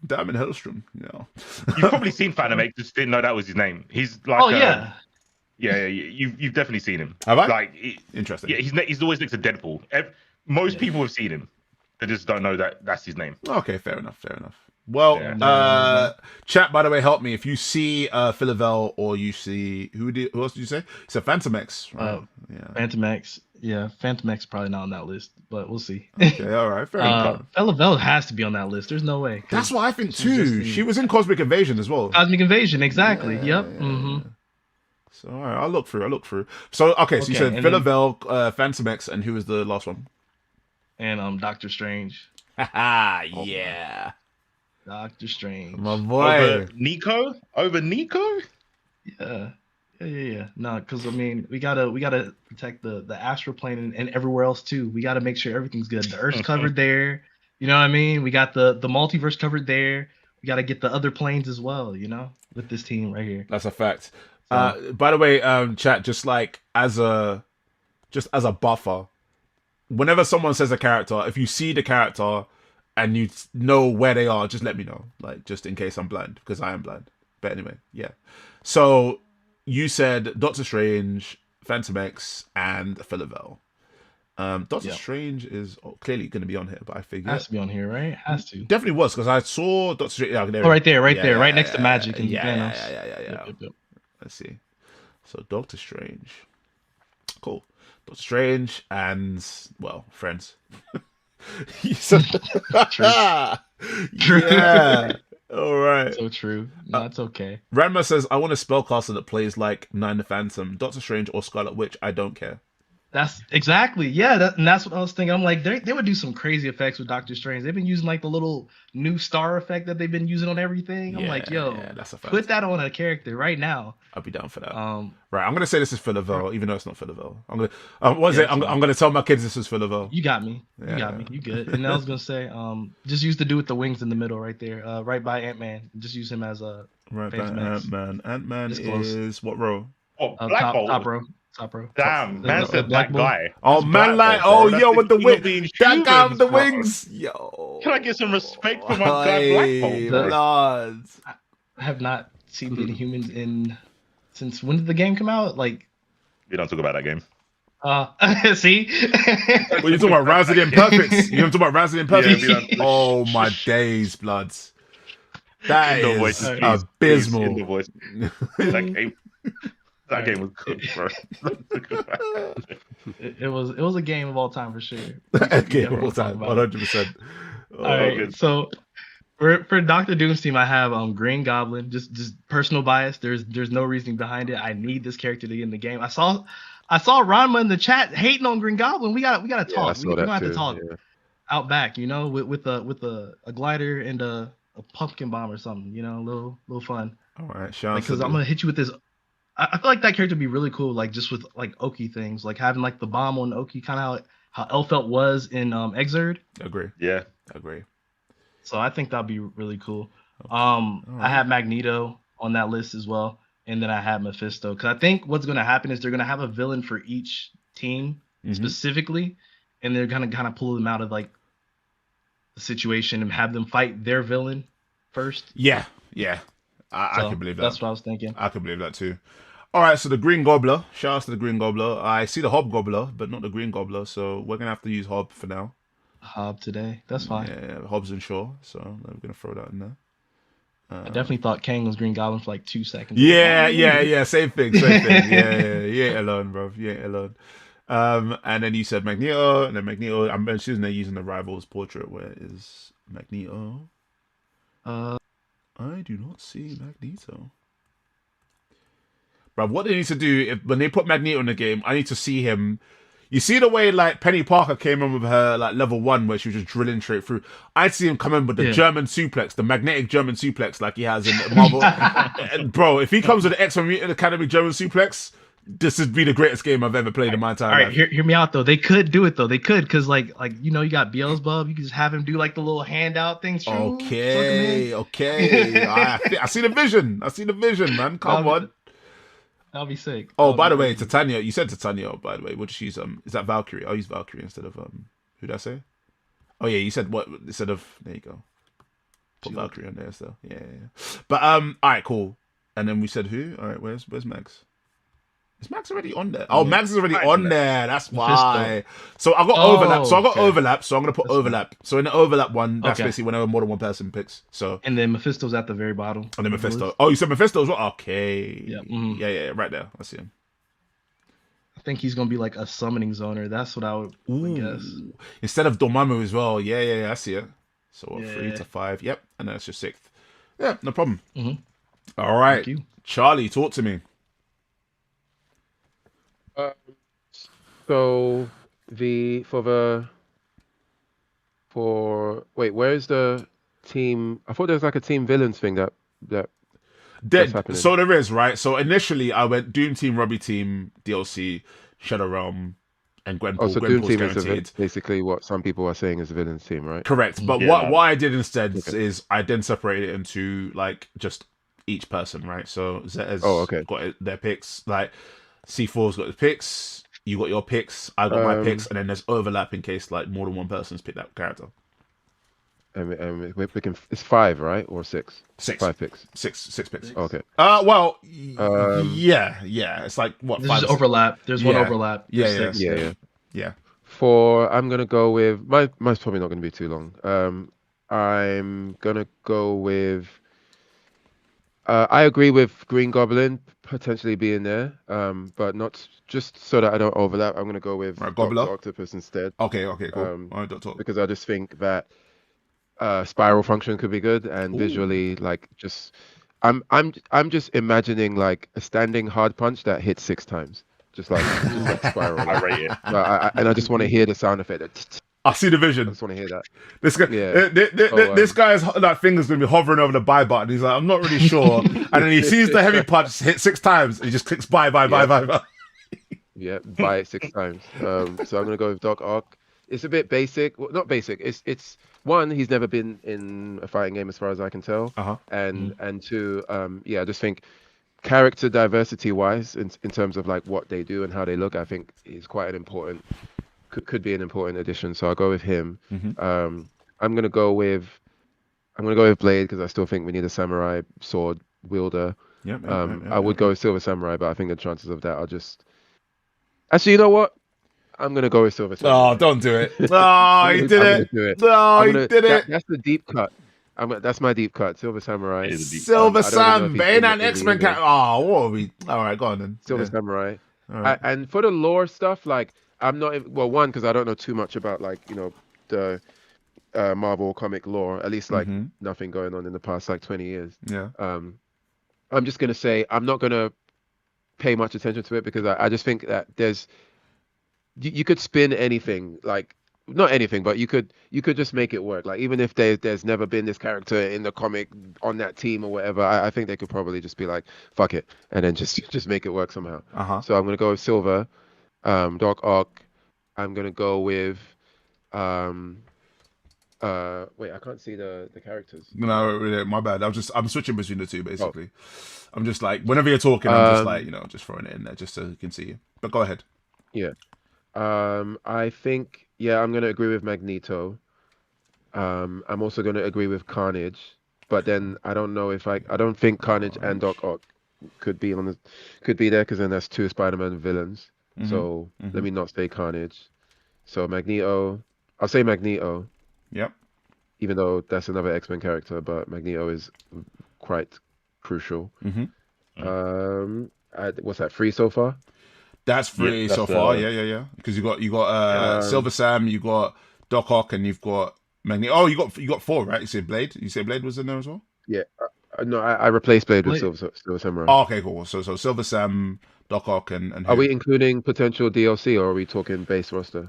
Diamond Hellstrom, you know. You've probably seen Phantom X, just didn't know that was his name. He's like, yeah, you've definitely seen him. Have I? Like, interesting. Yeah, he's always next to Deadpool. Most people have seen him. They just don't know that that's his name. Okay, fair enough. Well, chat, by the way, help me. If you see Philavel or you see who else did you say? It's a Phantom X, right? Phantom X. Yeah, Phantom X probably not on that list, but we'll see. Okay, all right, fair enough. Philavel has to be on that list. There's no way. That's what I think too. She was in Cosmic Invasion as well. Cosmic Invasion, exactly. Yeah. So all right, I'll look through. So okay, so you said Philavel, Phantom X, and who was the last one? And Doctor Strange. Yeah. Doctor Strange. My boy. Over Nico? Yeah. No, because I mean, we gotta protect the astral plane and everywhere else too. We gotta make sure everything's good. The Earth's covered there. You know what I mean? We got the multiverse covered there. We gotta get the other planes as well. You know, with this team right here. That's a fact. By the way, chat, just as a buffer, whenever someone says a character, if you see the character and you know where they are, just let me know. Like, just in case I'm blind, because I am blind. But anyway, yeah. So you said Doctor Strange, Phantom X, and Philavel. Doctor Strange is clearly going to be on here, but I figured has to be on here, right? Has to. Definitely was, because I saw Doctor Strange. Right there, right next to Magic and Thanos. Yep. Let's see. So Doctor Strange. Cool. Doctor Strange and, well, friends. True. Yeah. All right. So true. No, it's okay. Ranma says, I want a spellcaster that plays like Nine the Phantom, Doctor Strange, or Scarlet Witch. I don't care. That's exactly, and that's what I was thinking. I'm like, they would do some crazy effects with Doctor Strange. They've been using like the little new star effect that they've been using on everything. I'm like, that's a fact. Put that on a character right now. I'll be down for that. Right, I'm gonna say this is Philavel, even though it's not Philavel. I'm gonna I'm gonna tell my kids this is Philavel. You got me. You got me. You good. And I was gonna say, just use the dude with the wings in the middle right there, right by Ant-Man. Just use him as a right by Ant-Man. Ant-Man is what row? Top row. Damn, man said black guy. Oh, man, like, yo, with the wings. That guy with the wings. Yo. Can I get some respect for my guy, Black Bolt? I have not seen the Inhumans since when did the game come out? Like, we don't talk about that game. See? Well, you're talking about Rousing Imperfects. You're talking about Rousing Imperfects? Oh, my days, bloods. That is abysmal. That game was good, bro. It was a game of all time for sure. A game of all time, 100%. All right, so for Doctor Doom's team, I have Green Goblin. Just personal bias. There's no reasoning behind it. I need this character to get in the game. I saw Ranma in the chat hating on Green Goblin. We gotta talk. We're gonna have to talk out back, you know, with a glider and a pumpkin bomb or something, you know, a little fun. All right, Sean. Because I'm gonna hit you with this. I feel like that character would be really cool, like just with like Oki things, like having like the bomb on Oki, kind of how Elfelt was in Exerd. Agree. Yeah, agree. So I think that'd be really cool. Okay. I have Magneto on that list as well, and then I have Mephisto, because I think what's gonna happen is they're gonna have a villain for each team specifically, and they're gonna kind of pull them out of like the situation and have them fight their villain first. Yeah. I can believe that. That's what I was thinking. I can believe that too. All right, so the Green Gobbler. Shout out to the Green Gobbler. I see the Hobgobbler, but not the Green Gobbler, so we're going to have to use Hob for now. Hob today. That's fine. Yeah, Hobbs and Shaw. So we're gonna throw that in there. I definitely thought Kang was Green Goblin for like 2 seconds. Yeah. Same thing. Yeah. You ain't alone, bro. You ain't alone. And then you said Magneto, and then Magneto. I'm assuming they're using the Rival's portrait. Where is Magneto? I do not see Magneto. Bro, what they need to do when they put Magneto in the game, I need to see him. You see the way like Peni Parker came in with her like level 1 where she was just drilling straight through. I'd see him come in with the German suplex, the magnetic German suplex like he has in Marvel. And bro, if he comes with the X-Men Mutant Academy German suplex, this would be the greatest game I've ever played in my entire life. All right, hear me out though. They could do it though. They could, because like you know, you got Beelzebub. You can just have him do like the little handout things. Okay. I see the vision. I see the vision, man. Come on. That'll be sick. Oh, by the way, Titania. You said Titania. By the way, what did she use? Is that Valkyrie? I'll use Valkyrie instead of who did I say? Oh yeah, you said what instead of? There you go. Put Valkyrie on there still. Yeah. But all right, cool. And then we said who? All right, where's Max? Is Max already on there? Oh, Max is already on there. That's why. So I got overlap. So I got overlap. So I'm gonna put overlap. So in the overlap one, that's basically whenever more than one person picks. So and then Mephisto's at the very bottom. And then Mephisto. Oh, you said Mephisto as well? Okay. Yeah. Yeah. Right there. I see him. I think he's gonna be like a summoning zoner. That's what I would guess. Instead of Dormammu as well. Yeah. I see it. So 3 to 5. Yep. And then it's your 6th. Yeah, no problem. All right. Thank you. Charlie, talk to me. So where's the team? I thought there was like a team villains thing that's happening. So there is, right? So initially I went Doom Team, Robbie Team, DLC, Shadow Realm, and GWENPOOL. Oh, so GWENPOOL's Doom Team guaranteed. is basically what some people are saying is a villains team, right? Correct. But what I did instead is I then separated it into like just each person, right? So Zeta's got their picks, like C4's got the picks. You got your picks, I got my picks, and then there's overlap in case like more than one person's picked that character. And we're picking, it's 5, right? Or 6? 6. 5 picks. 6 picks. Okay. Well, yeah. It's like what? There's overlap. There's one overlap. Yeah. I'm gonna go with mine's probably not gonna be too long. I'm gonna go with. I agree with Green Goblin potentially being there, but not just so that I don't overlap. I'm gonna go with Dr. Octopus instead. Okay, cool. All right, Dr. Because I just think that spiral function could be good, and visually, like, just I'm just imagining like a standing hard punch that hits 6 times, just like spiral. I rate it. And I just want to hear the sound effect. I see the vision. I just want to hear that. This guy, this guy's like finger's gonna be hovering over the buy button. He's like, I'm not really sure, and then he sees the heavy punch hit 6 times, and he just clicks buy. Yeah, buy it 6 times. So I'm gonna go with Doc Ock. It's a bit basic. Well, not basic. It's one, he's never been in a fighting game as far as I can tell, and 2, I just think character diversity wise, in terms of like what they do and how they look, I think is quite an important. Could be an important addition, so I'll go with him. I'm gonna go with Blade because I still think we need a samurai sword wielder. I would go with Silver Samurai, but I think the chances of that are just. Actually, you know what? I'm gonna go with Silver Samurai. Oh, don't do it! Oh, he did it! No, he did it! That's the deep cut. That's my deep cut. Silver Samurai. Silver Sam, but ain't that an X-Men character? Oh, what are we? All right, go on then. Silver Samurai. Right. And for the lore stuff, like. I'm not one because I don't know too much about like the Marvel comic lore. At least like nothing going on in the past like 20 years. Yeah. I'm just gonna say I'm not gonna pay much attention to it because I just think that you could spin anything, like not anything, but you could just make it work. Like even if there's never been this character in the comic on that team or whatever, I think they could probably just be like fuck it and then just make it work somehow. So I'm gonna go with Silver. Doc Ock. I'm gonna go with wait, I can't see the characters. No, my bad. I'm switching between the two basically. I'm just like whenever you're talking, I'm just like just throwing it in there just so you can see you. But go ahead. Yeah. I think I'm gonna agree with Magneto. I'm also gonna agree with Carnage, but then I don't know if I don't think Carnage and Doc Ock could be there because then there's 2 Spider-Man villains. So let me not say Carnage. So Magneto, I'll say Magneto, Yep. even though that's another X-Men character, but Magneto is quite crucial. What's that? 3 so far? That's 3 so far. Yeah. Because you got Silver Sam, you got Doc Ock, and you've got Magneto. Oh, you got 4, right? You said Blade. You said Blade was in there as well. Yeah. No, I replaced Blade with Silver Samurai. Oh, okay, cool. So Silver Sam, Doc Ock, and are we including potential DLC, or are we talking base roster?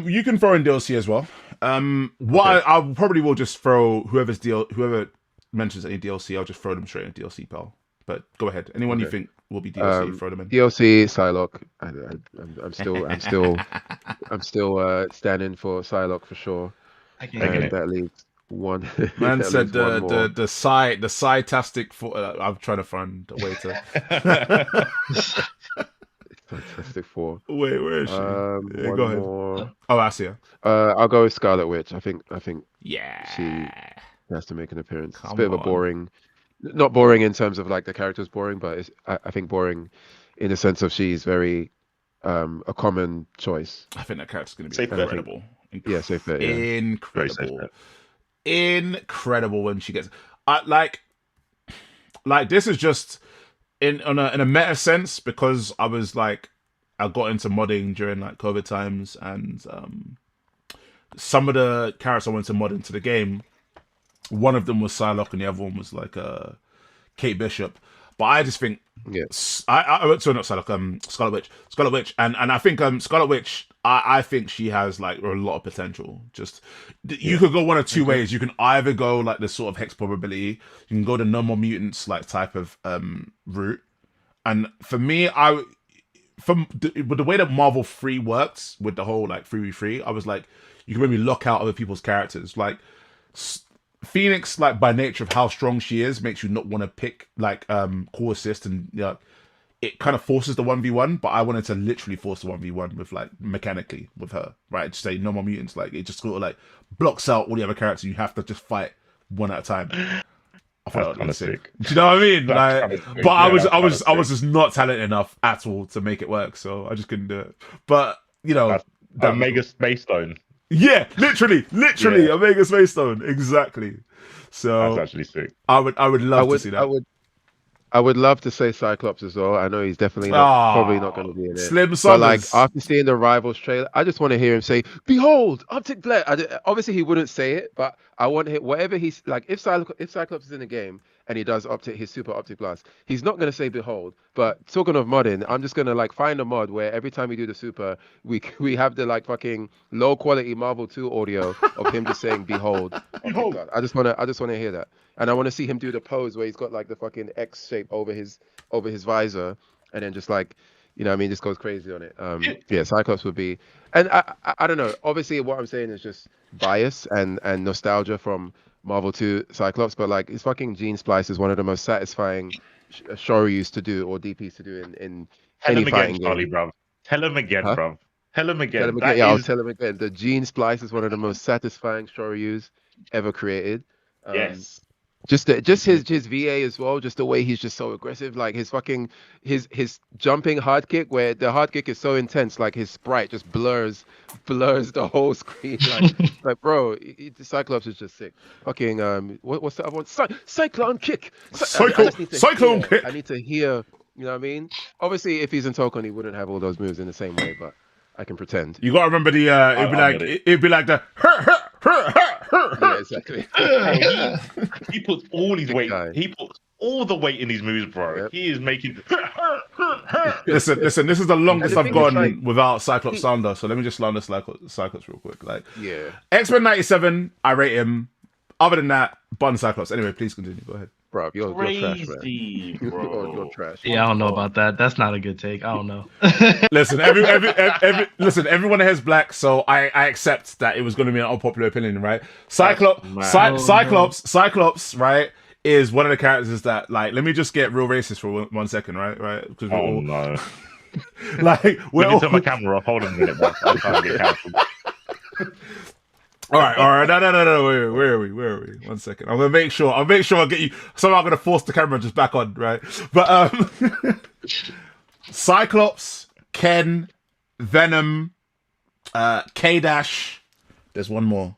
You can throw in DLC as well. I probably will just throw whoever mentions any DLC, I'll just throw them straight in DLC, pal. But go ahead. Anyone you think will be DLC, throw them in. DLC, Psylocke. I'm still standing for Psylocke for sure. And that leaves one. Man said the Psy-tastic for. I'm trying to find a way to. Fantastic Four. Wait, where is she? One go ahead. more. Oh, I see her. I'll go with Scarlet Witch. I think. Yeah. She has to make an appearance. Come it's a bit of a on. boring. Not boring in terms of like the character's boring, but I think boring in the sense of she's very a common choice. I think that character's going to be Safe bet. incredible. Yeah, safe bet. Yeah. Incredible. Incredible when she gets like this is just in a meta sense, because I got into modding during like COVID times, and some of the characters I wanted to mod into the game, one of them was Psylocke and the other one was like Kate Bishop. But I just think I went to not Psylocke, Scarlet Witch, and I think Scarlet Witch, I think she has like a lot of potential. Just you could go one of two ways. You can either go like the sort of hex probability, you can go the no more mutants like type of route. And for me, with the way that Marvel 3 works with the whole like 3v3, I was like, you can maybe lock out other people's characters. Like Phoenix, like by nature of how strong she is, makes you not want to pick like core assist, and it kind of forces the 1v1. But I wanted to literally force the 1v1 with like mechanically with her, right? Just say no more mutants. Like it just sort of like blocks out all the other characters. You have to just fight one at a time. I thought that was sick. Do you know what I mean? Like, but I was just not talented enough at all to make it work, so I just couldn't do it. But you know, that Mega Space Stone. Yeah, literally, a Mega Space Stone, exactly. So that's actually sick. I would love to see that. I would love to say Cyclops as well. I know he's definitely probably not going to be in it. Slim Summers. But like after seeing the Rivals trailer, I just want to hear him say, "Behold, optic blade." Obviously, he wouldn't say it, but I want to hear whatever he's like. If Cyclops is in the game and he does his super optic blast, he's not going to say "Behold." But talking of modding, I'm just going to like find a mod where every time we do the super, we have the like fucking low quality Marvel 2 audio of him just saying "Behold." Behold. I just want to hear that. And I want to see him do the pose where he's got like the fucking X shape over his visor, and then just like, you know what I mean, just goes crazy on it. Yeah, Cyclops would be, and I don't know. Obviously, what I'm saying is just bias and nostalgia from Marvel 2 Cyclops, but like his fucking gene splice is one of the most satisfying Shoryus to do or DPs to do in any fighting game. Charlie, bro. Tell him again, bro. Tell him again. I'll tell him again. The gene splice is one of the most satisfying Shoryus ever created. Yes. Just his VA as well, just the way he's just so aggressive, like his fucking his jumping hard kick, where the hard kick is so intense, like his sprite just blurs the whole screen. Like bro, the Cyclops is just sick. Fucking what's the other one? Cyclone kick. Cyclone kick. I need to hear. You know what I mean? Obviously, if he's in Tokon, he wouldn't have all those moves in the same way, but I can pretend. You gotta remember the it'd be like the Yeah, exactly. He puts all his weight. He puts all the weight in his moves, bro. Yep. He is making. Listen. This is the longest I've gone without Cyclops Sounder. So let me just learn this Cyclops real quick. Like, X-Men 97, I rate him. Other than that, Bun Cyclops. Anyway, please continue. Go ahead. Bro, you're trash, man. You're trash. Yeah, I don't know about that. That's not a good take. I don't know. Listen, everyone has black, so I accept that it was going to be an unpopular opinion, right? Cyclops, right, is one of the characters that, like, let me just get real racist for 1 second, right? Because no. Like, let me turn my camera off. Hold on a minute, bro. I'm trying to get cancelled. All right. No. Where are we? 1 second. I'm gonna make sure I get you. Somehow I'm gonna force the camera just back on, right? But Cyclops, Ken, Venom, K-Dash. There's one more.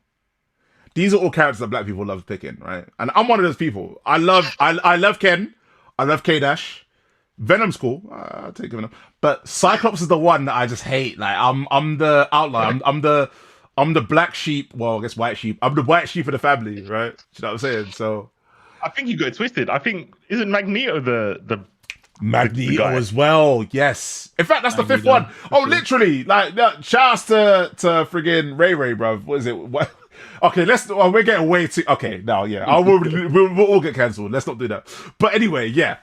These are all characters that black people love picking, right? And I'm one of those people. I love Ken. I love K-Dash. Venom's cool. I'll take Venom. But Cyclops is the one that I just hate. Like I'm the outlier. I'm the black sheep. Well, I guess white sheep. I'm the white sheep of the family, right? You know what I'm saying? So I think you got it twisted. I think isn't Magneto the Magneto guy as well. Yes. In fact, that's the fifth Magneto, one. for Oh, sure. literally. Like, shouts to friggin' Ray, bruv. What is it? What? Okay, we're getting way too. Okay, now, yeah, we'll all get cancelled. Let's not do that. But anyway, yeah.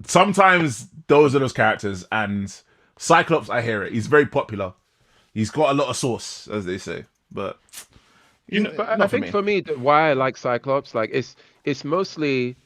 Sometimes those are those characters, and Cyclops, I hear it. He's very popular. He's got a lot of sauce, as they say. But But I think for me, why I like Cyclops, like it's mostly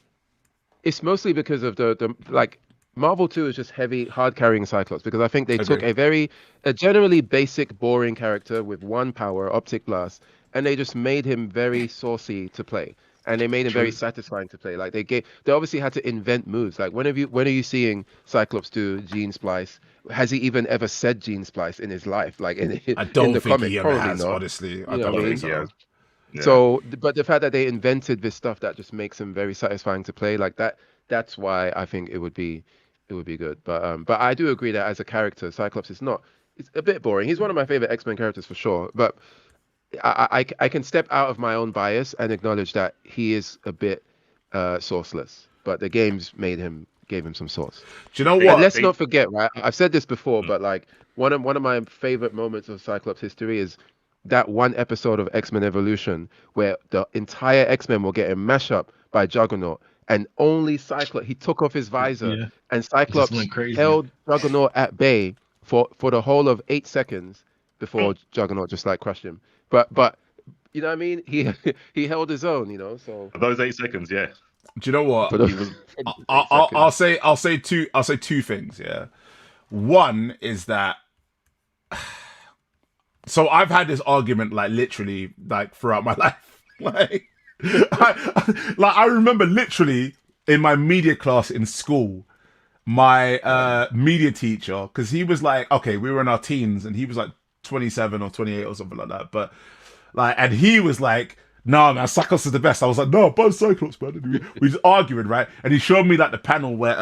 because of the like Marvel 2 is just heavy, hard carrying Cyclops, because I think they took a generally basic, boring character with one power, Optic Blast, and they just made him very saucy to play. And they made him very satisfying to play. Like they obviously had to invent moves. Like when are you seeing Cyclops do Gene Splice? Has he even ever said Gene Splice in his life? Like I don't in the think comic, he ever probably has, not. honestly. I You know don't what I think mean? so. Yeah. So, but the fact that they invented this stuff that just makes him very satisfying to play, like that's why I think it would be good. But I do agree that as a character, Cyclops it's a bit boring. He's one of my favorite X-Men characters for sure, but I can step out of my own bias and acknowledge that he is a bit sourceless. But the games gave him some sauce. Do you know And what? let's not forget, right? I've said this before, but like one of my favorite moments of Cyclops history is that one episode of X-Men Evolution where the entire X-Men were getting mashed up by Juggernaut, and only Cyclops, he took off his visor, and Cyclops went crazy. held Juggernaut at bay for the whole of 8 seconds before Juggernaut just like crushed him. But you know what I mean? He held his own, you know. So For those 8 seconds, yeah. Do you know what? for those 8 I'll seconds. say two things. Yeah, one is that. So I've had this argument like literally like throughout my life. Like, I remember literally in my media class in school, my media teacher, because he was like, okay, we were in our teens, and he was like 27 or 28 or something like that. But like, and he was like, no, man, Cyclops is the best. I was like, no, but Cyclops, man. And we just arguing, right? And he showed me like the panel where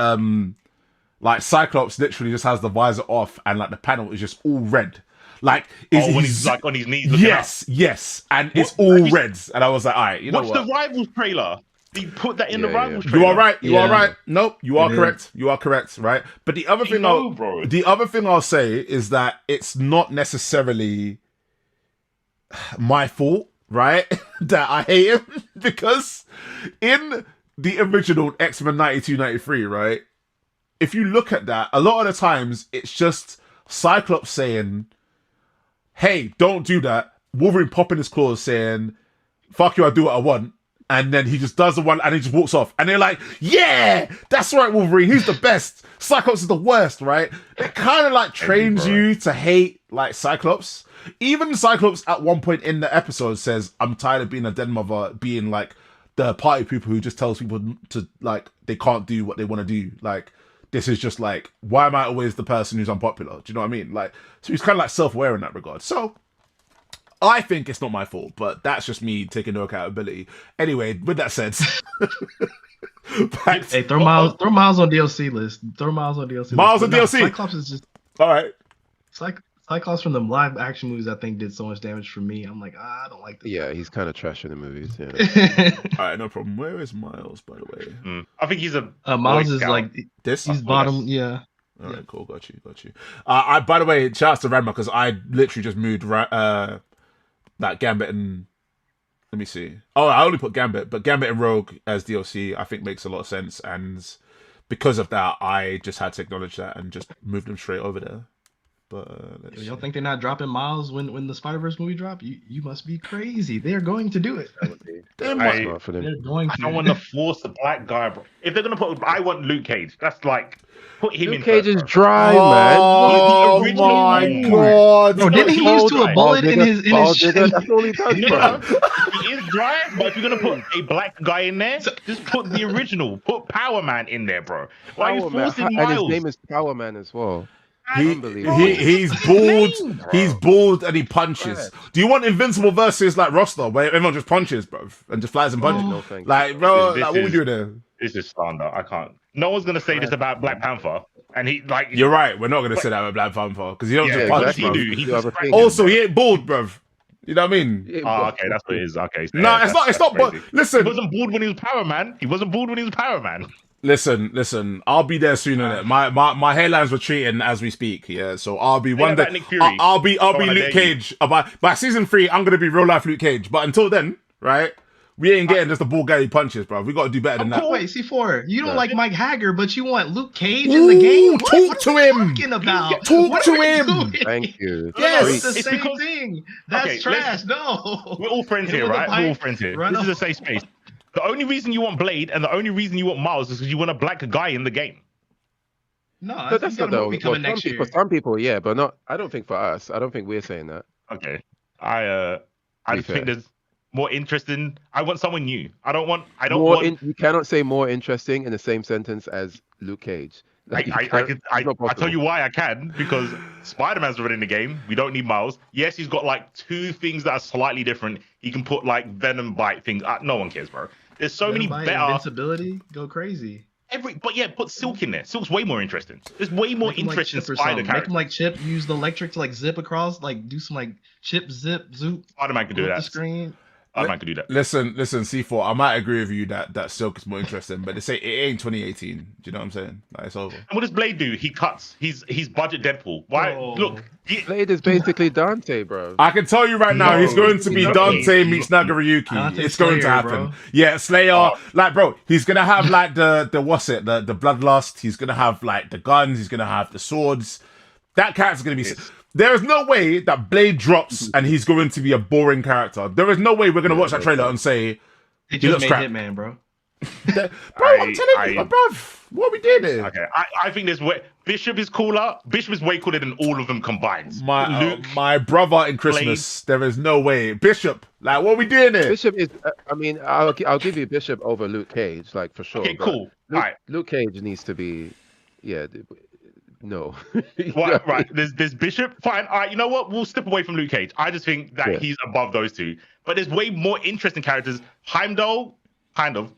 like Cyclops literally just has the visor off, and like the panel is just all red. Like, when he's like on his knees looking yes, and it's all reds. And I was like, all right, you know what? Watch the Rivals trailer. He put that in the Rivals You trailer. are right. You are Yeah. right. Nope, you are correct. You are correct, right? But the other thing, bro. the other thing I'll say is that it's not necessarily my fault, right? That I hate him, because in the original X-Men 92, 93, right? If you look at that, a lot of the times it's just Cyclops saying, hey, don't do that. Wolverine popping his claws saying, fuck you, I do what I want. And then he just does the one and he just walks off. And they're like, yeah, that's right, Wolverine. He's the best. Cyclops is the worst, right? It kind of like trains you to hate like Cyclops. Even Cyclops at one point in the episode says, I'm tired of being a dead mother, being like the party people who just tells people to like, they can't do what they want to do. Like, this is just like, why am I always the person who's unpopular? Do you know what I mean? Like, so he's kind of like self-aware in that regard. So I think it's not my fault, but that's just me taking no accountability. Anyway, with that said, Hey, throw Miles on DLC list. Throw Miles on DLC. Miles list. on DLC. Cyclops is just all right. Cyclops from the live action movies. I think did so much damage for me. I'm like, I don't like this. Yeah, he's kind of trash in the movies. Yeah. All right, no problem. Where is Miles, by the way? I think he's a Miles Boy is Scout. like This? he's bottom. Yeah. All right, cool. Got you. I by the way, shout out to Ranma, because I literally just moved that Gambit and let me see. Oh, I only put Gambit, but Gambit and Rogue as DLC I think makes a lot of sense, and because of that, I just had to acknowledge that and just move them straight over there. But Y'all think they're not dropping Miles when the Spider-Verse movie drop? You must be crazy. They're going to do it. Damn I- Smart for them. They're going to. I don't want to force a black guy, bro. If they're gonna put, I want Luke Cage. That's like put him in. Luke Cage first, is bro. dry, oh The original my one. god! Bro, didn't he use to a bullet in his shit? That's all he does, No, bro. he is dry, but if you're gonna put a black guy in there, just put the original. Put Power Man in there, bro. Why are you Power Man. forcing And Miles? his name is Power Man as well. He's bald. He's bald and he punches. Do you want Invincible versus like roster where everyone just punches, bro, and just flies and punches? No, thank you. Like, bro, like, what we doing there? This is slander. I can't. No one's gonna say this about Black Panther, and he like. You're right. We're not gonna say that about Black Panther because he don't just punch, exactly. bro. Also, he ain't bald, bro. You know what I mean? Oh, okay, that's what it is. Okay. No, it's not. It's not. But listen, he wasn't bald when he was Power Man. He wasn't bald when he was Power Man. Listen. I'll be there soon. My hairline's retreating as we speak. Yeah, so I'll be one day. I'll be Luke Cage. By season 3, I'm gonna be real life Luke Cage. But until then, right? We ain't getting just a bald guy who punches, bro. We got to do better than that. Wait, C4, you don't like Mike Hager, but you want Luke Cage in the game? Talk to him. Talk to him. Thank you. Yes, it's the same thing. That's trash. No. We're all friends here, right? We're all friends here. This is a safe space. The only reason you want Blade and the only reason you want Miles is because you want a black guy in the game. No, that's not the coming next year. For some people, yeah, but not. I don't think for us. I don't think we're saying that. Okay. I just think there's more interesting. I want someone new. I don't want. You cannot say more interesting in the same sentence as Luke Cage. I tell you why I can, because Spider-Man's already in the game. We don't need Miles. Yes, he's got like 2 things that are slightly different. He can put like Venom bite things. No one cares, bro. There's so many better invincibility. Go crazy. Put Silk in there. Silk's way more interesting. There's way more interesting Spider characters. Make him like Chip. Use the electric to like zip across. Like do some like Chip zip zoop. Spider-Man can do that. The screen. Spider-Man can do that. Listen, C4. I might agree with you that Silk is more interesting, but they say it ain't 2018. Do you know what I'm saying? Like, it's over. And what does Blade do? He cuts. He's budget Deadpool. Why? Oh. Look, Blade is basically Dante, bro. I can tell you right now, he's going to be Dante meets Nagaryuki. It's going to happen. Bro. Yeah, Slayer. Like, bro, he's gonna have like the bloodlust. He's gonna have like the guns. He's gonna have the swords. That character's gonna be. There is no way that Blade drops and he's going to be a boring character. There is no way we're going to watch that trailer and say he just made crap. Hitman, bro. I'm telling you, bro. What we did here? Okay, I think there's way. Bishop is cooler. Bishop is way cooler than all of them combined. My brother in Christmas. Blade. There is no way. Bishop, like, what we doing here? Bishop is. I mean, I'll give you Bishop over Luke Cage, like for sure. Okay, cool. Luke Cage needs to be, yeah. No. Right. There's Bishop. Fine. All right. You know what? We'll step away from Luke Cage. I just think that he's above those 2. But there's way more interesting characters. Heimdall, kind of,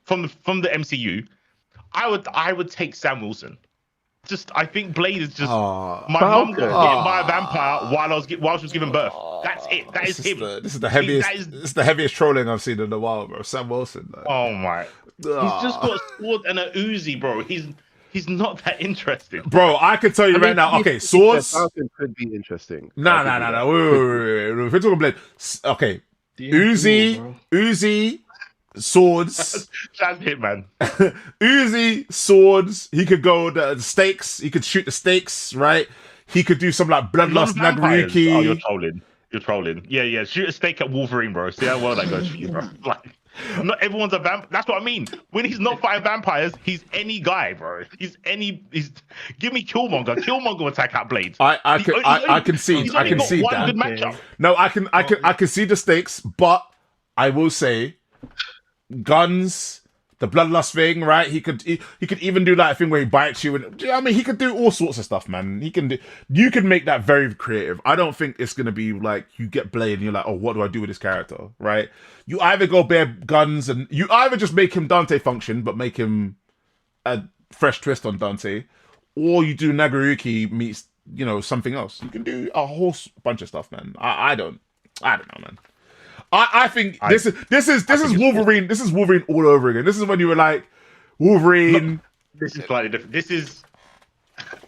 from the MCU. I would take Sam Wilson. I think Blade is just my mum got hit by a vampire while she was giving birth. That's it. That is him. This is the heaviest. This is the heaviest trolling I've seen in a while, bro. Sam Wilson. Like. Oh my. He's just got a sword and a Uzi, bro. He's not that interesting. Bro, I can tell you right now. Okay, swords. Falcon could be interesting. Nah. Wait. If we're talking Blade. Okay. Uzi, swords. That's Hitman. Uzi, swords. He could go the stakes. He could shoot the stakes, right? He could do some like bloodlust Nagaryuki. Oh, you're trolling. Yeah. Shoot a stake at Wolverine, bro. See how well that goes for you, bro. Like. Not everyone's a vampire. That's what I mean. When he's not fighting vampires, he's any guy, bro. He's give me Killmonger. Killmonger attack out Blade. I can see that. Good matchup. No, I can see the stakes, but I will say, guns, the bloodlust thing, right? He could even do that thing where he bites you, and I mean, he could do all sorts of stuff, man. You can make that very creative. I don't think it's gonna be like you get Blade and you're like, oh, what do I do with this character, right? You either go bare guns and you either just make him Dante function, but make him a fresh twist on Dante, or you do Nagaryuki meets something else. You can do a whole bunch of stuff, man. I don't know, man. I think this is Wolverine. This is Wolverine all over again. This is when you were like Wolverine. This is slightly different. This is.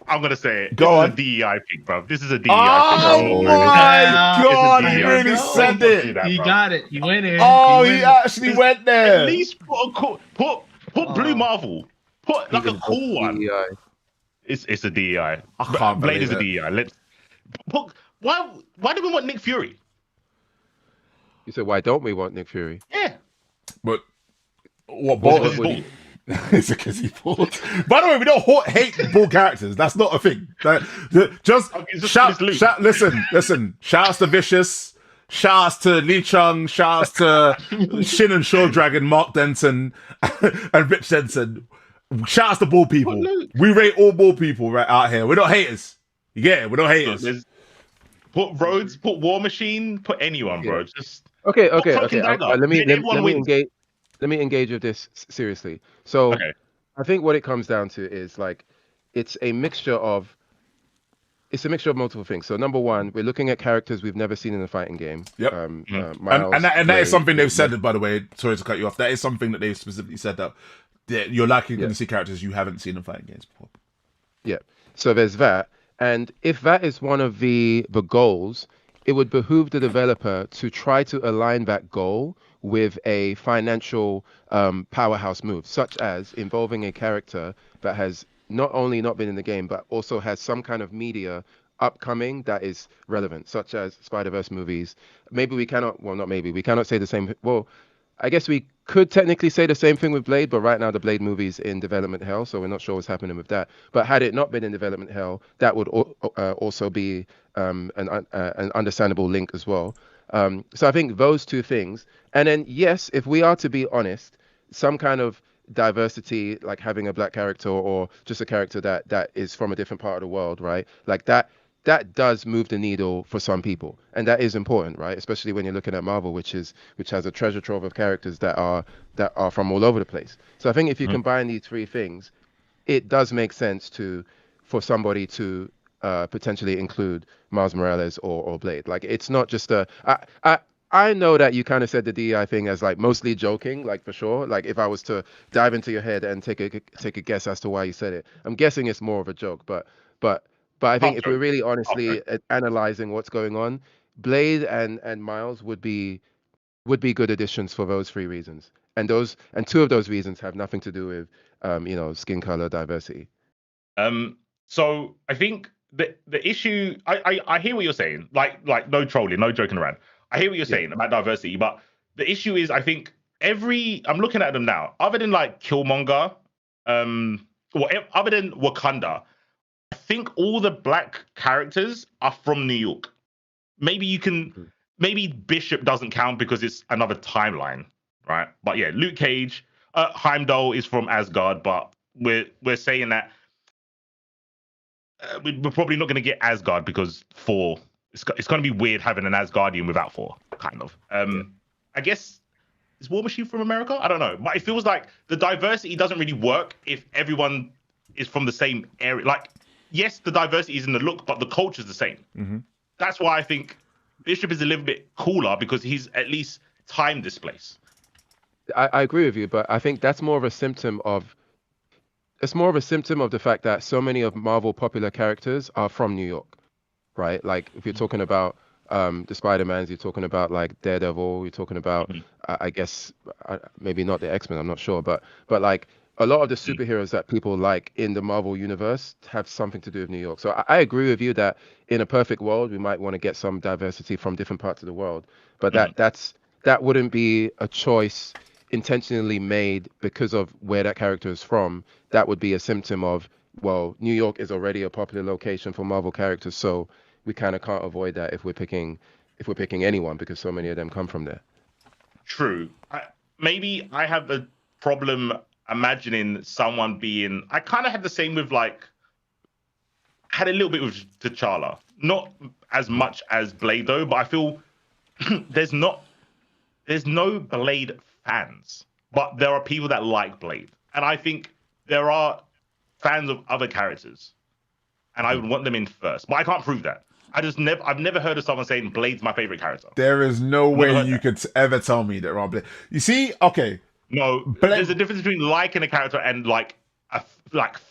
I'm gonna say it. Go on. This is a DEI pick, bro. This is a DEI pick. Oh my God! He really said it. He got it. He went in. Oh, he actually went there. At least put Blue Marvel. Put like a cool one. It's a DEI. I can't Blade is a DEI. Let's put. Why do we want Nick Fury? You said, why don't we want Nick Fury? Yeah. But what ball? It's because he's bald. By the way, we don't hate bald characters. That's not a thing. Listen. Shout outs to Vicious. Shout outs to Lee Chung. Shout outs to Shin and Shaw Dragon, Mark Denton, and Rich Denton. Shout outs to bald people. We rate all bald people right out here. We're not haters. Yeah, with no So haters. there's put Rhodes, put War Machine, put anyone, bro. Just Okay. put Cloak and Dagger. Let me Then everyone wins. let me engage with this seriously. So Okay. I think what it comes down to is like it's a mixture of multiple things. So number one, we're looking at characters we've never seen in a fighting game. Yep. Miles, And that is Blade, something they've said, by the way. Sorry to cut you off. That is something that they've specifically said that you're likely going to see characters you haven't seen in fighting games before. Yeah. So there's that. And if that is one of the goals, it would behoove the developer to try to align that goal with a financial powerhouse move, such as involving a character that has not only not been in the game, but also has some kind of media upcoming that is relevant, such as Spider-Verse movies. Maybe we cannot, well, not maybe, we cannot say the same. Well, I guess we could technically say the same thing with Blade, but right now the Blade movie's in development hell, so we're not sure what's happening with that. But had it not been in development hell, that would also be an understandable link as well. So I think those two things. And then, yes, if we are to be honest, some kind of diversity, like having a black character or just a character that is from a different part of the world, right? Like that does move the needle for some people, and that is important, right? Especially when you're looking at Marvel, which has a treasure trove of characters that are from all over the place. So I think if you combine these three things, it does make sense for somebody to potentially include Miles Morales or Blade. Like it's not just I know that you kind of said the DEI thing as like mostly joking, like for sure. Like if I was to dive into your head and take a guess as to why you said it, I'm guessing it's more of a joke. But I think if we're really honestly analyzing what's going on, Blade and Miles would be good additions for those three reasons. And two of those reasons have nothing to do with skin color diversity. So I think the issue I hear what you're saying. Like no trolling, no joking around. I hear what you're saying about diversity, but the issue is I think I'm looking at them now, other than like Killmonger, other than Wakanda, I think all the black characters are from New York. Maybe maybe Bishop doesn't count because it's another timeline, right? But yeah, Luke Cage, Heimdall is from Asgard, but we're saying that we're probably not going to get Asgard because Thor. It's going to be weird having an Asgardian without Thor, kind of. I guess is War Machine from America? I don't know, but it feels like the diversity doesn't really work if everyone is from the same area. Like, yes, the diversity is in the look, but the culture is the same. Mm-hmm. That's why I think Bishop is a little bit cooler because he's at least time displaced. I agree with you, but I think that's more of a symptom of the fact that so many of Marvel popular characters are from New York, right? Like if you're talking about the Spider-Mans, you're talking about like Daredevil, you're talking about I guess maybe not the X-Men, I'm not sure, but like a lot of the superheroes that people like in the Marvel universe have something to do with New York. So I agree with you that in a perfect world we might want to get some diversity from different parts of the world, but that wouldn't be a choice intentionally made because of where that character is from. That would be a symptom of, well, New York is already a popular location for Marvel characters, so we kind of can't avoid that if we're picking anyone because so many of them come from there. True. Maybe I have a problem imagining someone being. I kind of had the same with had a little bit with T'Challa, not as much as Blade though, but I feel there's no Blade fans, but there are people that like Blade, and I think there are fans of other characters, and I would want them in first, but I can't prove that. I've never heard of someone saying Blade's my favorite character. There is no way you could ever tell me that Blade. You see, okay. No, there's a difference between liking a character and like a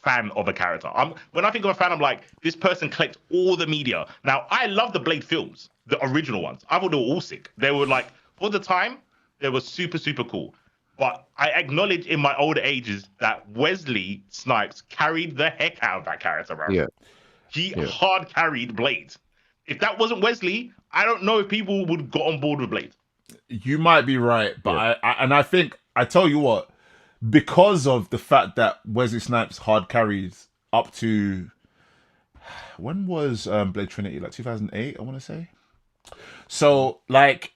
fan of a character. When I think of a fan, I'm like, this person collects all the media. Now, I love the Blade films, the original ones. I thought they were all sick. They were like, for the time, they were super, super cool. But I acknowledge in my older ages that Wesley Snipes carried the heck out of that character, bro. Yeah. He hard carried Blade. If that wasn't Wesley, I don't know if people would got on board with Blade. You might be right, but I think I tell you what, because of the fact that Wesley Snipes hard carries up to when was Blade Trinity, like 2008, I want to say. So like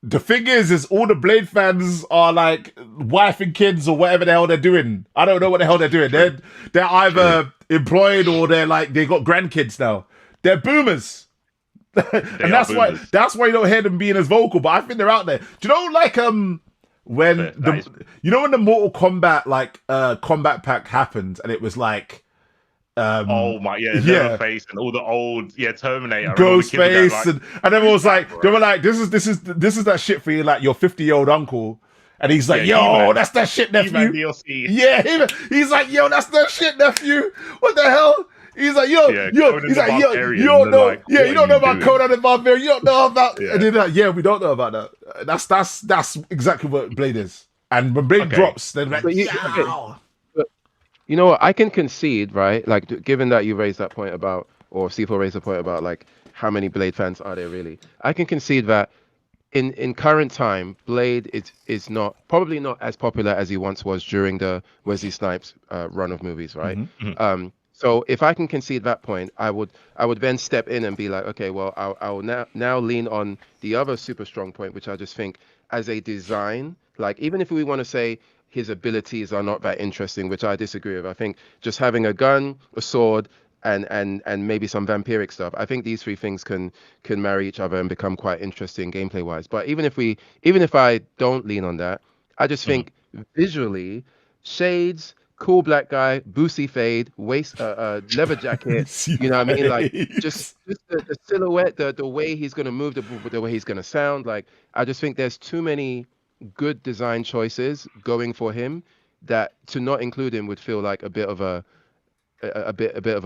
The thing is all the Blade fans are like wife and kids or whatever the hell they're doing. I don't know what the hell they're doing. They're either employed or they're like they got grandkids now. They're boomers. And that's boomers. why you don't hear them being as vocal, but I think they're out there. Do you know like when the Mortal Kombat like combat pack happened and it was like oh my Leatherface and all the old Terminator Ghostface like, and everyone was like they were like this is that shit for you, like your 50-year-old uncle, and he's like that's that shit, nephew. Yeah, he's like that's that shit, nephew. What the hell? He's like you don't know you don't know about Conan the Barbarian, you don't know about and then like, we don't know about that. That's exactly what Blade is. And when Blade drops, they're like you know what? I can concede, right? Like, given that you raised that point about, or C4 raised the point about, like, how many Blade fans are there really? I can concede that in current time, Blade is probably not as popular as he once was during the Wesley Snipes run of movies, right? Mm-hmm. So if I can concede that point, I would then step in and be like, okay, well, I'll now lean on the other super strong point, which I just think as a design, like, even if we want to say his abilities are not that interesting, which I disagree with. I think just having a gun, a sword, and maybe some vampiric stuff, I think these three things can marry each other and become quite interesting gameplay wise. But even if I don't lean on that, I just think visually, shades, cool black guy, boosie fade, waist, leather jacket, you know what I mean? Like just the silhouette, the way he's gonna move, the way he's gonna sound. Like I just think there's too many good design choices going for him that to not include him would feel like a bit of a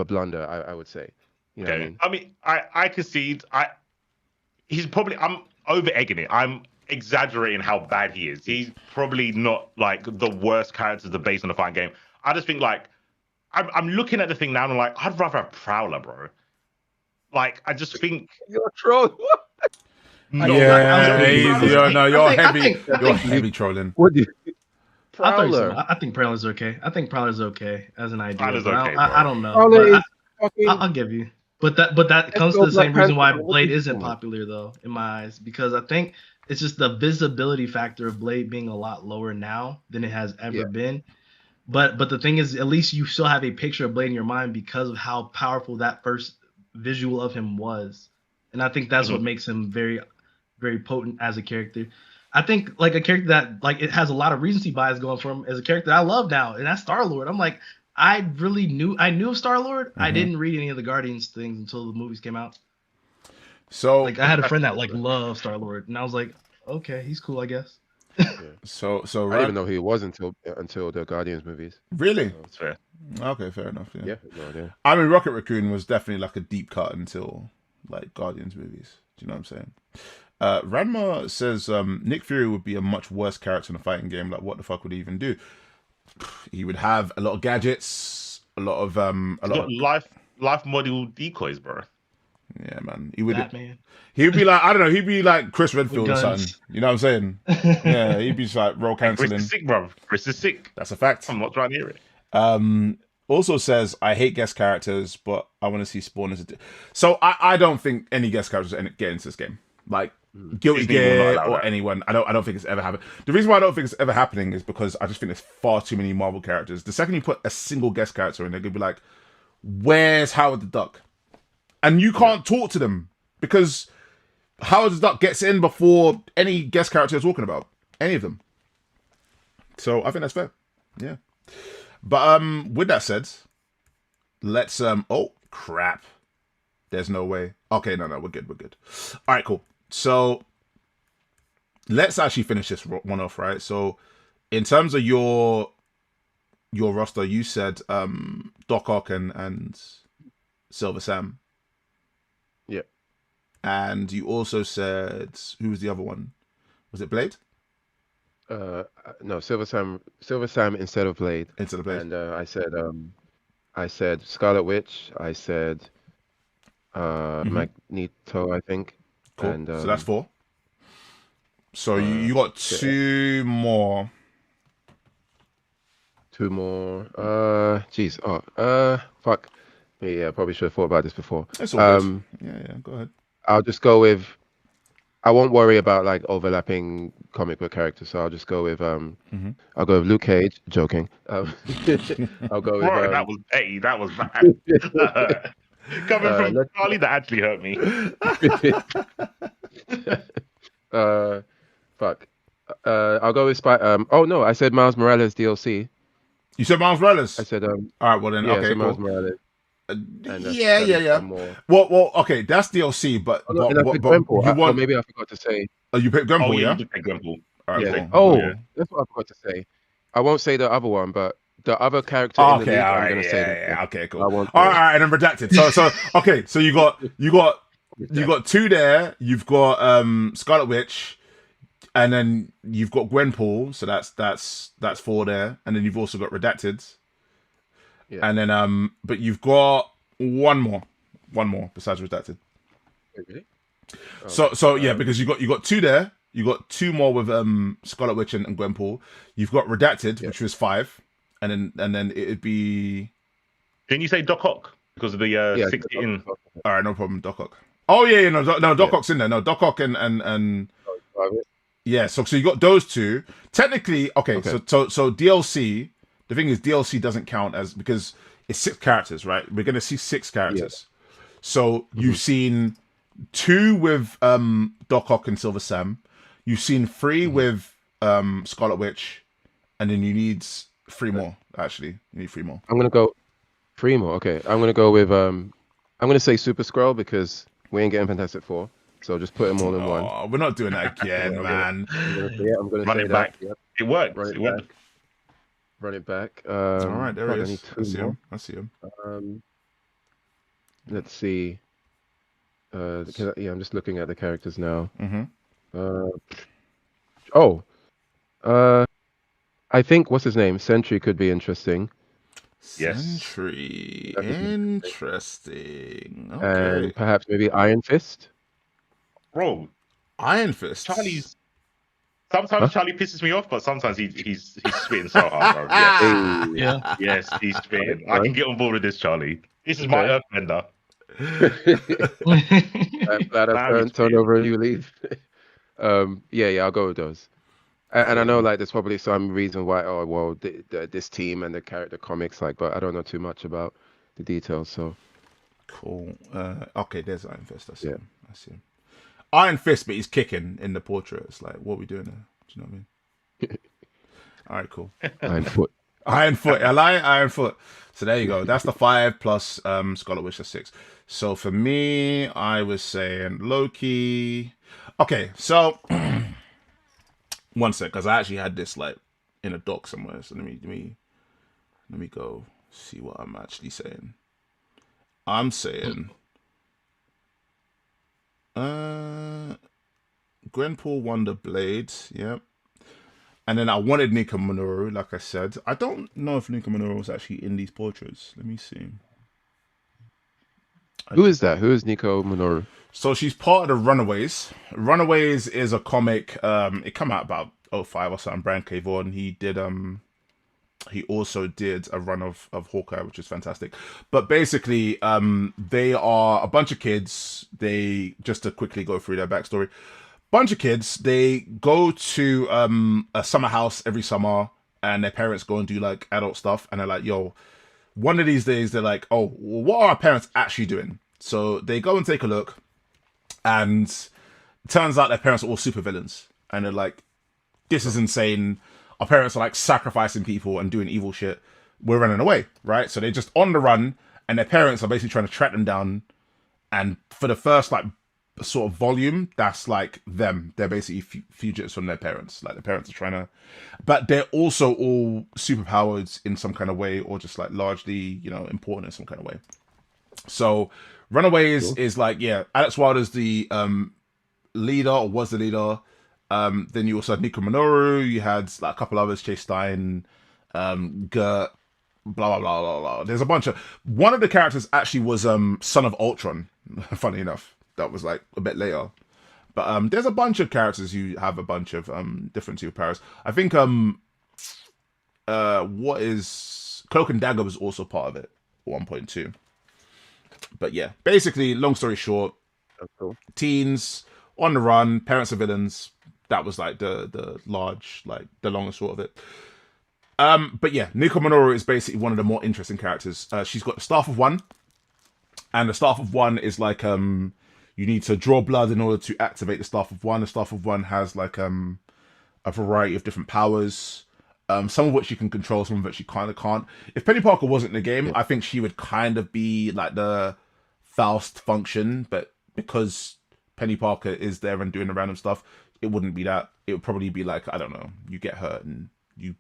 blunder, I would say. You know what I mean? I mean, I concede. I'm over egging it. I'm exaggerating how bad he is. He's probably not like the worst character to base on a fighting game. I just think like I'm looking at the thing now and I'm like, I'd rather have Prowler, bro. Like I just think you're a troll. You're heavy trolling. What do you? Prowler. I think Prowler's okay. I think Prowler's okay as an idea. Prowler's okay, I don't know. I'll give you. But that comes to the same reason why Blade isn't popular though, in my eyes, because I think it's just the visibility factor of Blade being a lot lower now than it has ever been. But the thing is, at least you still have a picture of Blade in your mind because of how powerful that first visual of him was. And I think that's what makes him very, very potent as a character. I think like a character that like it has a lot of recency bias going for him as a character that I love now, and that's Star-Lord. I'm like, I knew of Star-Lord. I didn't read any of the Guardians things until the movies came out. So like I had a friend that like loved Star-Lord, and I was like, okay, he's cool, I guess. So I didn't even know who he was until the Guardians movies. Really? So that's fair. Okay, fair enough. Yeah. No idea. I mean, Rocket Raccoon was definitely like a deep cut until like Guardians movies. Do you know what I'm saying? Ranma says Nick Fury would be a much worse character in a fighting game. Like, what the fuck would he even do? He would have a lot of gadgets, a lot of life model decoys, bro. Yeah, man. He would. Batman. He'd be like, I don't know. He'd be like Chris Redfield or something. You know what I'm saying? Yeah, he'd be just like role cancelling. Chris is sick, bro. Chris is sick. That's a fact. I'm not trying to hear it. Also says, I hate guest characters, but I want to see Spawn as a... So I don't think any guest characters get into this game. Like, Guilty Gear or anyone. I don't think it's ever happened. The reason why I don't think it's ever happening is because I just think there's far too many Marvel characters. The second you put a single guest character in, they're going to be like, where's Howard the Duck? And you can't talk to them because Howard the Duck gets in before any guest character you're talking about. Any of them. So I think that's fair. Yeah. But with that said, let's oh crap. There's no way. Okay, no, we're good. All right, cool. So let's actually finish this one off, right? So in terms of your roster, you said Doc Ock and Silver Sam. Yeah. And you also said, who was the other one? Was it Blade? No, Silver Sam instead of Blade. Instead of Blade. And I said Scarlet Witch. I said Magneto, I think. Cool. And, so that's 4. So you got 2 more. 2 more. Jeez. Fuck. Yeah, probably should have thought about this before. It's all good. Yeah, go ahead. I'll just go with I won't worry about like overlapping comic book characters, so I'll just go with I'll go with Luke Cage. Joking. I'll go with Bro, that was petty. That was bad. That hurt. Coming from let's Charlie, that actually hurt me. fuck. I'll go with oh no, I said Miles Morales DLC. You said Miles Morales? I said All right, well then, yeah, okay, so Miles cool. Morales. Yeah. Well, okay, that's DLC, but Oh, no, but Gwenpool. you want? Maybe I forgot to say. Oh, you picked Gwenpool, Oh, yeah? you did pick Gwenpool. All right, Yeah. cool. Oh, Yeah. that's what I forgot to say. I won't say the other one, but the other character Oh, in the okay, league, all I'm right, gonna say. yeah, okay, cool. I All won't right, and then redacted. So okay, so you got two there. You've got Scarlet Witch, and then you've got Gwenpool. So that's 4 there, and then you've also got redacted. Yeah. And then but you've got one more besides redacted. Wait, really? So yeah, because you got 2 there. You got 2 more with Scarlet Witch and Gwenpool. You've got redacted, which was 5, and then it'd be. Didn't you say Doc Ock because of the 16? All right, no problem, Doc Ock. Oh yeah, no, Doc Ock's in there. No, Doc Ock and yeah. So you got those 2. Technically, okay. So DLC. The thing is, DLC doesn't count as because it's 6 characters, right? We're gonna see 6 characters. Yeah. So you've seen 2 with Doc Ock and Silver Sam. You've seen 3 with Scarlet Witch, and then you need 3 more. Actually, you need 3 more. I'm gonna go 3 more. Okay, I'm gonna go with I'm gonna say Super Skrull because we ain't getting Fantastic Four, so just put them all in one. Oh, we're not doing that again, man. I'm gonna Run say it back. that. Yep. It worked. It worked. Run it back. All right, there he I is. need I see 2 more. him. I see him. Let's see. Yeah, I'm just looking at the characters now. I think what's his name? Sentry could be interesting. Yes. Sentry, interesting. Okay. And perhaps maybe Iron Fist. Bro, Iron Fist. Charlie's. Sometimes Charlie pisses me off, but sometimes he's spitting so hard, bro. Yes. Yeah. Yes, he's spitting. I can get on board with this, Charlie. This is my Earthbender. I'm glad I turned over a new leaf. Yeah, I'll go with those. And I know like there's probably some reason why. Oh well, this team and the character comics but I don't know too much about the details. So cool. Okay, there's Iron Fist. I see him. Iron Fist, but he's kicking in the portrait. It's like, what are we doing there? Do you know what I mean? All right, cool. Iron Foot. Iron Foot. I like Iron Foot. So there you go. That's the 5 plus Scarlet Witch, that's 6. So for me, I was saying Loki. Okay, so one sec, because I actually had this like in a doc somewhere. So let me go see what I'm actually saying. I'm saying Gwenpool Wonder Blade, yep. And then I wanted Nika Minoru, like I said. I don't know if Nika Minoru was actually in these portraits. Let me see. Who is that? Who is Nika Minoru? So she's part of the Runaways. Runaways is a comic. It came out about 05 or something. Brian K. Vaughan. He also did a run of Hawkeye, which is fantastic. But basically, they are a bunch of kids. They, just to quickly go through their backstory, bunch of kids. They go to a summer house every summer, and their parents go and do like adult stuff. And they're like, yo, one of these days, they're like, oh, what are our parents actually doing? So they go and take a look, and it turns out their parents are all supervillains. And they're like, this is insane. Our parents are like sacrificing people and doing evil shit. We're running away, right? So they're just on the run, and their parents are basically trying to track them down. And for the first like sort of volume, that's like them. They're basically fugitives from their parents. Like the parents are trying to, but they're also all superpowered in some kind of way, or just like largely, important in some kind of way. So Runaways is like, yeah, Alex Wilder's the leader, or was the leader. Then you also had Nika Minoru, you had like a couple others, Chase Stein, Gert, blah, blah, blah, blah, blah. There's a bunch of... One of the characters actually was Son of Ultron, funny enough. That was like a bit later. But there's a bunch of characters who have a bunch of different superpowers. I think Cloak and Dagger was also part of it at 1.2. But yeah, basically, long story short, That's cool. teens On the Run, Parents of Villains. That was like the large, like the long and short of it. But yeah, Nico Minoru is basically one of the more interesting characters. She's got the Staff of One, and the Staff of One is like you need to draw blood in order to activate the Staff of One. The Staff of One has like a variety of different powers. Some of which you can control, some of which you kind of can't. If Peni Parker wasn't in the game, I think she would kind of be like the Faust function, but because Peni Parker is there and doing the random stuff, it wouldn't be that. It would probably be like, I don't know, you get hurt and you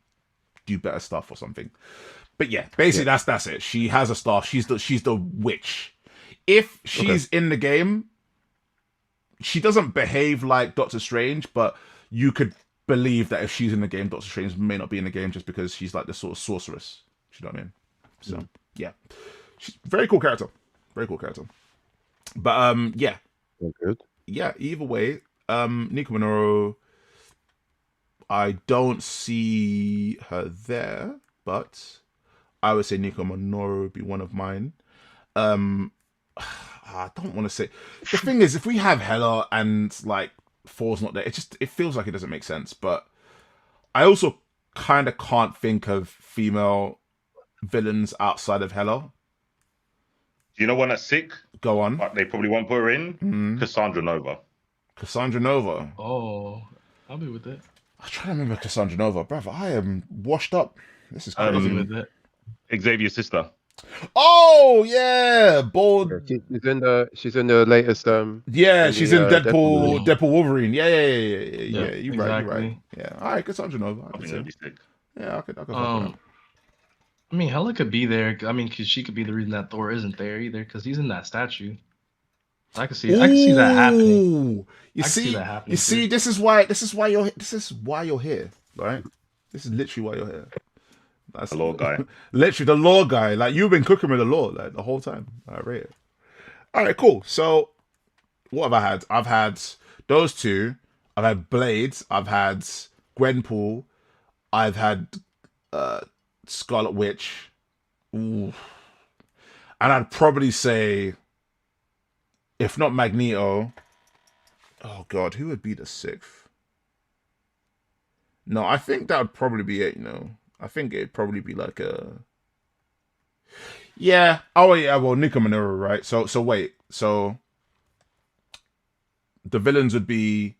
do better stuff or something. But yeah, basically that's it. She has a staff. She's the witch. If she's in the game, she doesn't behave like Doctor Strange, but you could believe that if she's in the game, Doctor Strange may not be in the game just because she's like the sort of sorceress. You know what I mean? So yeah, she's very cool character. Very cool character. But yeah. Good. Yeah, either way, Nico Minoru, I don't see her there, but I would say Nico Minoru would be one of mine. I don't want to say. The thing is, if we have Hela and like Thor's not there, it feels like it doesn't make sense. But I also kind of can't think of female villains outside of Hela. Do you know one that's sick? Go on. But they probably won't put her in. Cassandra Nova. Cassandra Nova. Oh, I'll be with it. I'm trying to remember Cassandra Nova, brother. I am washed up. This is crazy. With it. Xavier's sister. Oh yeah, bold. She's in the latest. Yeah, she's in Deadpool. Deadpool Wolverine. Yeah. You're exactly. right. Yeah. All right, Cassandra Nova. I think that'd be sick. Yeah, I could. Fuck with that. I mean, Hela could be there. I mean, because she could be the reason that Thor isn't there either, because he's in that statue. I can see that happening. You see, this is why you're here, right? This is literally why you're here. That's the law guy. Literally the law guy. Like you've been cooking with the law like the whole time. I rate it. All right, cool. So what have I had? I've had those two. I've had Blades. I've had Gwenpool. I've had Scarlet Witch. Ooh. And I'd probably say, if not Magneto, oh god, who would be the sixth? No, I think that would probably be it, I think it'd probably be like a... Yeah. Oh, yeah, well, Nico Minoru, right? So wait. So the villains would be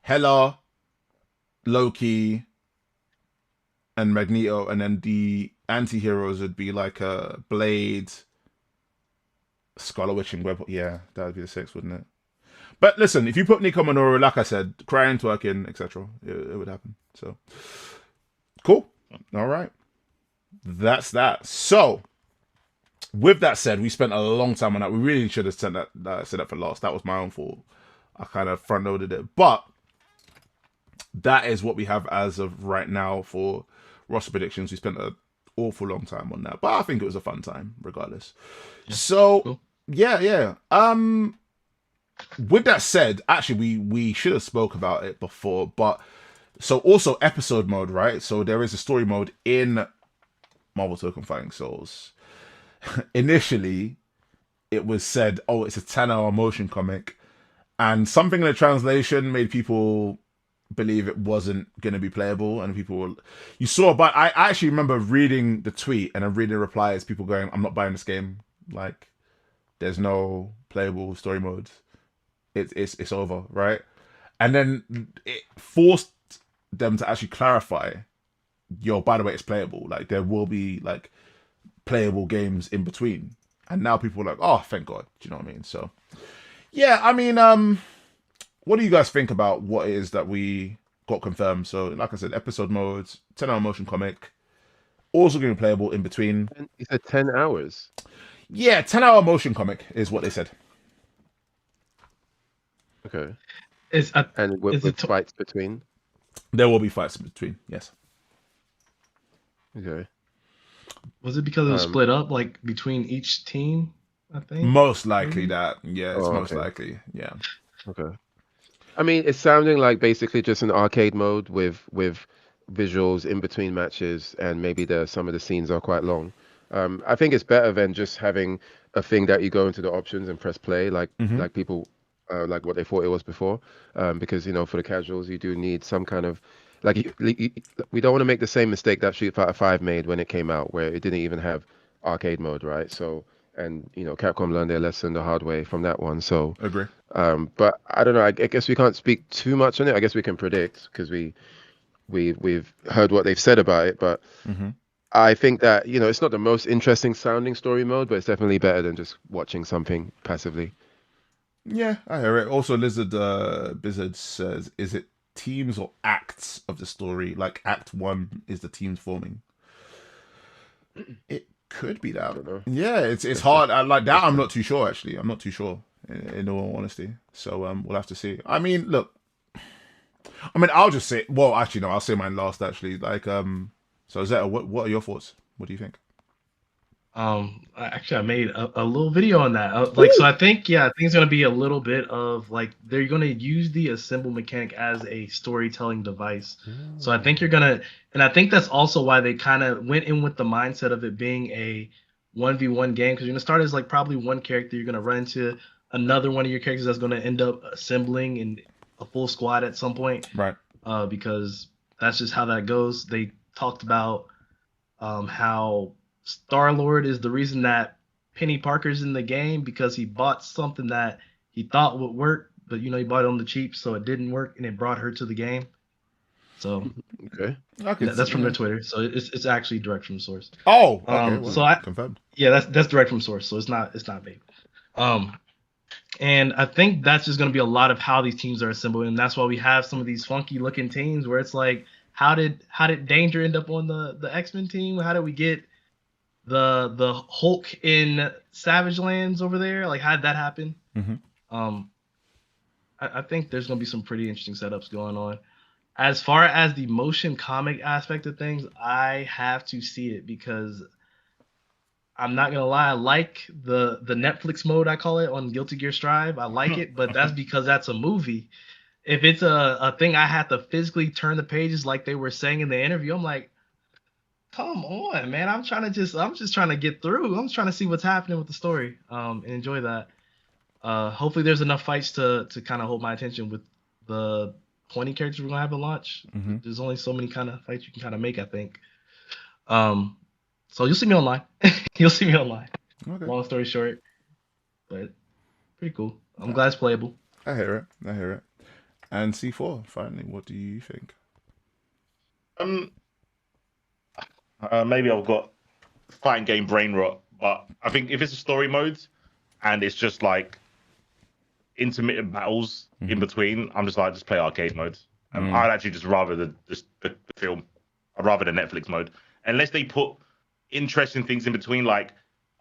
Hela, Loki, and Magneto, and then the anti-heroes would be like Blade, Scarlet Witch, and Web. Yeah, that would be the sixth, wouldn't it? But listen, if you put Nico Minoru, like I said, crying, twerking, etc., it would happen. So cool. All right, that's that. So with that said, we spent a long time on that. We really should have said that for last. That was my own fault. I kind of front loaded it, but that is what we have as of right now for roster predictions. We spent an awful long time on that, but I think it was a fun time regardless. Yeah. So cool. Yeah. With that said, actually we should have spoke about it before, but so also episode mode, right? So there is a story mode in Marvel Tokon Fighting Souls. Initially, it was said, oh, it's a 10-hour motion comic, and something in the translation made people believe it wasn't going to be playable, and people were... You saw, but I actually remember reading the tweet and then reading the replies, people going, I'm not buying this game. Like, there's no playable story mode. It's over, right? And then it forced them to actually clarify, yo, by the way, it's playable. Like, there will be, like, playable games in between. And now people are like, oh, thank God. Do you know what I mean? So, yeah, I mean, what do you guys think about what it is that we got confirmed? So, like I said, episode modes, 10-hour motion comic, also going to be playable in between. You said 10 hours? Yeah, 10-hour motion comic is what they said. Okay. And with fights between? There will be fights in between, yes. Okay. Was it because it was split up, like, between each team, I think? Most likely that. Yeah, it's most likely. Yeah. Okay. I mean, it's sounding like basically just an arcade mode with visuals in between matches, and maybe some of the scenes are quite long. I think it's better than just having a thing that you go into the options and press play, like people like what they thought it was before. Because for the casuals, you do need some kind of like we don't want to make the same mistake that Street Fighter 5 made when it came out, where it didn't even have arcade mode, right? So, and Capcom learned their lesson the hard way from that one. So, Agree. but I don't know. I guess we can't speak too much on it. I guess we can predict because we've heard what they've said about it, but. I think that it's not the most interesting sounding story mode, but it's definitely better than just watching something passively. Yeah, I hear it. Also, Blizzard says, is it teams or acts of the story? Like Act 1 is the teams forming. It could be that. I don't know. Yeah, it's hard. Like that, I'm not too sure. Actually, I'm not too sure. In all honesty, so we'll have to see. I mean, look. I mean, I'll just say. Well, actually, no. I'll say mine last. Actually, like So Zeta, what are your thoughts? What do you think? Actually, I made a little video on that. So I think it's gonna be a little bit of like they're gonna use the assemble mechanic as a storytelling device. So I think and I think that's also why they kind of went in with the mindset of it being a 1v1 game, because you're gonna start as like probably one character, you're gonna run into another one of your characters that's gonna end up assembling in a full squad at some point, right? Because that's just how that goes. They talked about how Star-Lord is the reason that Peni Parker's in the game, because he bought something that he thought would work, but he bought it on the cheap, so it didn't work, and it brought her to the game. So okay, that's from their Twitter, so it's actually direct from source. Oh, okay. Well, so confirmed. Yeah, that's direct from source, so it's not vague. And I think that's just going to be a lot of how these teams are assembled, and that's why we have some of these funky looking teams where it's like, how did Danger end up on the X-Men team? How did we get the Hulk in Savage Lands over there? Like, how did that happen? I think there's going to be some pretty interesting setups going on. As far as the motion comic aspect of things, I have to see it, because I'm not gonna lie, I like the Netflix mode, I call it, on Guilty Gear Strive. I like it, but that's because that's a movie. If it's a thing I have to physically turn the pages like they were saying in the interview, I'm like, come on, man. I'm just trying to get through. I'm trying to see what's happening with the story, and enjoy that. Hopefully there's enough fights to kind of hold my attention with the 20 characters we're gonna have at launch. There's only so many kind of fights you can kind of make, I think. So you'll see me online. You'll see me online. Okay. Long story short, but pretty cool. I'm glad it's playable. I hear it. And C4, finally, what do you think? Maybe I've got fighting game brain rot, but I think if it's a story mode and it's just like intermittent battles in between, I'm just like, just play arcade mode. I'd actually just rather the film. I'd rather the Netflix mode, unless they put interesting things in between, like,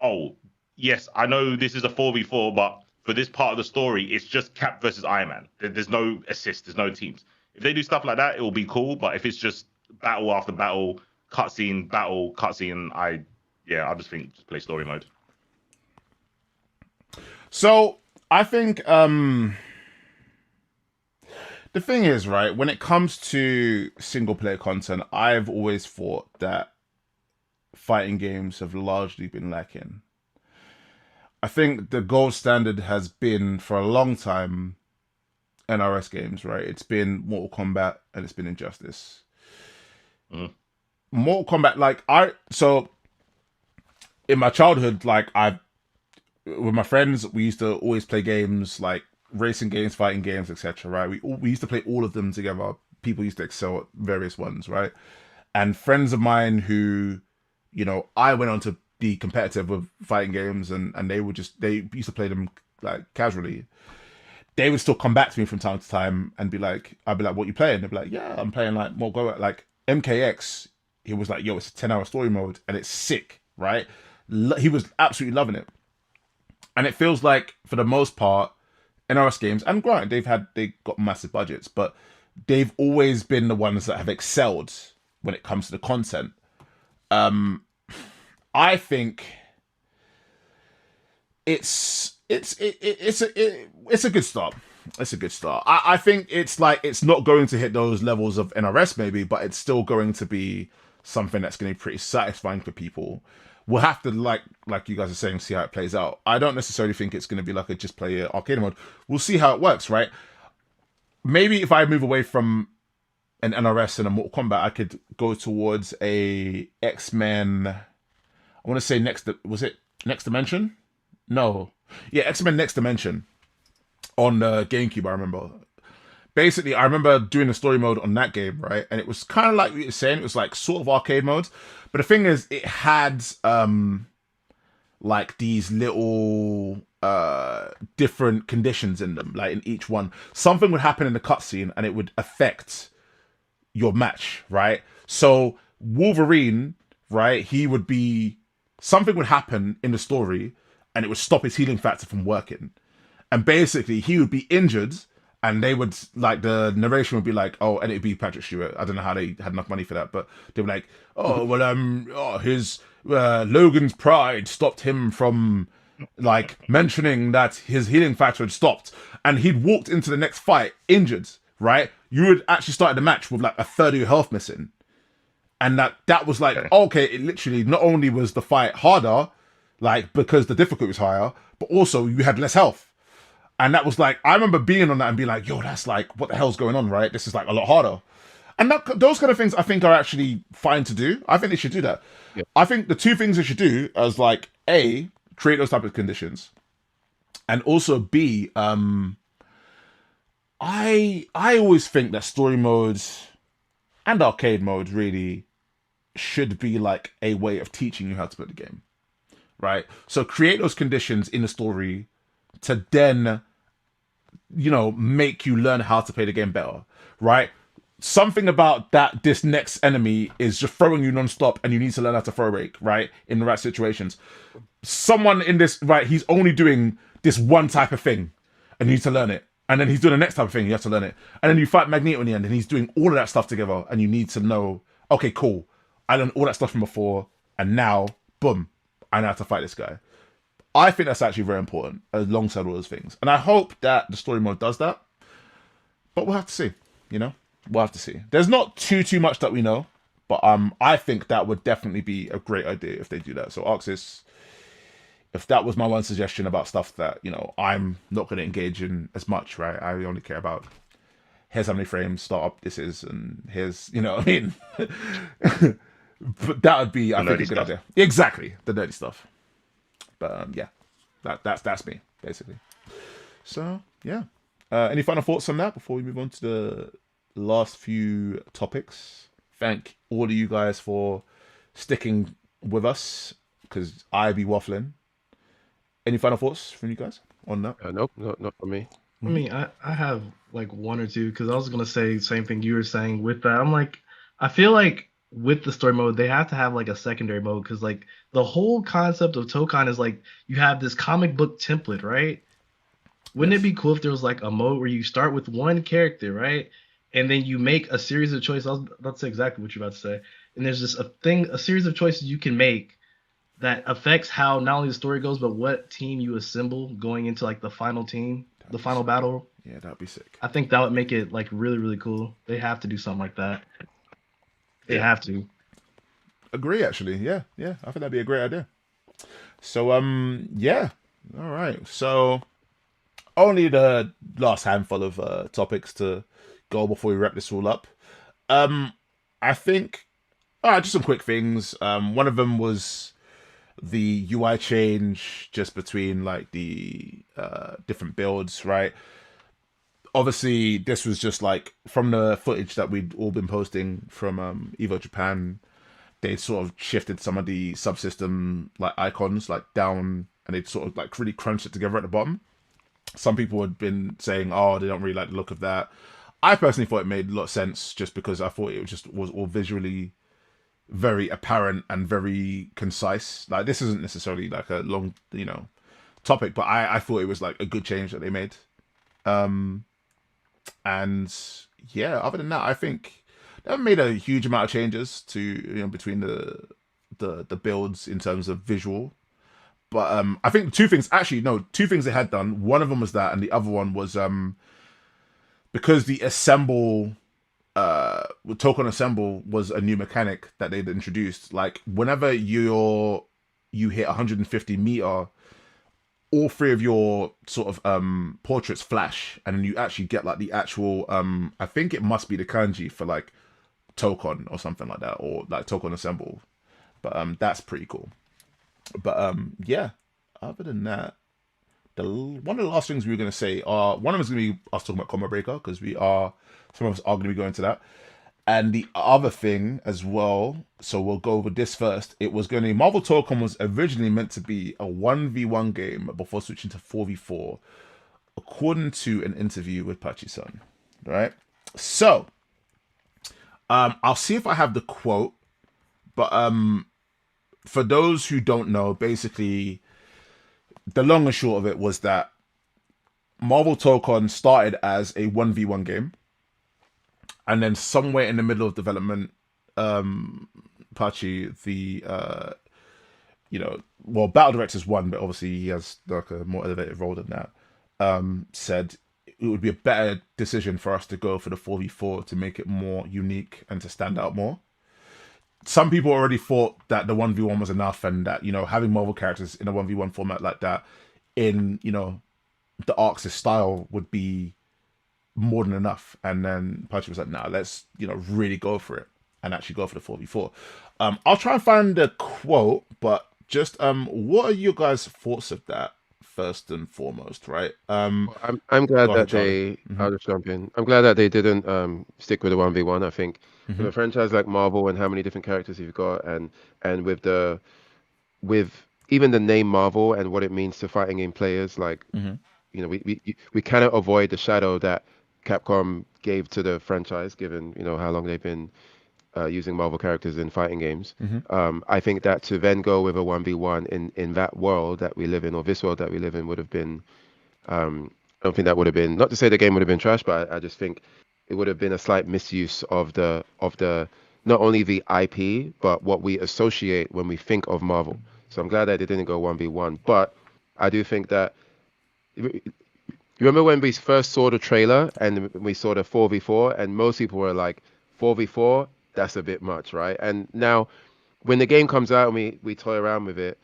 oh yes, I know this is a 4v4, but for this part of the story, it's just Cap versus Iron Man. There's no assist, there's no teams. If they do stuff like that, it will be cool. But if it's just battle after battle, cutscene, I just think just play story mode. So I think the thing is, right, when it comes to single player content, I've always thought that fighting games have largely been lacking. I think the gold standard has been, for a long time, NRS games, right? It's been Mortal Kombat and it's been Injustice. Mortal Kombat, so in my childhood, with my friends, we used to always play games like racing games, fighting games, etc., right? We used to play all of them together. People used to excel at various ones, right? And friends of mine who, I went on to be competitive with fighting games, and they used to play them like casually. They would still come back to me from time to time and be like, I'd be like, what you playing? They'd be like, yeah, I'm playing like Mortal Kombat, like MKX. He was like, yo, it's a 10-hour story mode and it's sick, right? He was absolutely loving it. And it feels like, for the most part, NRS games, and granted, they got massive budgets, but they've always been the ones that have excelled when it comes to the content. I think it's a good start. It's a good start. I think it's not going to hit those levels of NRS maybe, but it's still going to be something that's going to be pretty satisfying for people. we'll have to like you guys are saying, see how it plays out. I don't necessarily think it's going to be like a just play arcade mode. We'll see how it works, right? Maybe if I move away from an NRS and a Mortal Kombat, I could go towards a X-Men. I want to say was it Next Dimension? No, yeah, X-Men Next Dimension on the GameCube. I remember. Basically, I remember doing the story mode on that game, right? And it was kind of like what you're saying. It was like sort of arcade modes. But the thing is, it had like these little different conditions in them, like in each one. Something would happen in the cutscene and it would affect your match, right? So Wolverine, right? Something would happen in the story and it would stop his healing factor from working. And basically, he would be injured. And they would, like, the narration would be like, oh, and it'd be Patrick Stewart. I don't know how they had enough money for that, but they were like, oh, well, his Logan's pride stopped him from, like, mentioning that his healing factor had stopped. And he'd walked into the next fight injured, right? You would actually start the match with, like, a third of your health missing. And that was like, okay, it literally, not only was the fight harder, like, because the difficulty was higher, but also you had less health. And that was like, I remember being on that and being like, yo, that's like, what the hell's going on, right? This is like a lot harder. And those kind of things I think are actually fine to do. I think they should do that. Yeah. I think the two things they should do is like, A, create those type of conditions. And also B, I always think that story modes and arcade modes really should be like a way of teaching you how to play the game, right? So create those conditions in the story to then, you know, make you learn how to play the game better, right? Something about this next enemy is just throwing you non-stop and you need to learn how to throw rake, right? In the right situations. Someone in this, right, he's only doing this one type of thing and you need to learn it. And then he's doing the next type of thing, you have to learn it. And then you fight Magneto in the end and he's doing all of that stuff together and you need to know, okay, cool. I learned all that stuff from before and now, boom, I know how to fight this guy. I think that's actually very important alongside all those things. And I hope that the story mode does that. But we'll have to see, you know? We'll have to see. There's not too much that we know. But I think that would definitely be a great idea if they do that. So Arxis, if that was my one suggestion about stuff that, you know, I'm not going to engage in as much, right? I only care about, here's how many frames startup this is, and here's, you know what I mean? But that would be, I think, a good idea. Exactly, the nerdy stuff. But yeah, that's me, basically. So, yeah. Any final thoughts on that before we move on to the last few topics? Thank all of you guys for sticking with us, because I be waffling. Any final thoughts from you guys on that? Nope, not for me. I mean, I have like one or two, because I was going to say the same thing you were saying with that. I'm like, I feel like with the story mode, they have to have like a secondary mode, because like the whole concept of Tokon is like you have this comic book template, right? Wouldn't it be cool if there was like a mode where you start with one character, right? And then you make a series of choices. I was about to say exactly what you're about to say. And there's just a series of choices you can make that affects how not only the story goes, but what team you assemble going into like the final team, the final battle. Yeah, that'd be sick. I think that would make it like really, really cool. They have to do something like that. They have to. Agree, actually. Yeah. I think that'd be a great idea. So, yeah. All right. So, only the last handful of topics to go before we wrap this all up. I think, just some quick things. One of them was the UI change just between like the different builds, right? Obviously, this was just like from the footage that we'd all been posting from EVO Japan. They sort of shifted some of the subsystem like icons like down, and they'd sort of like really crunched it together at the bottom. Some people had been saying, "Oh, they don't really like the look of that." I personally thought it made a lot of sense, just because I thought it was all visually very apparent and very concise. Like, this isn't necessarily like a long, you know, topic, but I thought it was like a good change that they made. And yeah, other than that, I think they haven't made a huge amount of changes to, you know, between the builds in terms of visual. But I think two things they had done. One of them was that, and the other one was because the assemble Tokon assemble was a new mechanic that they'd introduced. Like, whenever you're you hit 150 meter, all three of your sort of portraits flash, and then you actually get like the actual I think it must be the kanji for like Tokon or something like that, or like Tokon assemble. But that's pretty cool. But yeah, other than that, one of the last things we were going to say are, one of them is going to be us talking about Combo Breaker, because some of us are going to be going to that. And the other thing as well, so we'll go over this first. It was going to be, Marvel Tokon was originally meant to be a 1v1 game before switching to 4v4, according to an interview with Pachi-san, right? So, I'll see if I have the quote, but for those who don't know, basically, the long and short of it was that Marvel Tokon started as a 1v1 game, and then somewhere in the middle of development, Pachi, Battle Directors 1, but obviously he has like a more elevated role than that, said it would be a better decision for us to go for the 4v4 to make it more unique and to stand out more. Some people already thought that the 1v1 was enough, and that, having Marvel characters in a 1v1 format like that in, the Arcs' style would be more than enough. And then Pachi was like, nah, let's, really go for it and actually go for the 4v4. I'll try and find the quote, but just, what are you guys' thoughts of that first and foremost, right? I'm glad that Charlie. I'll just jump in. I'm glad that they didn't stick with the 1v1. I think with a franchise like Marvel and how many different characters you've got, and with even the name Marvel and what it means to fighting game players, like we cannot avoid the shadow that Capcom gave to the franchise, given how long they've been using Marvel characters in fighting games. I think that to then go with a 1v1 in that world that we live in, or this world that we live in, would have been I don't think that would have been, not to say the game would have been trash, but I just think it would have been a slight misuse of the not only the IP, but what we associate when we think of Marvel. So I'm glad that they didn't go 1v1. But I do think that, you remember when we first saw the trailer and we saw the 4v4, and most people were like, 4v4, that's a bit much, right? And now when the game comes out and we toy around with it,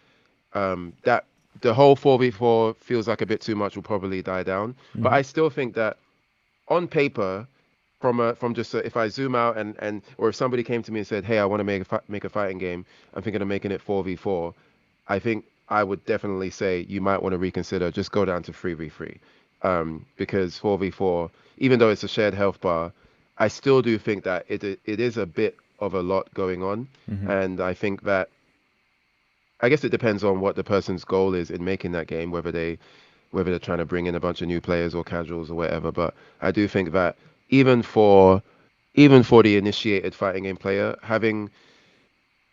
that the whole 4v4 feels like a bit too much will probably die down. But I still think that on paper, from just if I zoom out and or if somebody came to me and said, hey, I want to make a fighting game, I'm thinking of making it 4v4, I think I would definitely say you might want to reconsider, just go down to 3v3. Because 4v4, even though it's a shared health bar, I still do think that it is a bit of a lot going on. And I think that, I guess it depends on what the person's goal is in making that game, whether they're trying to bring in a bunch of new players or casuals or whatever. But I do think that even for the initiated fighting game player, having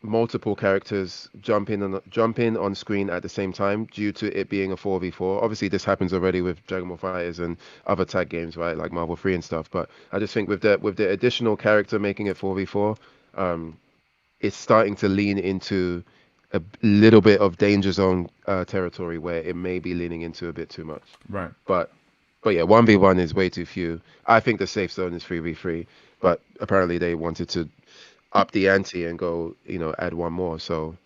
multiple characters jump in on screen at the same time due to it being a 4v4. Obviously, this happens already with Dragon Ball FighterZ and other tag games, right, like Marvel 3 and stuff. But I just think with the additional character making it 4v4, it's starting to lean into a little bit of danger zone territory where it may be leaning into a bit too much. Right. But yeah, 1v1 is way too few. I think the safe zone is 3v3, but apparently they wanted to up the ante and go, add one more. So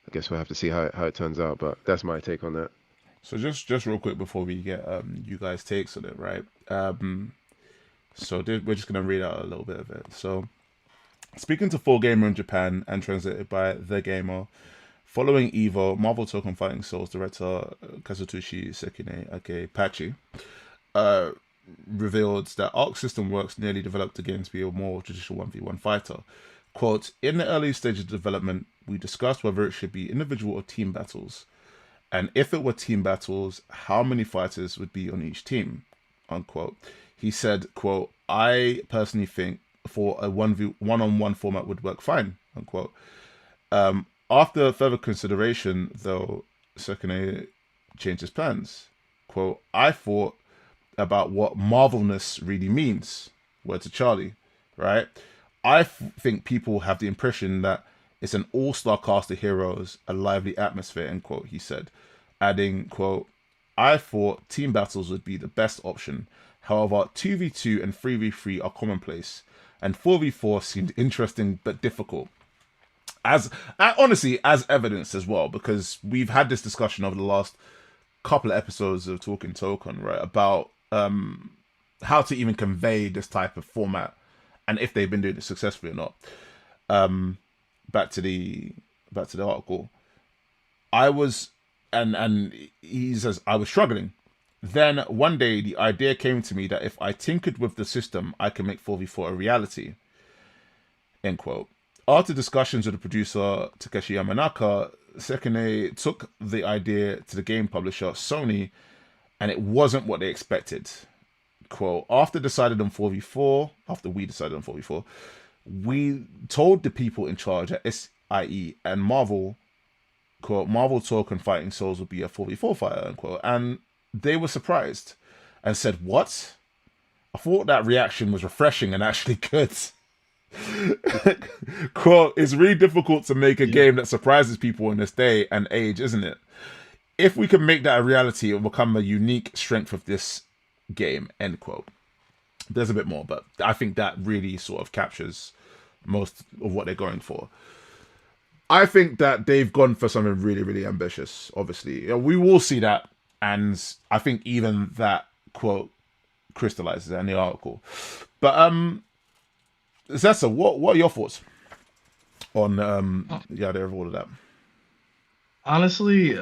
I guess we'll have to see how it turns out. But that's my take on that. So just real quick before we get you guys' takes on it, right? So we're just gonna read out a little bit of it. So, speaking to 4Gamer in Japan and translated by The Gamer, following EVO, Marvel Tokon Fighting Souls director Kazutoshi Sekine, aka Pachi, revealed that Arc System Works nearly developed the game to be a more traditional 1v1 fighter. Quote, in the early stages of development, we discussed whether it should be individual or team battles. And if it were team battles, how many fighters would be on each team? Unquote. He said, quote, I personally think for a one-on-one format would work fine, unquote. After further consideration, though, Sekine changed his plans. Quote, I thought about what Marvelness really means. Word to Charlie, right? I think people have the impression that it's an all-star cast of heroes, a lively atmosphere, end quote, he said. Adding, quote, I thought team battles would be the best option. However, 2v2 and 3v3 are commonplace, and 4v4 seemed interesting but difficult. honestly, as evidence as well, because we've had this discussion over the last couple of episodes of Talkin Tokon, right, about how to even convey this type of format and if they've been doing it successfully or not. Back to the article. I was, and he says, I was struggling. Then one day the idea came to me that if I tinkered with the system, I can make 4v4 a reality. End quote. After discussions with the producer Takeshi Yamanaka, Sekine took the idea to the game publisher Sony, and it wasn't what they expected. Quote, after we decided on 4v4, we told the people in charge at SIE and Marvel, quote, Marvel Tokon Fighting Souls would be a 4v4 fighter, unquote, and they were surprised and said, what? I thought that reaction was refreshing and actually good. Quote, it's really difficult to make a game that surprises people in this day and age, isn't it? If we can make that a reality, it will become a unique strength of this game, end quote. There's a bit more, but I think that really sort of captures most of what they're going for. I think that they've gone for something really, really ambitious, obviously. We will see that, and I think even that quote crystallizes in the article. But Zessa, what are your thoughts on the idea of all of that? Honestly,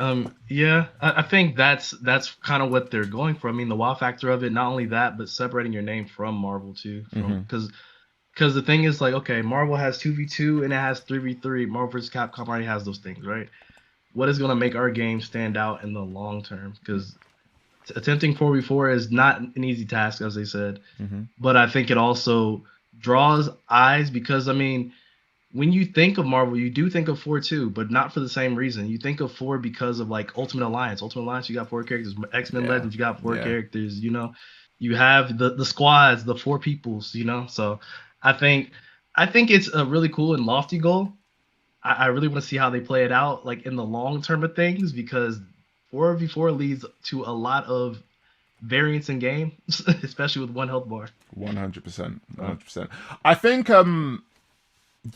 yeah, I think that's kind of what they're going for. I mean, the wow factor of it, not only that, but separating your name from Marvel too, because the thing is, like, okay, Marvel has 2v2 and it has 3v3. Marvel vs. Capcom already has those things, right? What is going to make our game stand out in the long term? Because attempting 4v4 is not an easy task, as they said, but I think it also draws eyes because, I mean, when you think of Marvel, you do think of 4 too, but not for the same reason. You think of 4 because of, like, Ultimate Alliance. Ultimate Alliance, you got 4 characters. X-Men Legends, you got 4 characters. You know, you have the squads, the 4 peoples. You know, so I think it's a really cool and lofty goal. I really want to see how they play it out, like, in the long term of things, because 4v4 leads to a lot of variance in game, especially with 1 health bar. 100%. 100%. I think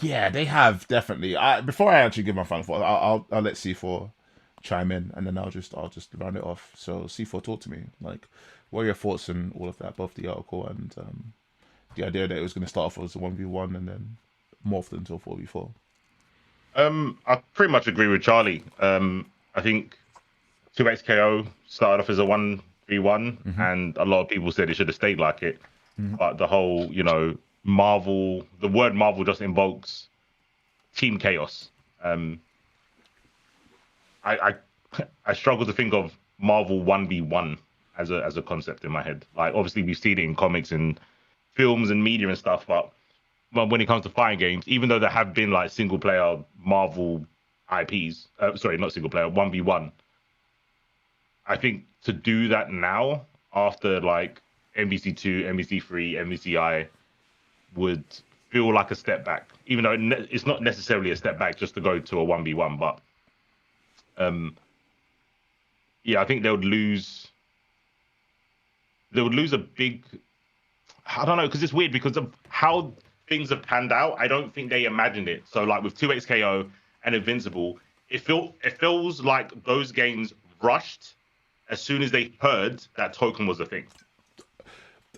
yeah, they have definitely. Before I actually give my final thought, I'll let C4 chime in, and then I'll just round it off. So C4, talk to me. Like, what are your thoughts on all of that, both the article and the idea that it was going to start off as a 1v1 and then morphed into a 4v4? I pretty much agree with Charlie. I think 2XKO started off as a 1v1, and a lot of people said it should have stayed like it. But the whole, you know, Marvel, the word Marvel just invokes team chaos. I struggle to think of Marvel 1v1 as a concept in my head. Like, obviously we've seen it in comics and films and media and stuff, but when it comes to fighting games, even though there have been, like, single player Marvel IPs, sorry, not single player, 1v1, I think to do that now after, like, MVC2, MVC3, MVCI would feel like a step back, even though it's not necessarily a step back just to go to a 1v1. But yeah, I think they would lose a big, I don't know, because it's weird because of how things have panned out. I don't think they imagined it. So, like, with 2XKO and Invincible, it feels like those games rushed as soon as they heard that Tokon was a thing.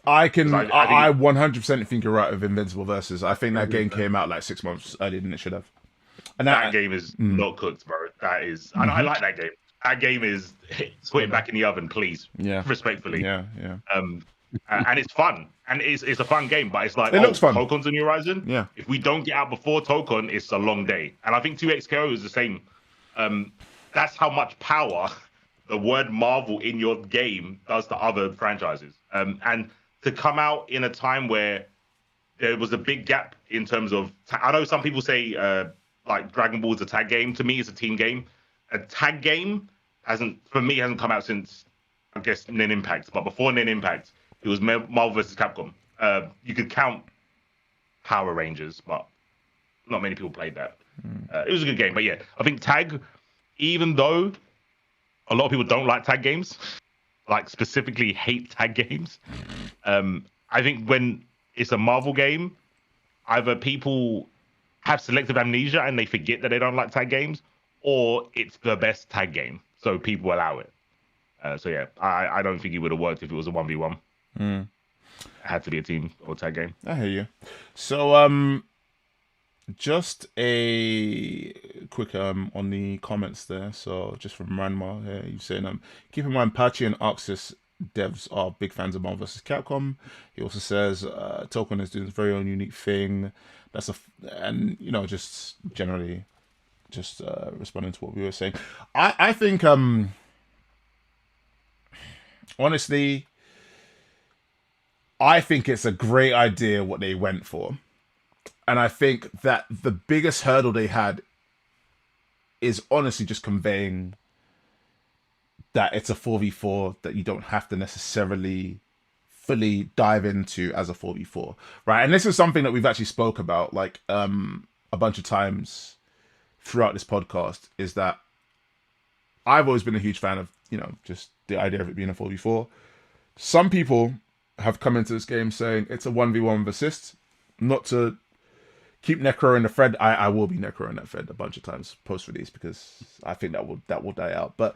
I 100% think you're right with Invincible Versus. I think that game came out like 6 months earlier than it should have. And that game is not cooked, bro. That is, I like that game. That game is put it back in the oven, please. Yeah, respectfully. Yeah. And it's fun, and it's a fun game. But it's like, it looks fun. Tokon's on the horizon. Yeah. If we don't get out before Tokon, it's a long day. And I think 2XKO is the same. That's how much power the word Marvel in your game does to other franchises. And to come out in a time where there was a big gap in terms of, I know some people say like Dragon Ball is a tag game. To me, it's a team game. A tag game hasn't come out since, I guess, Nin Impact. But before Nin Impact, it was Marvel vs. Capcom. You could count Power Rangers, but not many people played that. It was a good game, but yeah, I think tag, even though a lot of people don't like tag games, like specifically hate tag games, I think when it's a Marvel game, either people have selective amnesia and they forget that they don't like tag games, or it's the best tag game, so people allow it. So yeah, I don't think it would have worked if it was a 1v1. It had to be a team or tag game. I hear you. So just a quick on the comments there. So just from Ranma here, he's saying keep in mind Pachi and Arxis devs are big fans of Marvel vs. Capcom. He also says Tokon is doing his very own unique thing. And you know, just generally just responding to what we were saying. I think honestly, I think it's a great idea what they went for. And I think that the biggest hurdle they had is honestly just conveying that it's a 4v4 that you don't have to necessarily fully dive into as a 4v4, right? And this is something that we've actually spoke about like a bunch of times throughout this podcast, is that I've always been a huge fan of, you know, just the idea of it being a 4v4. Some people have come into this game saying it's a 1v1 with assists. Not to keep Necro in the thread. I will be Necro in that thread a bunch of times post-release because I think that will die out. But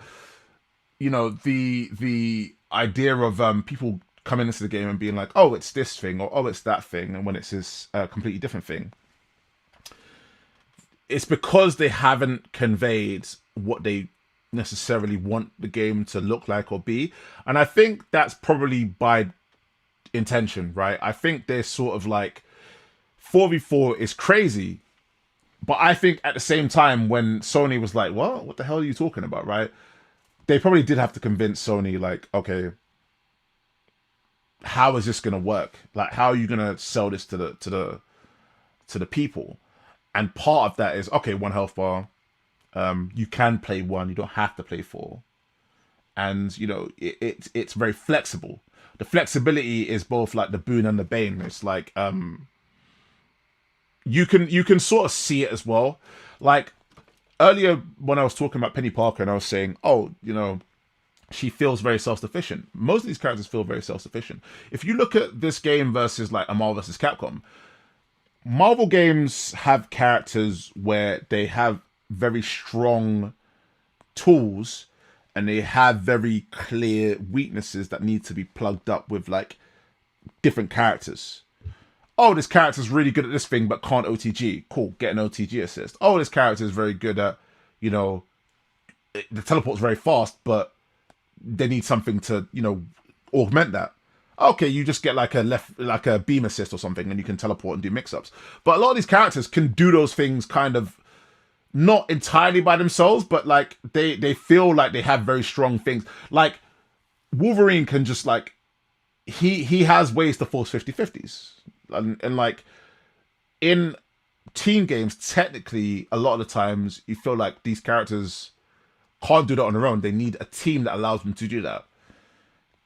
you know, the idea of people coming into the game and being like, oh, it's this thing, or oh, it's that thing, and when it's this completely different thing, it's because they haven't conveyed what they necessarily want the game to look like or be. And I think that's probably by intention, right? I think they're sort of like 4v4 is crazy, but I think at the same time when Sony was like, what the hell are you talking about, right? They probably did have to convince Sony, like, okay, how is this gonna work? Like, how are you gonna sell this to the people? And part of that is, okay, 1 health bar. You can play 1, you don't have to play 4. And you know, it's very flexible. The flexibility is both like the boon and the bane. It's like you can sort of see it as well. Like earlier when I was talking about Peni Parker and I was saying, oh, you know, she feels very self-sufficient. Most of these characters feel very self-sufficient. If you look at this game versus like a Marvel vs. Capcom, Marvel games have characters where they have very strong tools and they have very clear weaknesses that need to be plugged up with like different characters. Oh, this character's really good at this thing but can't OTG. Cool, get an OTG assist. Oh, this character is very good at, you know, the teleport's very fast, but they need something to, you know, augment that. Okay, you just get like a beam assist or something and you can teleport and do mix-ups. But a lot of these characters can do those things kind of not entirely by themselves, but like they feel like they have very strong things. Like Wolverine can just like he has ways to force 50-50s. And like in team games, technically a lot of the times you feel like these characters can't do that on their own. They need a team that allows them to do that.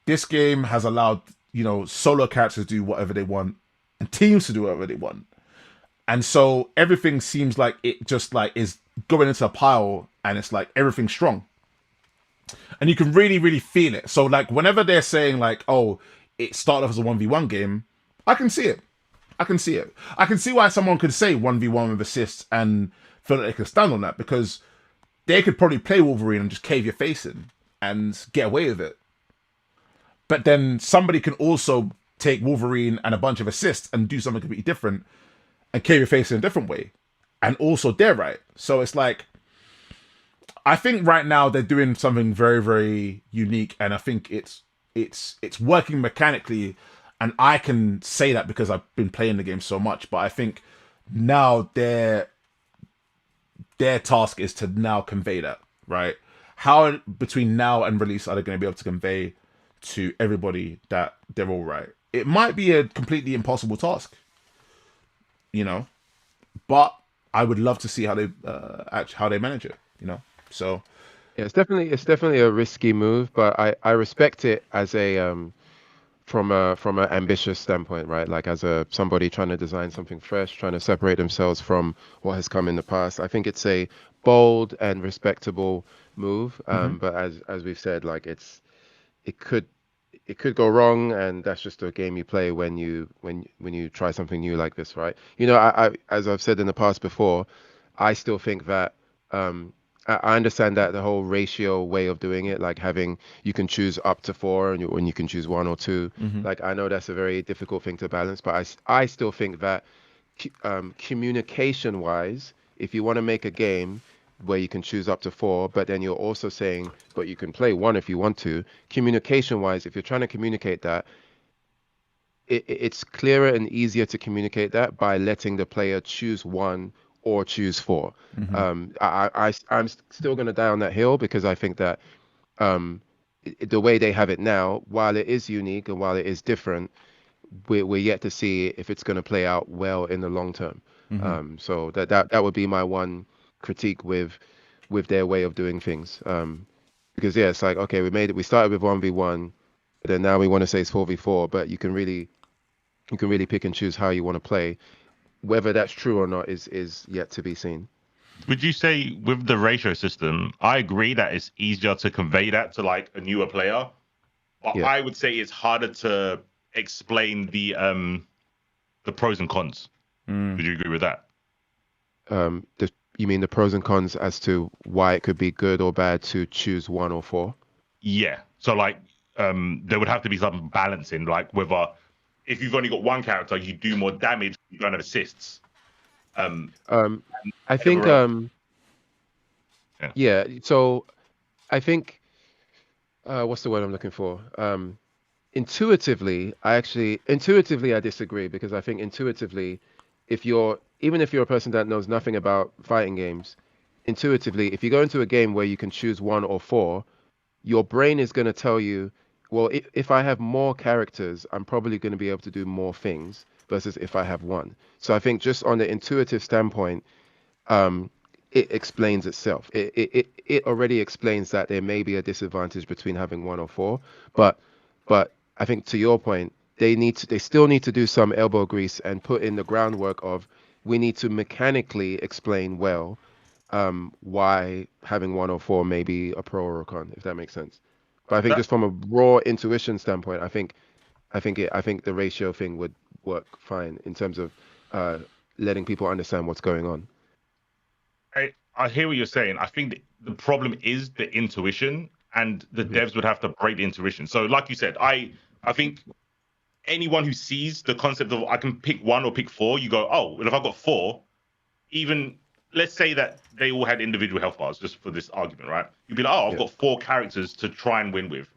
This game has allowed, you know, solo characters to do whatever they want and teams to do whatever they want. And so everything seems like it just like is going into a pile and it's like everything's strong. And you can really, really feel it. So like whenever they're saying like, oh, it started off as a 1v1 game, I can see it. I can see it. I can see why someone could say 1v1 with assists and feel that they can stand on that, because they could probably play Wolverine and just cave your face in and get away with it. But then somebody can also take Wolverine and a bunch of assists and do something completely different and cave your face in a different way. And also they're right. So it's like, I think right now they're doing something very, very unique. And I think it's working mechanically. And I can say that because I've been playing the game so much. But I think now their task is to now convey that, right? How between now and release are they going to be able to convey to everybody that they're all right? It might be a completely impossible task, you know, but I would love to see how they how they manage it, you know. So yeah, it's definitely a risky move, but I respect it as a from an ambitious standpoint, right? Like as somebody trying to design something fresh, trying to separate themselves from what has come in the past. I think it's a bold and respectable move. But as we've said, like it could it could go wrong, and that's just a game you play when you try something new like this, right? You know, I as I've said in the past before, I still think that I understand that the whole ratio way of doing it, like having you can choose up to 4 and when you can choose 1 or 2. Like I know that's a very difficult thing to balance, but I still think that communication wise, if you want to make a game where you can choose up to 4, but then you're also saying, but you can play 1 if you want to. Communication wise, if you're trying to communicate that, it's clearer and easier to communicate that by letting the player choose 1 or choose 4. I'm still going to die on that hill because I think that the way they have it now, while it is unique and while it is different, we're yet to see if it's going to play out well in the long term. So that would be my one critique with their way of doing things. Because yeah, it's like, okay, we started with 1v1, but then now we want to say it's 4v4, but you can really pick and choose how you want to play. Whether that's true or not is yet to be seen. Would you say with the ratio system, I agree that it's easier to convey that to like a newer player, but I would say it's harder to explain the pros and cons. Would you agree with that? You mean the pros and cons as to why it could be good or bad to choose 1 or 4? Yeah. So like there would have to be some balancing, like whether if you've only got 1 character, you do more damage, you don't have assists. I think yeah. So I think what's the word I'm looking for? Intuitively, I disagree, because I think intuitively, even if you're a person that knows nothing about fighting games, intuitively, if you go into a game where you can choose 1 or 4, your brain is going to tell you, well, if I have more characters, I'm probably going to be able to do more things versus if I have 1. So I think just on the intuitive standpoint, it explains itself. It already explains that there may be a disadvantage between having 1 or 4, but I think to your point, they still need to do some elbow grease and put in the groundwork of, we need to mechanically explain well why having 1 or 4 may be a pro or a con, if that makes sense. But I think just from a raw intuition standpoint, I think the ratio thing would work fine in terms of letting people understand what's going on. I hear what you're saying. I think the problem is the intuition, and the devs would have to break the intuition. So like you said, I think anyone who sees the concept of I can pick 1 or pick 4, you go, oh, well, if I've got 4, even let's say that they all had individual health bars, just for this argument, right? You'd be like, oh, I've got 4 characters to try and win with.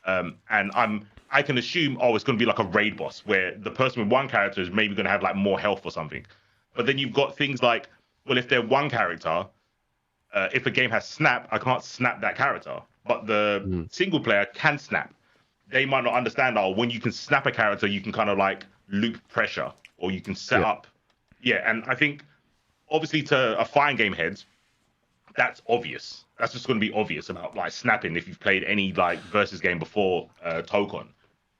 And I can assume, oh, it's going to be like a raid boss where the person with 1 character is maybe going to have like more health or something. But then you've got things like, well, if they're 1 character, if a game has snap, I can't snap that character. But the single player can snap. They might not understand, oh, when you can snap a character, you can kind of like loop pressure, or you can set up. Yeah, and I think obviously to a fighting game head, that's obvious. That's just going to be obvious about like snapping if you've played any like versus game before Tokon,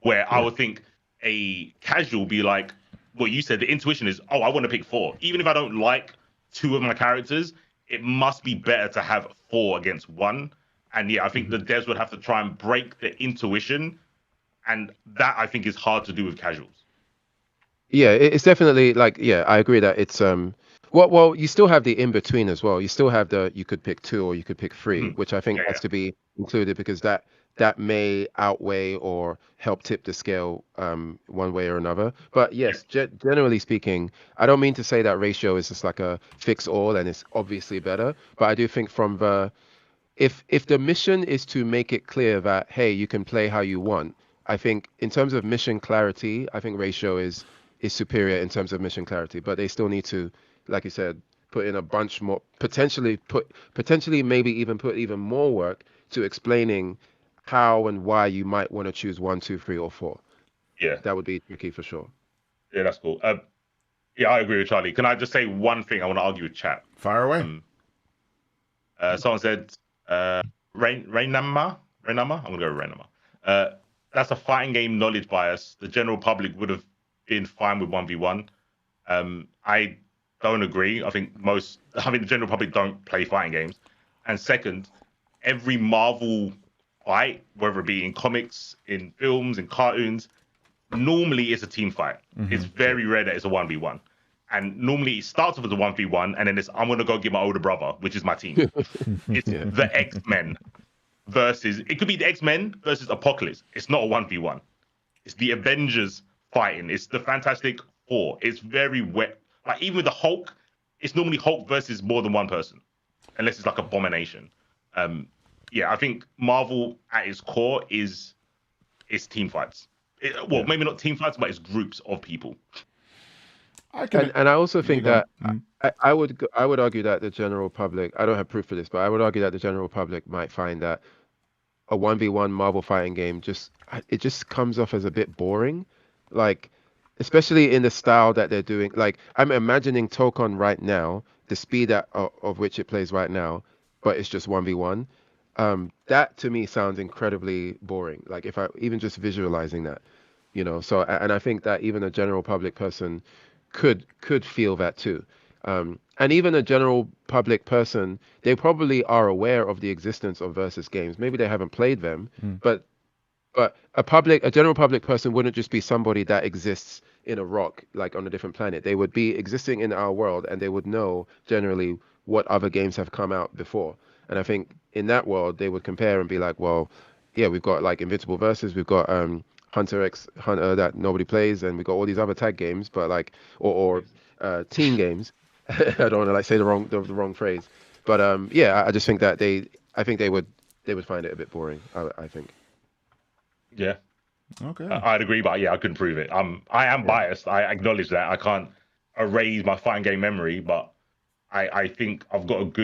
where I would think a casual be like, well, you said the intuition is, oh, I want to pick 4. Even if I don't like 2 of my characters, it must be better to have 4 against 1. And yeah, I think the devs would have to try and break the intuition, and that I think is hard to do with casuals. Yeah, it's definitely like, yeah, I agree that it's well, you still have the in between as well. You still have you could pick 2 or you could pick 3, which I think has to be included, because that may outweigh or help tip the scale one way or another. But yes, generally speaking, I don't mean to say that ratio is just like a fix all and it's obviously better, but I do think from the if the mission is to make it clear that, hey, you can play how you want, I think in terms of mission clarity, I think ratio is superior in terms of mission clarity. But they still need to, like you said, put in a bunch more, potentially maybe even put even more work to explaining how and why you might want to choose 1, 2, 3, or 4. Yeah, that would be tricky for sure. Yeah, that's cool. Yeah, I agree with Charlie. Can I just say one thing? I want to argue with chat. Fire away. Someone said Rainama. I'm gonna go with Rainama. That's a fighting game knowledge bias. The general public would have been fine with 1v1. I don't agree. I think the general public don't play fighting games. And second, every Marvel fight, whether it be in comics, in films, in cartoons, normally it's a team fight. It's very rare that it's a 1v1. And normally it starts off as a 1v1, and then it's, I'm going to go get my older brother, which is my team. It's the X-Men versus, it could be the X-Men versus Apocalypse. It's not a 1v1. It's the Avengers fighting. It's the Fantastic Four. It's very wet. Like, even with the Hulk, it's normally Hulk versus more than one person, unless it's like Abomination. Yeah, I think Marvel at its core is team fights. Maybe not team fights, but it's groups of people. And I also think that I would argue that the general public, I don't have proof for this, but I would argue that the general public might find that a 1v1 Marvel fighting game just comes off as a bit boring, like especially in the style that they're doing. Like, I'm imagining Tokon right now, the speed of which it plays right now, but it's just 1v1. That to me sounds incredibly boring. Like, if I even just visualizing that, So, and I think that even a general public person could feel that too. And even a general public person, they probably are aware of the existence of versus games. Maybe they haven't played them, but a general public person wouldn't just be somebody that exists in a rock, like on a different planet. They would be existing in our world, and they would know generally what other games have come out before. And I think in that world, they would compare and be like, well, yeah, we've got like Invincible Versus, we've got Hunter x Hunter that nobody plays, and we got all these other tag games, but like or team games. I don't want to like say the wrong phrase, but yeah, I just think that they would find it a bit boring. I think. Yeah. Okay. I'd agree, but yeah, I couldn't prove it. I am biased. I acknowledge that. I can't erase my fighting game memory, but I think I've got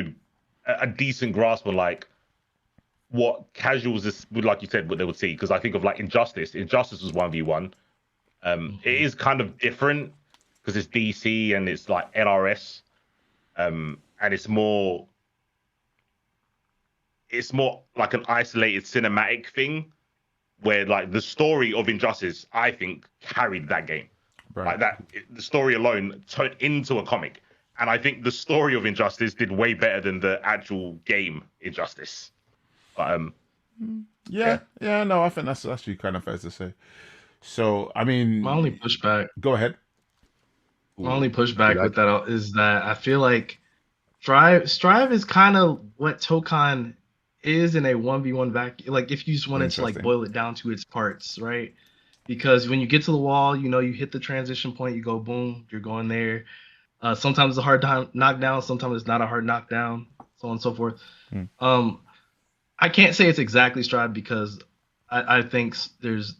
a decent grasp on like what casuals would, like you said, what they would see. Because I think of like Injustice. Injustice was 1v1. It is kind of different because it's DC and it's like NRS, and it's more like an isolated cinematic thing, where like the story of Injustice, I think, carried that game. Right. Like that, the story alone turned into a comic, and I think the story of Injustice did way better than the actual game Injustice. But no, I think that's actually kind of fair to say. So, I mean, my only pushback. Go ahead. My only pushback with that is that I feel like Strive is kind of what Tokon is in a 1v1 vacuum. Like, if you just wanted to like boil it down to its parts, right? Because when you get to the wall, you hit the transition point, you go boom, you're going there. Sometimes it's a hard knockdown, sometimes it's not a hard knockdown, so on and so forth. I can't say it's exactly Strive because I think there's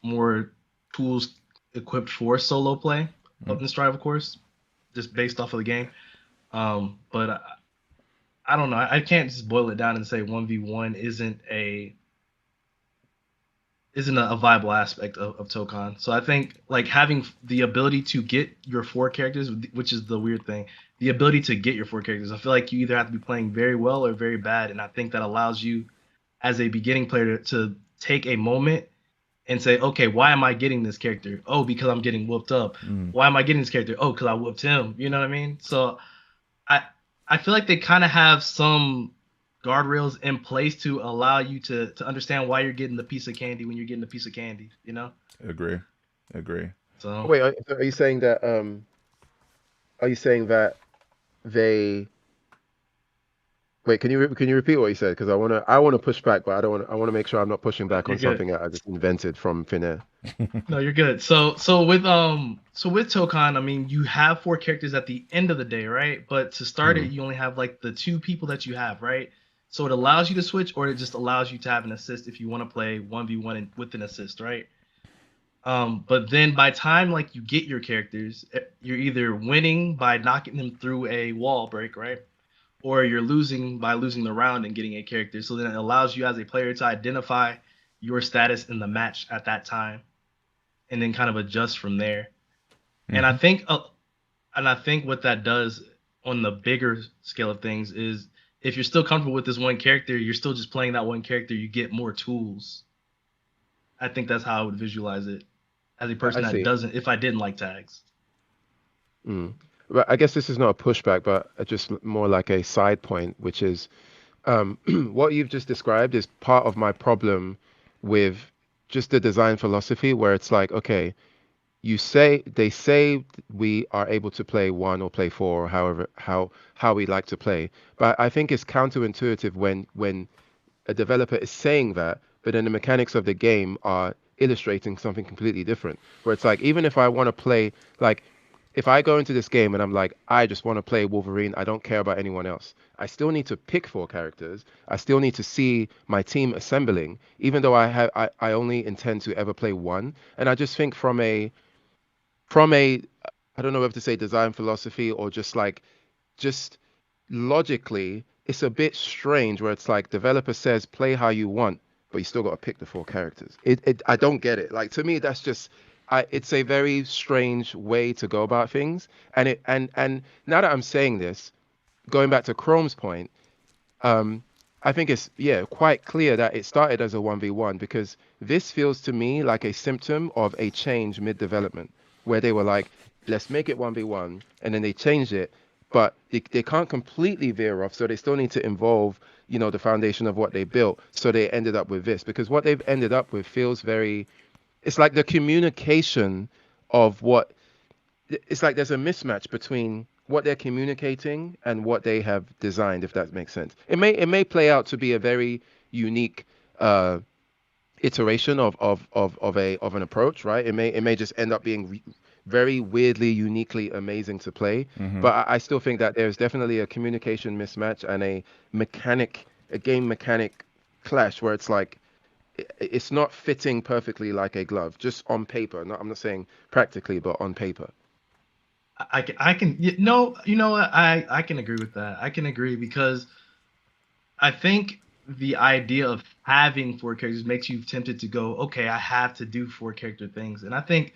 more tools equipped for solo play up in Strive, of course, just based off of the game. But I don't know. I can't just boil it down and say 1v1 isn't a viable aspect of Tokon. So I think like having the ability to get your 4 characters, which is the weird thing, the ability to get your 4 characters, I feel like you either have to be playing very well or very bad. And I think that allows you as a beginning player to take a moment and say, okay, why am I getting this character? Oh, because I'm getting whooped up. Why am I getting this character? Oh, because I whooped him. You know what I mean? So I feel like they kind of have some guardrails in place to allow you to understand why you're getting the piece of candy when you're getting a piece of candy, Agree. So wait, are you saying that they wait, can you repeat what you said? Because I want to push back, but I want to make sure I'm not pushing back on something that I just invented from thin air. No, you're good. So with Tokon, I mean, you have 4 characters at the end of the day, right? But to start it, you only have like the 2 people that you have, right? So it allows you to switch, or it just allows you to have an assist if you want to play 1v1 with an assist, right? But then by time like you get your characters, you're either winning by knocking them through a wall break, right? Or you're losing by losing the round and getting a character. So then it allows you as a player to identify your status in the match at that time, and then kind of adjust from there. And I think what that does on the bigger scale of things is if you're still comfortable with this one character, you're still just playing that one character, you get more tools. I think that's how I would visualize it as a person that doesn't, if I didn't like tags. But I guess this is not a pushback, but just more like a side point, which is What you've just described is part of my problem with just the design philosophy, where it's like, okay, they say we are able to play one or play four, or however how we like to play. But I think it's counterintuitive when a developer is saying that, but then the mechanics of the game are illustrating something completely different. Where it's like, even if I want to play, like, if I go into this game and I'm like, I just want to play Wolverine, I don't care about anyone else. I still need to pick four characters. I still need to see my team assembling, even though I only intend to ever play one. And I just think from a I don't know whether to say design philosophy or just logically, it's a bit strange where it's like developer says play how you want, but you still got to pick the four characters. I don't get it. Like, to me, that's just it's a very strange way to go about things. And now that I'm saying this, going back to Chrome's point, I think it's quite clear that it started as a 1v1, because this feels to me like a symptom of a change mid-development, where they were like, let's make it 1v1, and then they changed it, but they can't completely veer off, so they still need to involve, the foundation of what they built. So they ended up with this, because what they've ended up with feels very, it's like the communication of it's like there's a mismatch between what they're communicating and what they have designed, if that makes sense. It may play out to be a very unique iteration of an approach, right? It may just end up being very weirdly, uniquely amazing to play. But I still think that there's definitely a communication mismatch and a game mechanic clash, where it's like it's not fitting perfectly like a glove, just on paper. I'm not saying practically, but on paper. I can what, I can agree with that. I can agree, because I think the idea of having four characters makes you tempted to go, okay, I have to do four character things. And I think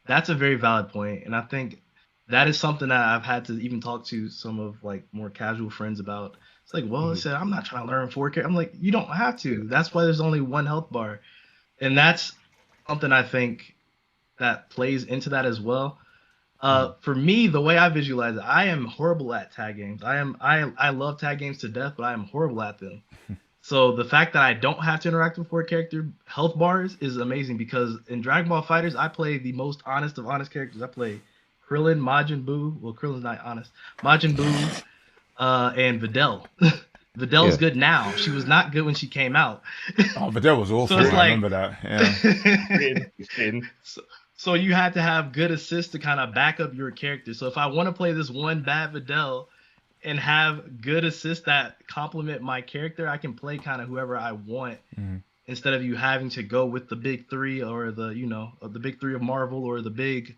that's a very valid point. And I think that is something that I've had to even talk to some of like more casual friends about. It's like, well, I said, I'm not trying to learn four characters. I'm like, you don't have to. That's why there's only one health bar. And that's something I think that plays into that as well. For me, the way I visualize it, I am horrible at tag games. I love tag games to death, but I am horrible at them. So the fact that I don't have to interact with four character health bars is amazing, because in Dragon Ball FighterZ, I play the most honest of honest characters. I play Krillin, Majin Buu. Well, Krillin's not honest. Majin Buu, and Videl. Videl's good now. She was not good when she came out. Oh, Videl was awful. So I remember that. Yeah. So you had to have good assists to kind of back up your character. So if I want to play this one bad Videl and have good assists that complement my character, I can play kind of whoever I want, instead of you having to go with the big three, or the big three of Marvel, or the big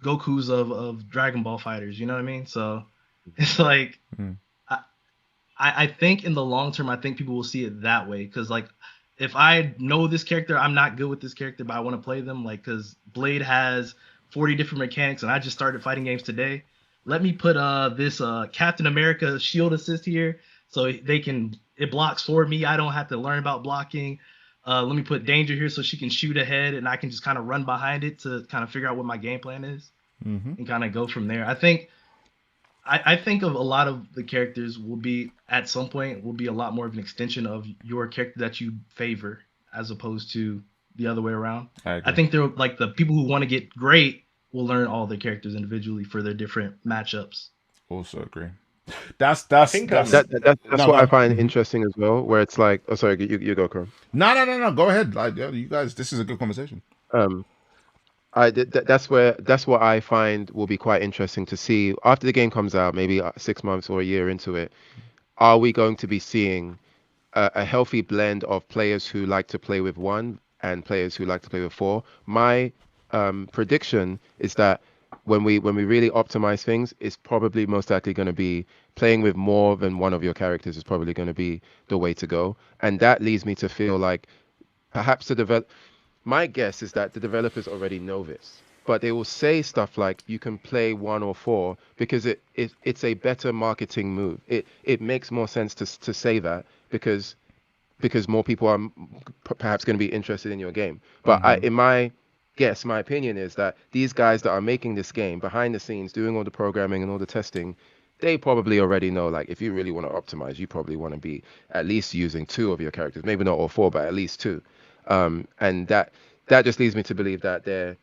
Gokus of Dragon Ball fighters. You know what I mean? So it's like, I think in the long term, I think people will see it that way, because like, if I know this character, I'm not good with this character, but I want to play them, like, because Blade has 40 different mechanics, and I just started fighting games today. Let me put this Captain America shield assist here, so it blocks for me. I don't have to learn about blocking. Let me put Danger here so she can shoot ahead, and I can just kind of run behind it to kind of figure out what my game plan is, and kind of go from there. I think of a lot of the characters will be a lot more of an extension of your character that you favor, as opposed to the other way around. I think they're like, the people who want to get great will learn all their characters individually for their different matchups. Also agree. That's what I find interesting as well, where it's like, oh, sorry, you go, Chrome. No, go ahead. Like, you guys, this is a good conversation. That's what I find will be quite interesting to see after the game comes out, maybe 6 months or a year into it. Are we going to be seeing a healthy blend of players who like to play with one and players who like to play with four? My prediction is that when we really optimize things, it's probably most likely going to be playing with more than one of your characters is probably going to be the way to go. And that leads me to feel like perhaps my guess is that the developers already know this, but they will say stuff like you can play one or four because it's a better marketing move. It makes more sense to say that because more people are perhaps going to be interested in your game. But my opinion is that these guys that are making this game behind the scenes, doing all the programming and all the testing, they probably already know, like, if you really want to optimize, you probably want to be at least using 2 of your characters, maybe not all 4, but at least 2. And that just leads me to believe that they're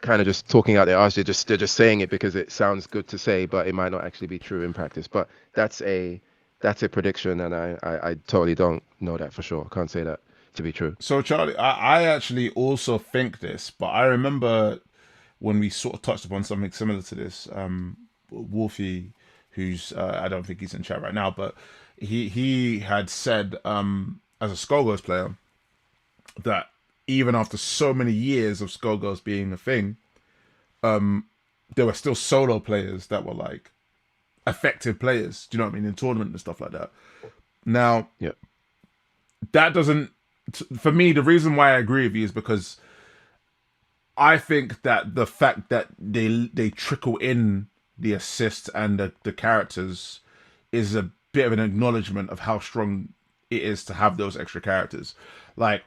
kind of just talking out their arse. They're just saying it because it sounds good to say, but it might not actually be true in practice. But that's a prediction, and I totally don't know that for sure. I can't say that to be true. So Charlie, I actually also think this, but I remember when we sort of touched upon something similar to this. Wolfie, who's I don't think he's in chat right now, but he had said as a Skullgirls player that even after so many years of Skullgirls being a thing, there were still solo players that were like effective players. Do you know what I mean, in tournament and stuff like that? Now, yeah, that doesn't. For me, the reason why I agree with you is because I think that the fact that they trickle in the assists and the characters is a bit of an acknowledgement of how strong it is to have those extra characters. Like,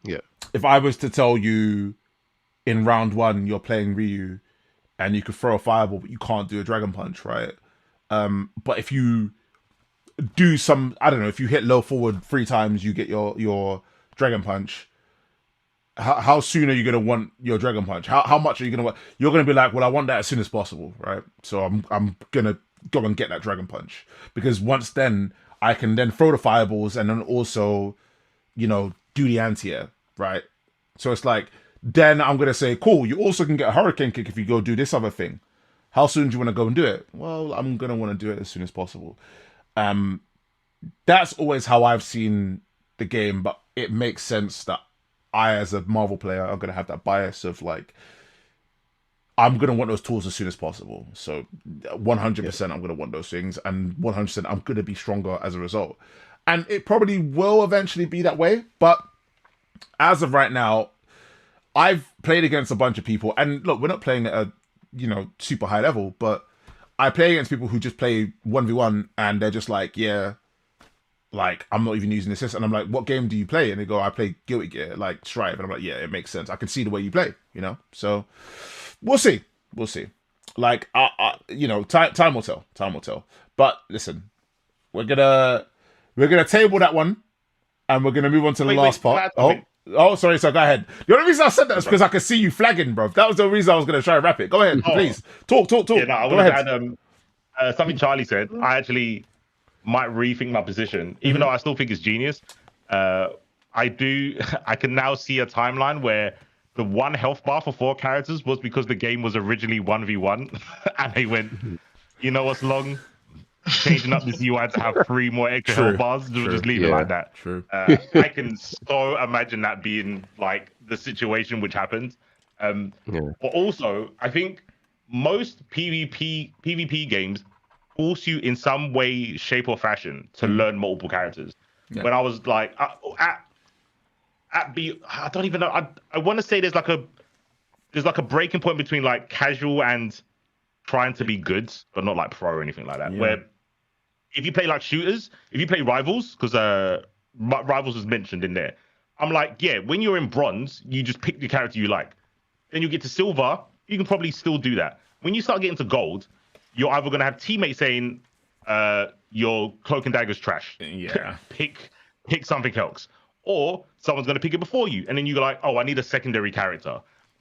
yeah, if I was to tell you in round 1 you're playing Ryu and you could throw a fireball but you can't do a dragon punch, right? But if you do some, I don't know, if you hit low forward 3 times, you get your dragon punch. How soon are you gonna want your dragon punch? How much are you gonna want? You're gonna be like, well, I want that as soon as possible, right? So I'm gonna go and get that dragon punch, because once then I can then throw the fireballs and then also, do the anti-air, right? So it's like, then I'm gonna say, cool, you also can get a hurricane kick if you go do this other thing. How soon do you want to go and do it? Well, I'm gonna want to do it as soon as possible. That's always how I've seen the game, but it makes sense that I, as a Marvel player, are going to have that bias of like, I'm going to want those tools as soon as possible. So 100% I'm going to want those things, and 100% I'm going to be stronger as a result. And it probably will eventually be that way, but as of right now, I've played against a bunch of people, and look, we're not playing at a, super high level, but I play against people who just play 1v1 and they're just like, yeah, like, I'm not even using assist. And I'm like, what game do you play? And they go, I play Guilty Gear, like Strive. And I'm like, yeah, it makes sense. I can see the way you play, So we'll see. Like, time will tell. Time will tell. But listen, we're gonna table that one, and we're gonna move on to the last part. Sorry. So go ahead. The only reason I said that is because I could see you flagging, bro. That was the reason I was gonna try and wrap it. Go ahead, please. Talk. Yeah, no, I go want ahead. to add something Charlie said. I actually might rethink my position, even though I still think it's genius. I can now see a timeline where the 1 health bar for 4 characters was because the game was originally 1v1, and they went, you know what's long? Changing up this UI to have 3 more extra health bars. We'll just leave it like that. True. I can so imagine that being like the situation which happened. But also, I think most PvP games force you in some way, shape, or fashion to learn multiple characters. Yeah. When I was like I don't even know. I want to say there's like a breaking point between like casual and trying to be good, but not like pro or anything like that. Yeah. Where if you play like shooters, if you play Rivals, because Rivals was mentioned in there, I'm like, yeah, when you're in bronze, you just pick the character you like. Then you get to silver, you can probably still do that. When you start getting to gold, you're either going to have teammates saying your cloak and dagger's trash. Yeah. pick something else. Or someone's going to pick it before you. And then you're like, oh, I need a secondary character.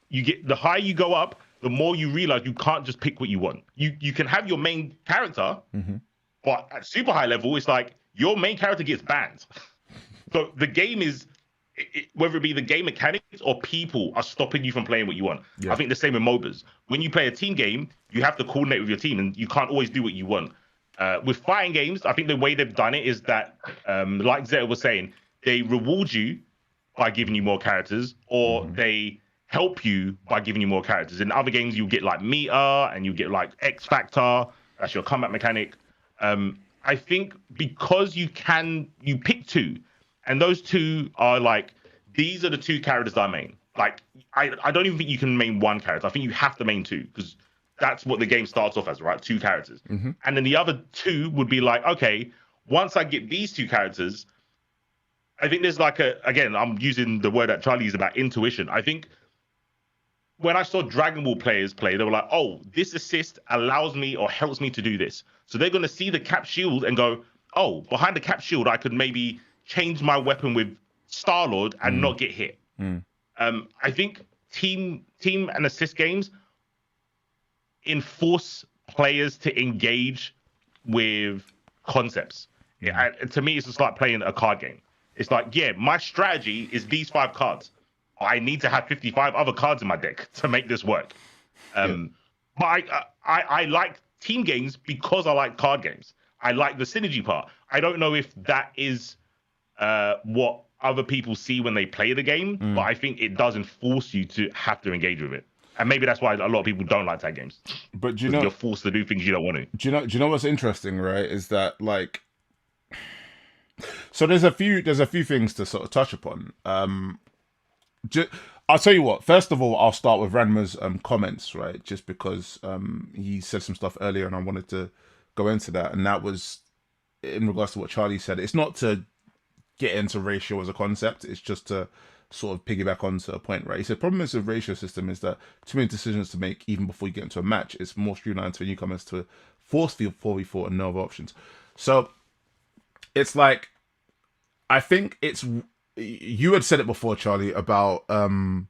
The higher you go up, the more you realize you can't just pick what you want. You can have your main character, but at super high level, it's like your main character gets banned. So the game is, whether it be the game mechanics or people are stopping you from playing what you want. Yeah. I think the same with MOBAs. When you play a team game, you have to coordinate with your team, and you can't always do what you want. With fighting games, I think the way they've done it is that, like Zeta was saying, they reward you by giving you more characters, or they help you by giving you more characters. In other games, you get like meter, and you get like X Factor. That's your combat mechanic. I think because you pick 2, and those 2 are like, these are the 2 characters I main. Like, I don't even think you can main 1 character. I think you have to main 2, because that's what the game starts off as, right? 2 characters. And then the other 2 would be like, okay, once I get these 2 characters, I think there's like again, I'm using the word that Charlie used about intuition. I think when I saw Dragon Ball players play, they were like, oh, this assist allows me or helps me to do this. So they're going to see the cap shield and go, oh, behind the cap shield, I could maybe change my weapon with Star-Lord and not get hit. I think team and assist games enforce players to engage with concepts. To me, it's just like playing a card game. It's like, yeah, my strategy is these 5 cards. I need to have 55 other cards in my deck to make this work. But I like team games because I like card games. I like the synergy part. I don't know if that is what other people see when they play the game, but I think it doesn't force you to have to engage with it. And maybe that's why a lot of people don't like tag games. But do you know, you're forced to do things you don't want to. Do you know what's interesting, right? Is that like, so there's a few things to sort of touch upon. I'll tell you what. First of all, I'll start with Ranma's comments, right? Just because he said some stuff earlier, and I wanted to go into that, and that was in regards to what Charlie said. It's not to get into ratio as a concept; it's just to sort of piggyback onto a point, right? He said, problem is with ratio system is that too many decisions to make even before you get into a match. It's more streamlined for newcomers to force field 4v4 and no other options. So it's like, I think it's, you had said it before, Charlie, about you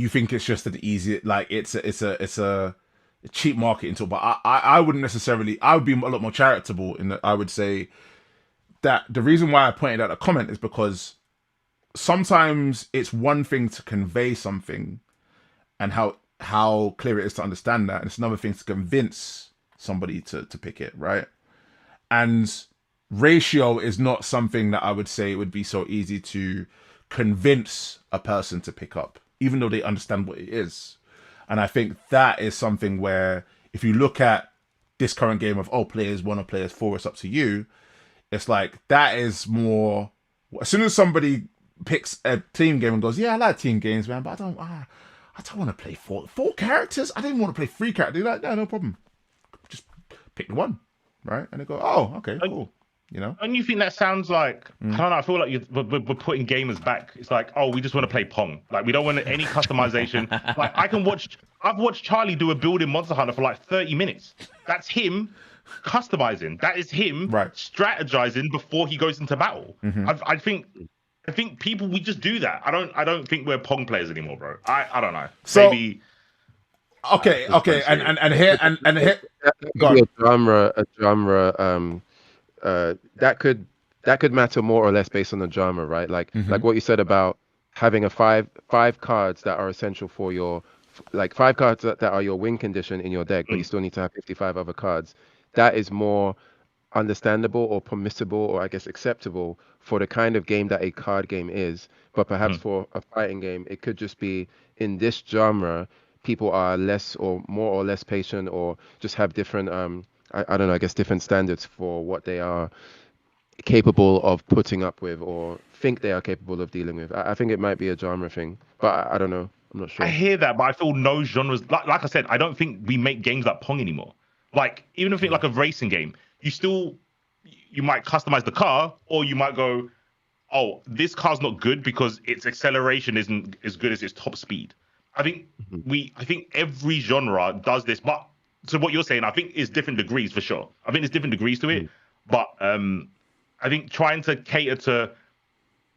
think it's just an easy, like it's a cheap marketing tool, but I wouldn't necessarily, I would be a lot more charitable in that I would say that the reason why I pointed out a comment is because sometimes it's one thing to convey something and how clear it is to understand that, and it's another thing to convince somebody to pick it, right? And ratio is not something that I would say would be so easy to convince a person to pick up, even though they understand what it is. And I think that is something where if you look at this current game of, oh, players 1 or players 4, it's up to you, it's like that is more, as soon as somebody picks a team game and goes, yeah, I like team games, man, but I don't want to play four characters. I didn't want to play 3 characters. They're like, no problem. Just pick the one, right? And they go, oh, okay, cool. You know? And you think that sounds like, I don't know, I feel like we're putting gamers back. It's like, oh, we just want to play Pong. Like, we don't want any customization. Like, I've watched Charlie do a build in Monster Hunter for like 30 minutes. That's him customizing. That is him strategizing before he goes into battle. I think people, we just do that. I don't think we're Pong players anymore, bro. I don't know. So, maybe. Okay, and here a genre that could matter more or less based on the genre, right? Like like what you said about having a five cards that are essential for your, like 5 cards that are your win condition in your deck, but you still need to have 55 other cards. That is more understandable or permissible, or I guess acceptable for the kind of game that a card game is. But perhaps for a fighting game, it could just be in this genre, people are less or more or less patient, or just have different I don't know, I guess different standards for what they are capable of putting up with or think they are capable of dealing with. I think it might be a genre thing, but I don't know. I'm not sure. I hear that, but I feel no genres. Like I said, I don't think we make games like Pong anymore. Like, even if it's like a racing game, you might customize the car, or you might go, oh, this car's not good because its acceleration isn't as good as its top speed. I think every genre does this, but so what you're saying, I think is different degrees for sure. I think there's different degrees to it, but I think trying to cater to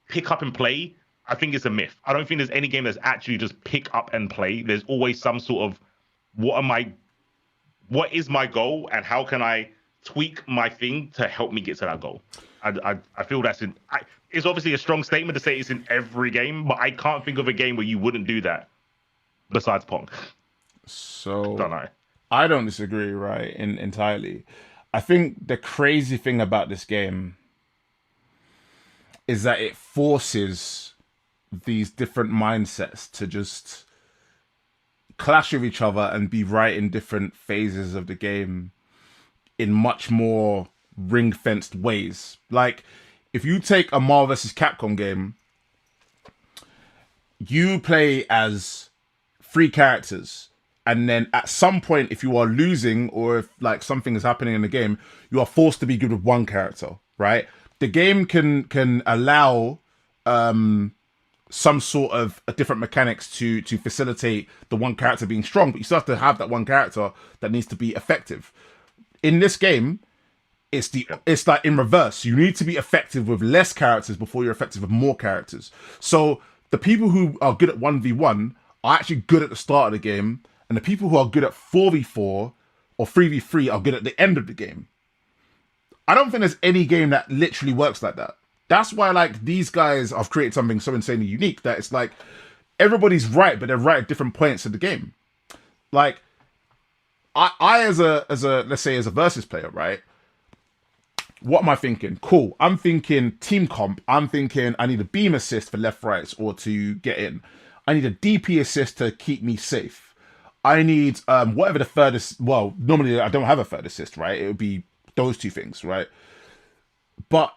pick up and play, I think it's a myth. I don't think there's any game that's actually just pick up and play. There's always some sort of what is my goal and how can I tweak my thing to help me get to that goal. I feel that's it's obviously a strong statement to say it's in every game, but I can't think of a game where you wouldn't do that besides Pong. So don't know. I don't disagree, right, entirely. I think the crazy thing about this game is that it forces these different mindsets to just clash with each other and be right in different phases of the game in much more ring-fenced ways. Like, if you take a Marvel vs. Capcom game, you play as 3 characters. And then at some point, if you are losing or if like something is happening in the game, you are forced to be good with 1 character, right? The game can allow some sort of a different mechanics to facilitate the one character being strong, but you still have to have that one character that needs to be effective. In this game, it's like in reverse. You need to be effective with less characters before you're effective with more characters. So the people who are good at 1v1 are actually good at the start of the game, and the people who are good at 4v4 or 3v3 are good at the end of the game. I don't think there's any game that literally works like that. That's why, like, these guys have created something so insanely unique that it's like everybody's right, but they're right at different points of the game. Like, I as a let's say as a versus player, right? What am I thinking? Cool. I'm thinking team comp. I'm thinking I need a beam assist for left rights or to get in. I need a DP assist to keep me safe. I need whatever the third is. Well, normally I don't have a third assist, right? It would be those two things, right? But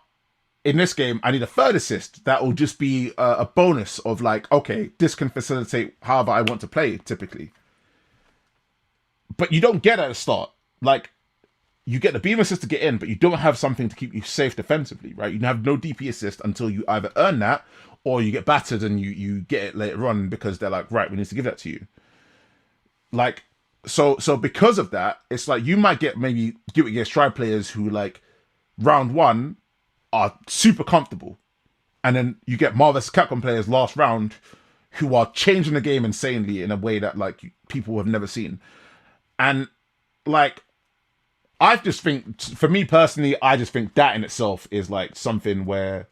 in this game, I need a third assist that will just be a bonus of like, okay, this can facilitate however I want to play typically. But you don't get at the start. Like, you get the beam assist to get in, but you don't have something to keep you safe defensively, right? You have no DP assist until you either earn that or you get battered and you get it later on because they're like, right, we need to give that to you. Like, so because of that, it's like you might get maybe GWE Stride players who like round one are super comfortable. And then you get Marvel vs. Capcom players last round who are changing the game insanely in a way that like people have never seen. And like, I just think, for me personally, I just think that in itself is like something where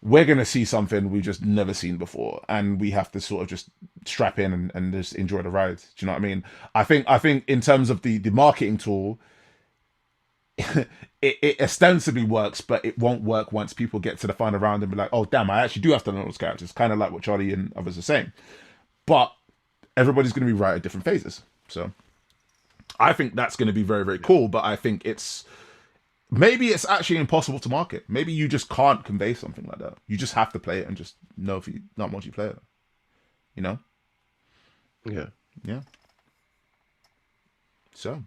we're going to see something we've just never seen before. And we have to sort of just strap in and just enjoy the ride. Do you know what I mean? I think in terms of the marketing tool, it ostensibly works, but it won't work once people get to the final round and be like, oh, damn, I actually do have to learn those characters. Kind of like what Charlie and others are saying. But everybody's going to be right at different phases. So I think that's going to be very, very cool, but I think maybe it's actually impossible to market. Maybe you just can't convey something like that. You just have to play it and just know if you not multiplayer. You know? Yeah. Yeah. So,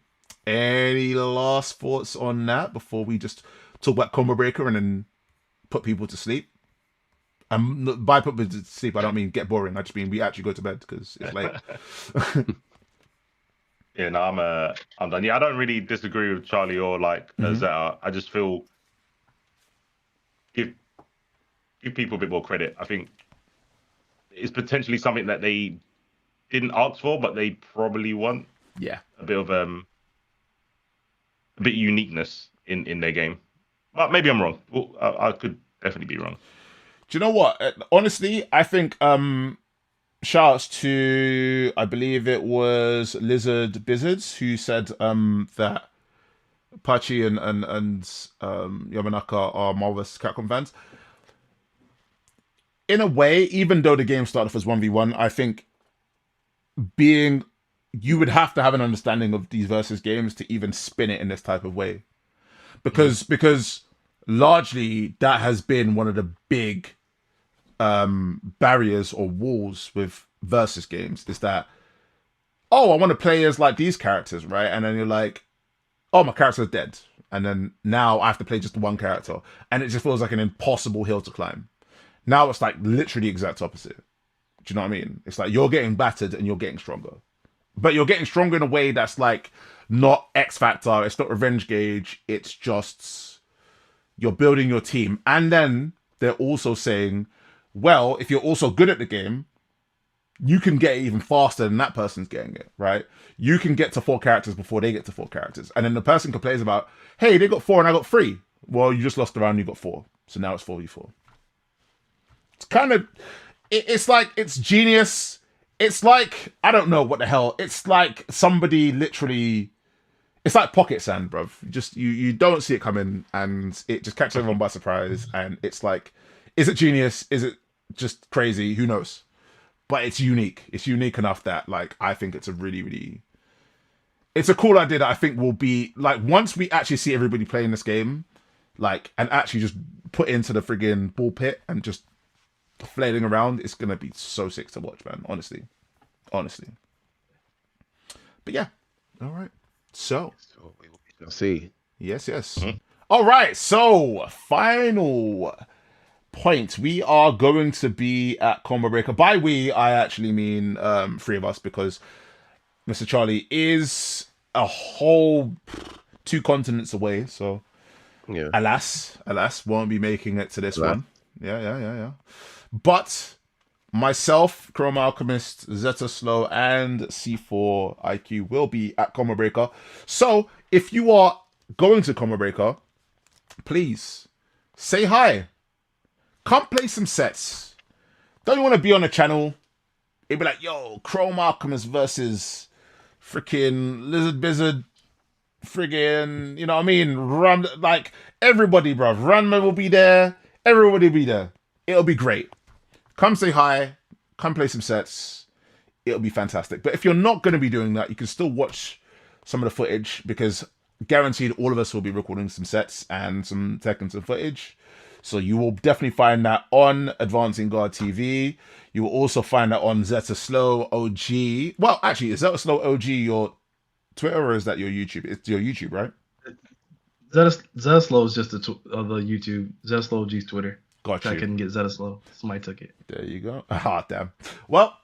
any last thoughts on that before we just talk about Combo Breaker and then put people to sleep? By put people to sleep, I don't mean get boring. I just mean we actually go to bed because it's late. Yeah, no, I'm done. Yeah, I don't really disagree with Charlie or like Zeta. I just feel give people a bit more credit. I think it's potentially something that they didn't ask for, but they probably want. Yeah, a bit of a bit uniqueness in their game. But maybe I'm wrong. Well, I could definitely be wrong. Do you know what? Honestly, I think shouts to, I believe it was Lizard Bizzards who said that Pachi and Yamanaka are Marvel vs. Capcom fans. In a way, even though the game started off as 1v1, I think you would have to have an understanding of these versus games to even spin it in this type of way. Because largely that has been one of the big barriers or walls with versus games is that, oh, I want to play as like these characters, right? And then you're like, oh, my character's dead. And then now I have to play just one character. And it just feels like an impossible hill to climb. Now it's like literally the exact opposite. Do you know what I mean? It's like you're getting battered and you're getting stronger. But you're getting stronger in a way that's like not X Factor, it's not revenge gauge, it's just you're building your team. And then they're also saying, well, if you're also good at the game, you can get it even faster than that person's getting it, right? You can get to 4 characters before they get to 4 characters. And then the person complains about, hey, they got 4 and I got 3. Well, you just lost the round, you got 4. So now it's 4v4. It's kind of, it's like, it's genius. It's like, I don't know what the hell. It's like somebody literally, it's like pocket sand, bruv. You don't see it coming and it just catches everyone by surprise. And it's like, is it genius? Is it just crazy? Who knows? But it's unique. It's unique enough that like, I think it's a really, really, it's a cool idea that I think will be like, once we actually see everybody playing this game, like, and actually just put into the friggin' ball pit and just flailing around, it's gonna be so sick to watch, man. Honestly. But yeah, all right. So we shall see. Yes. All right. So final point, we are going to be at Combo Breaker. By we, I actually mean 3 of us, because Mr. Charlie is a whole 2 continents away. So, Yeah. alas, won't be making it to this one. Yeah. But myself, Chrome Alchemist, Zeta Slow, and C4 IQ will be at Combo Breaker. So, if you are going to Combo Breaker, please say hi. Come play some sets. Don't you want to be on the channel? It'd be like, yo, Chrome Alchemist versus freaking Lizard Bizzard, friggin', you know what I mean? Ram, like, everybody, bruv. Ranma will be there. Everybody will be there. It'll be great. Come say hi. Come play some sets. It'll be fantastic. But if you're not going to be doing that, you can still watch some of the footage, because guaranteed all of us will be recording some sets and some tech and some footage. So you will definitely find that on Advancing Guard TV. You will also find that on Zeta Slow OG. Well, actually, is Zeta Slow OG your Twitter, or is that your YouTube? It's your YouTube, right? Zeta Slow is just the YouTube. Zeta Slow OG's Twitter. Got I you. couldn't get Zeta Slow. Somebody took it. There you go. Ah, damn. Well,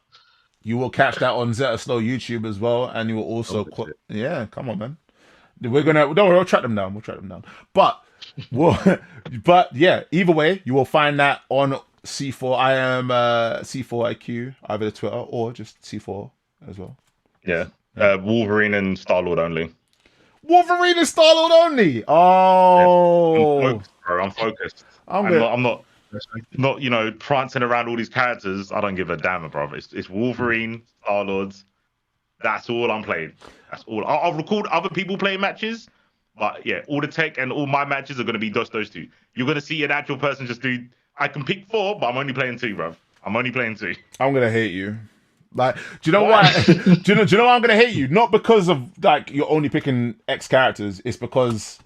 you will catch that on Zeta Slow YouTube as well, and you will also... yeah, come on, man. We're gonna... Don't worry, we'll track them down. But... but yeah, either way, you will find that on C4. I am C4 IQ, either the Twitter or just C4 as well. Yeah. Wolverine and Star-Lord only. Wolverine and Star-Lord only. Oh, I'm focused. I'm not, you know, prancing around all these characters. I don't give a damn, bro. It's Wolverine, Star-Lords. That's all I'm playing. That's all. I'll record other people playing matches. But yeah, all the tech and all my matches are going to be just those 2. You're going to see an actual person just do... I can pick 4, but I'm only playing 2, bro. I'm only playing 2. I'm going to hate you. Like, do you know why? do you know why I'm going to hate you? Not because of, like, you're only picking X characters. It's because...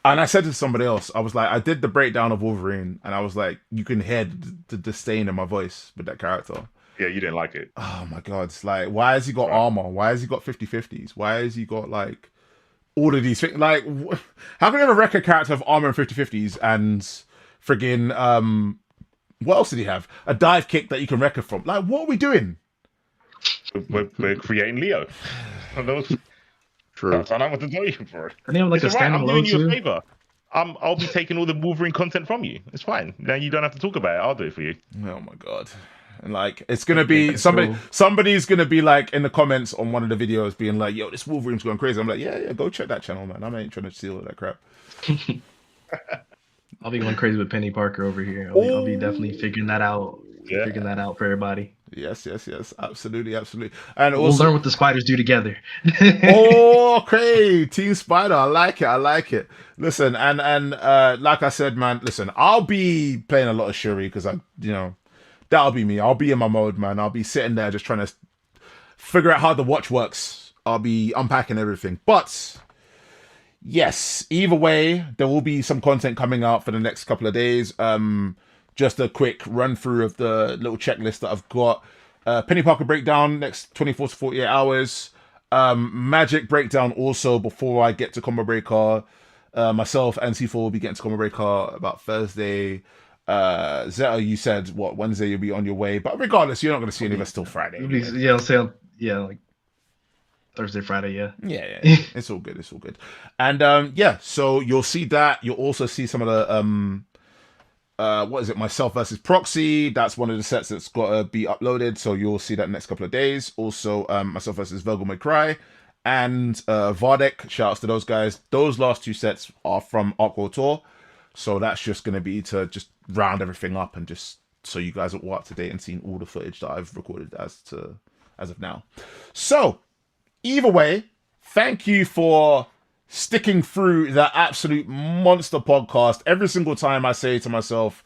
And I said to somebody else, I was like, I did the breakdown of Wolverine, and I was like, you can hear the disdain in my voice with that character. Yeah, you didn't like it. Oh, my God. It's like, why has he got armor? Why has he got 50-50s? Why has he got, like... all of these things, like, how can you have a record character of armor and 50-50s and friggin', what else did he have? A dive kick that you can record from. Like, what are we doing? We're creating Leo. True. I don't know what to tell you for it. I think I'm like It's a all right. I'm doing standalone you a too. favor. I'll be taking all the Wolverine content from you. It's fine. Now you don't have to talk about it. I'll do it for you. Oh my God. And like, it's gonna be somebody's gonna be like in the comments on one of the videos being like, yo, this Wolverine's going crazy. I'm like, yeah, go check that channel, man. I ain't trying to steal all that crap. I'll be going crazy with Peni Parker over here. I'll be definitely figuring that out. Yeah. Figuring that out for everybody. Yes. Absolutely. And We'll also learn what the spiders do together. okay, Team Spider. I like it. Listen, and like I said, man, listen, I'll be playing a lot of Shuri because that'll be me. I'll be in my mode, man. I'll be sitting there just trying to figure out how the watch works. I'll be unpacking everything. But yes, either way, there will be some content coming out for the next couple of days. Just a quick run through of the little checklist that I've got. Peni Parker breakdown next 24 to 48 hours. Magic breakdown also before I get to Combo Breaker. Myself and C4 will be getting to Combo Breaker about Thursday. Zeta, you said Wednesday you'll be on your way, but regardless, you're not going to see any of us till Friday. Yeah, I'll say like Thursday, Friday. Yeah. It's all good. And so you'll see that. You'll also see some of the what is it? Myself versus Proxy. That's one of the sets that's got to be uploaded. So you'll see that next couple of days. Also, myself versus Virgil McCry and Vardek. Shouts to those guys. Those last 2 sets are from Arc Tour. So that's just going to be to just round everything up and just so you guys are all up to date and seeing all the footage that I've recorded as of now. So either way, thank you for sticking through that absolute monster podcast. Every single time I say to myself,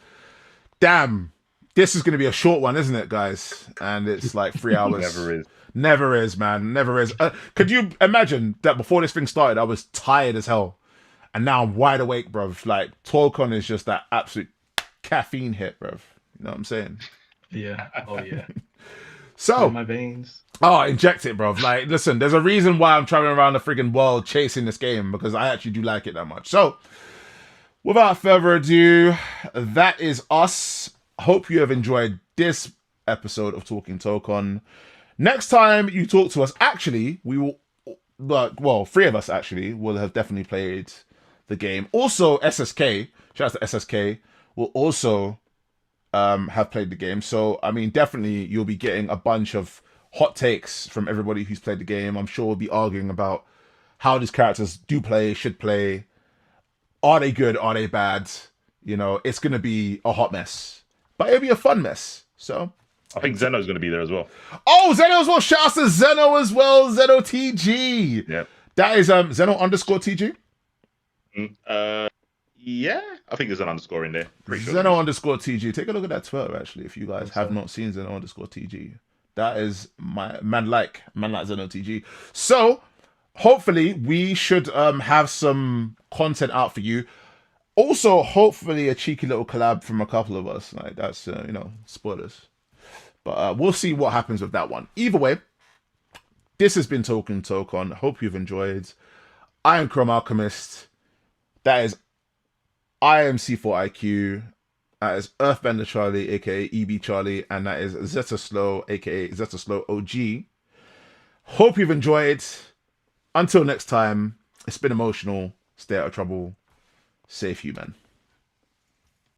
damn, this is going to be a short one, isn't it, guys? And it's like 3 hours. Never is, man. Never is. Could you imagine that before this thing started, I was tired as hell. And now I'm wide awake, bruv. Like, Tokon is just that absolute caffeine hit, bruv. You know what I'm saying? Yeah. Oh, yeah. So, in my veins. Oh, inject it, bruv. Like, listen, there's a reason why I'm traveling around the friggin' world chasing this game, because I actually do like it that much. So, Without further ado, that is us. Hope you have enjoyed this episode of Talkin Tokon. Next time you talk to us, actually, we will, well, 3 of us actually will have definitely played the game. Also, SSK, shout out to SSK, will also have played the game. So, I mean, definitely you'll be getting a bunch of hot takes from everybody who's played the game. I'm sure we'll be arguing about how these characters do play, should play. Are they good? Are they bad? You know, it's going to be a hot mess. But it'll be a fun mess. So I think Zeno's going to be there as well. Oh, Zeno as well. Shout out to Zeno as well. Zeno TG. Yeah. That is Zeno_TG. Yeah. I think there's an underscore in there. Pretty sure Zeno_TG. Take a look at that Twitter, actually, if you guys have not seen Zeno_TG. That is my man like Zeno TG. So hopefully we should have some content out for you. Also, hopefully a cheeky little collab from a couple of us. Like that's you know, spoilers. But we'll see what happens with that one. Either way, this has been Talkin Tokon. Hope you've enjoyed. I am Chrome Alchemist. That is I am C4IQ. That is Earthbender Charlie, aka EB Charlie, and that is Zeta Slow, aka Zeta Slow OG. Hope you've enjoyed. Until next time, it's been emotional. Stay out of trouble. Safe you, man.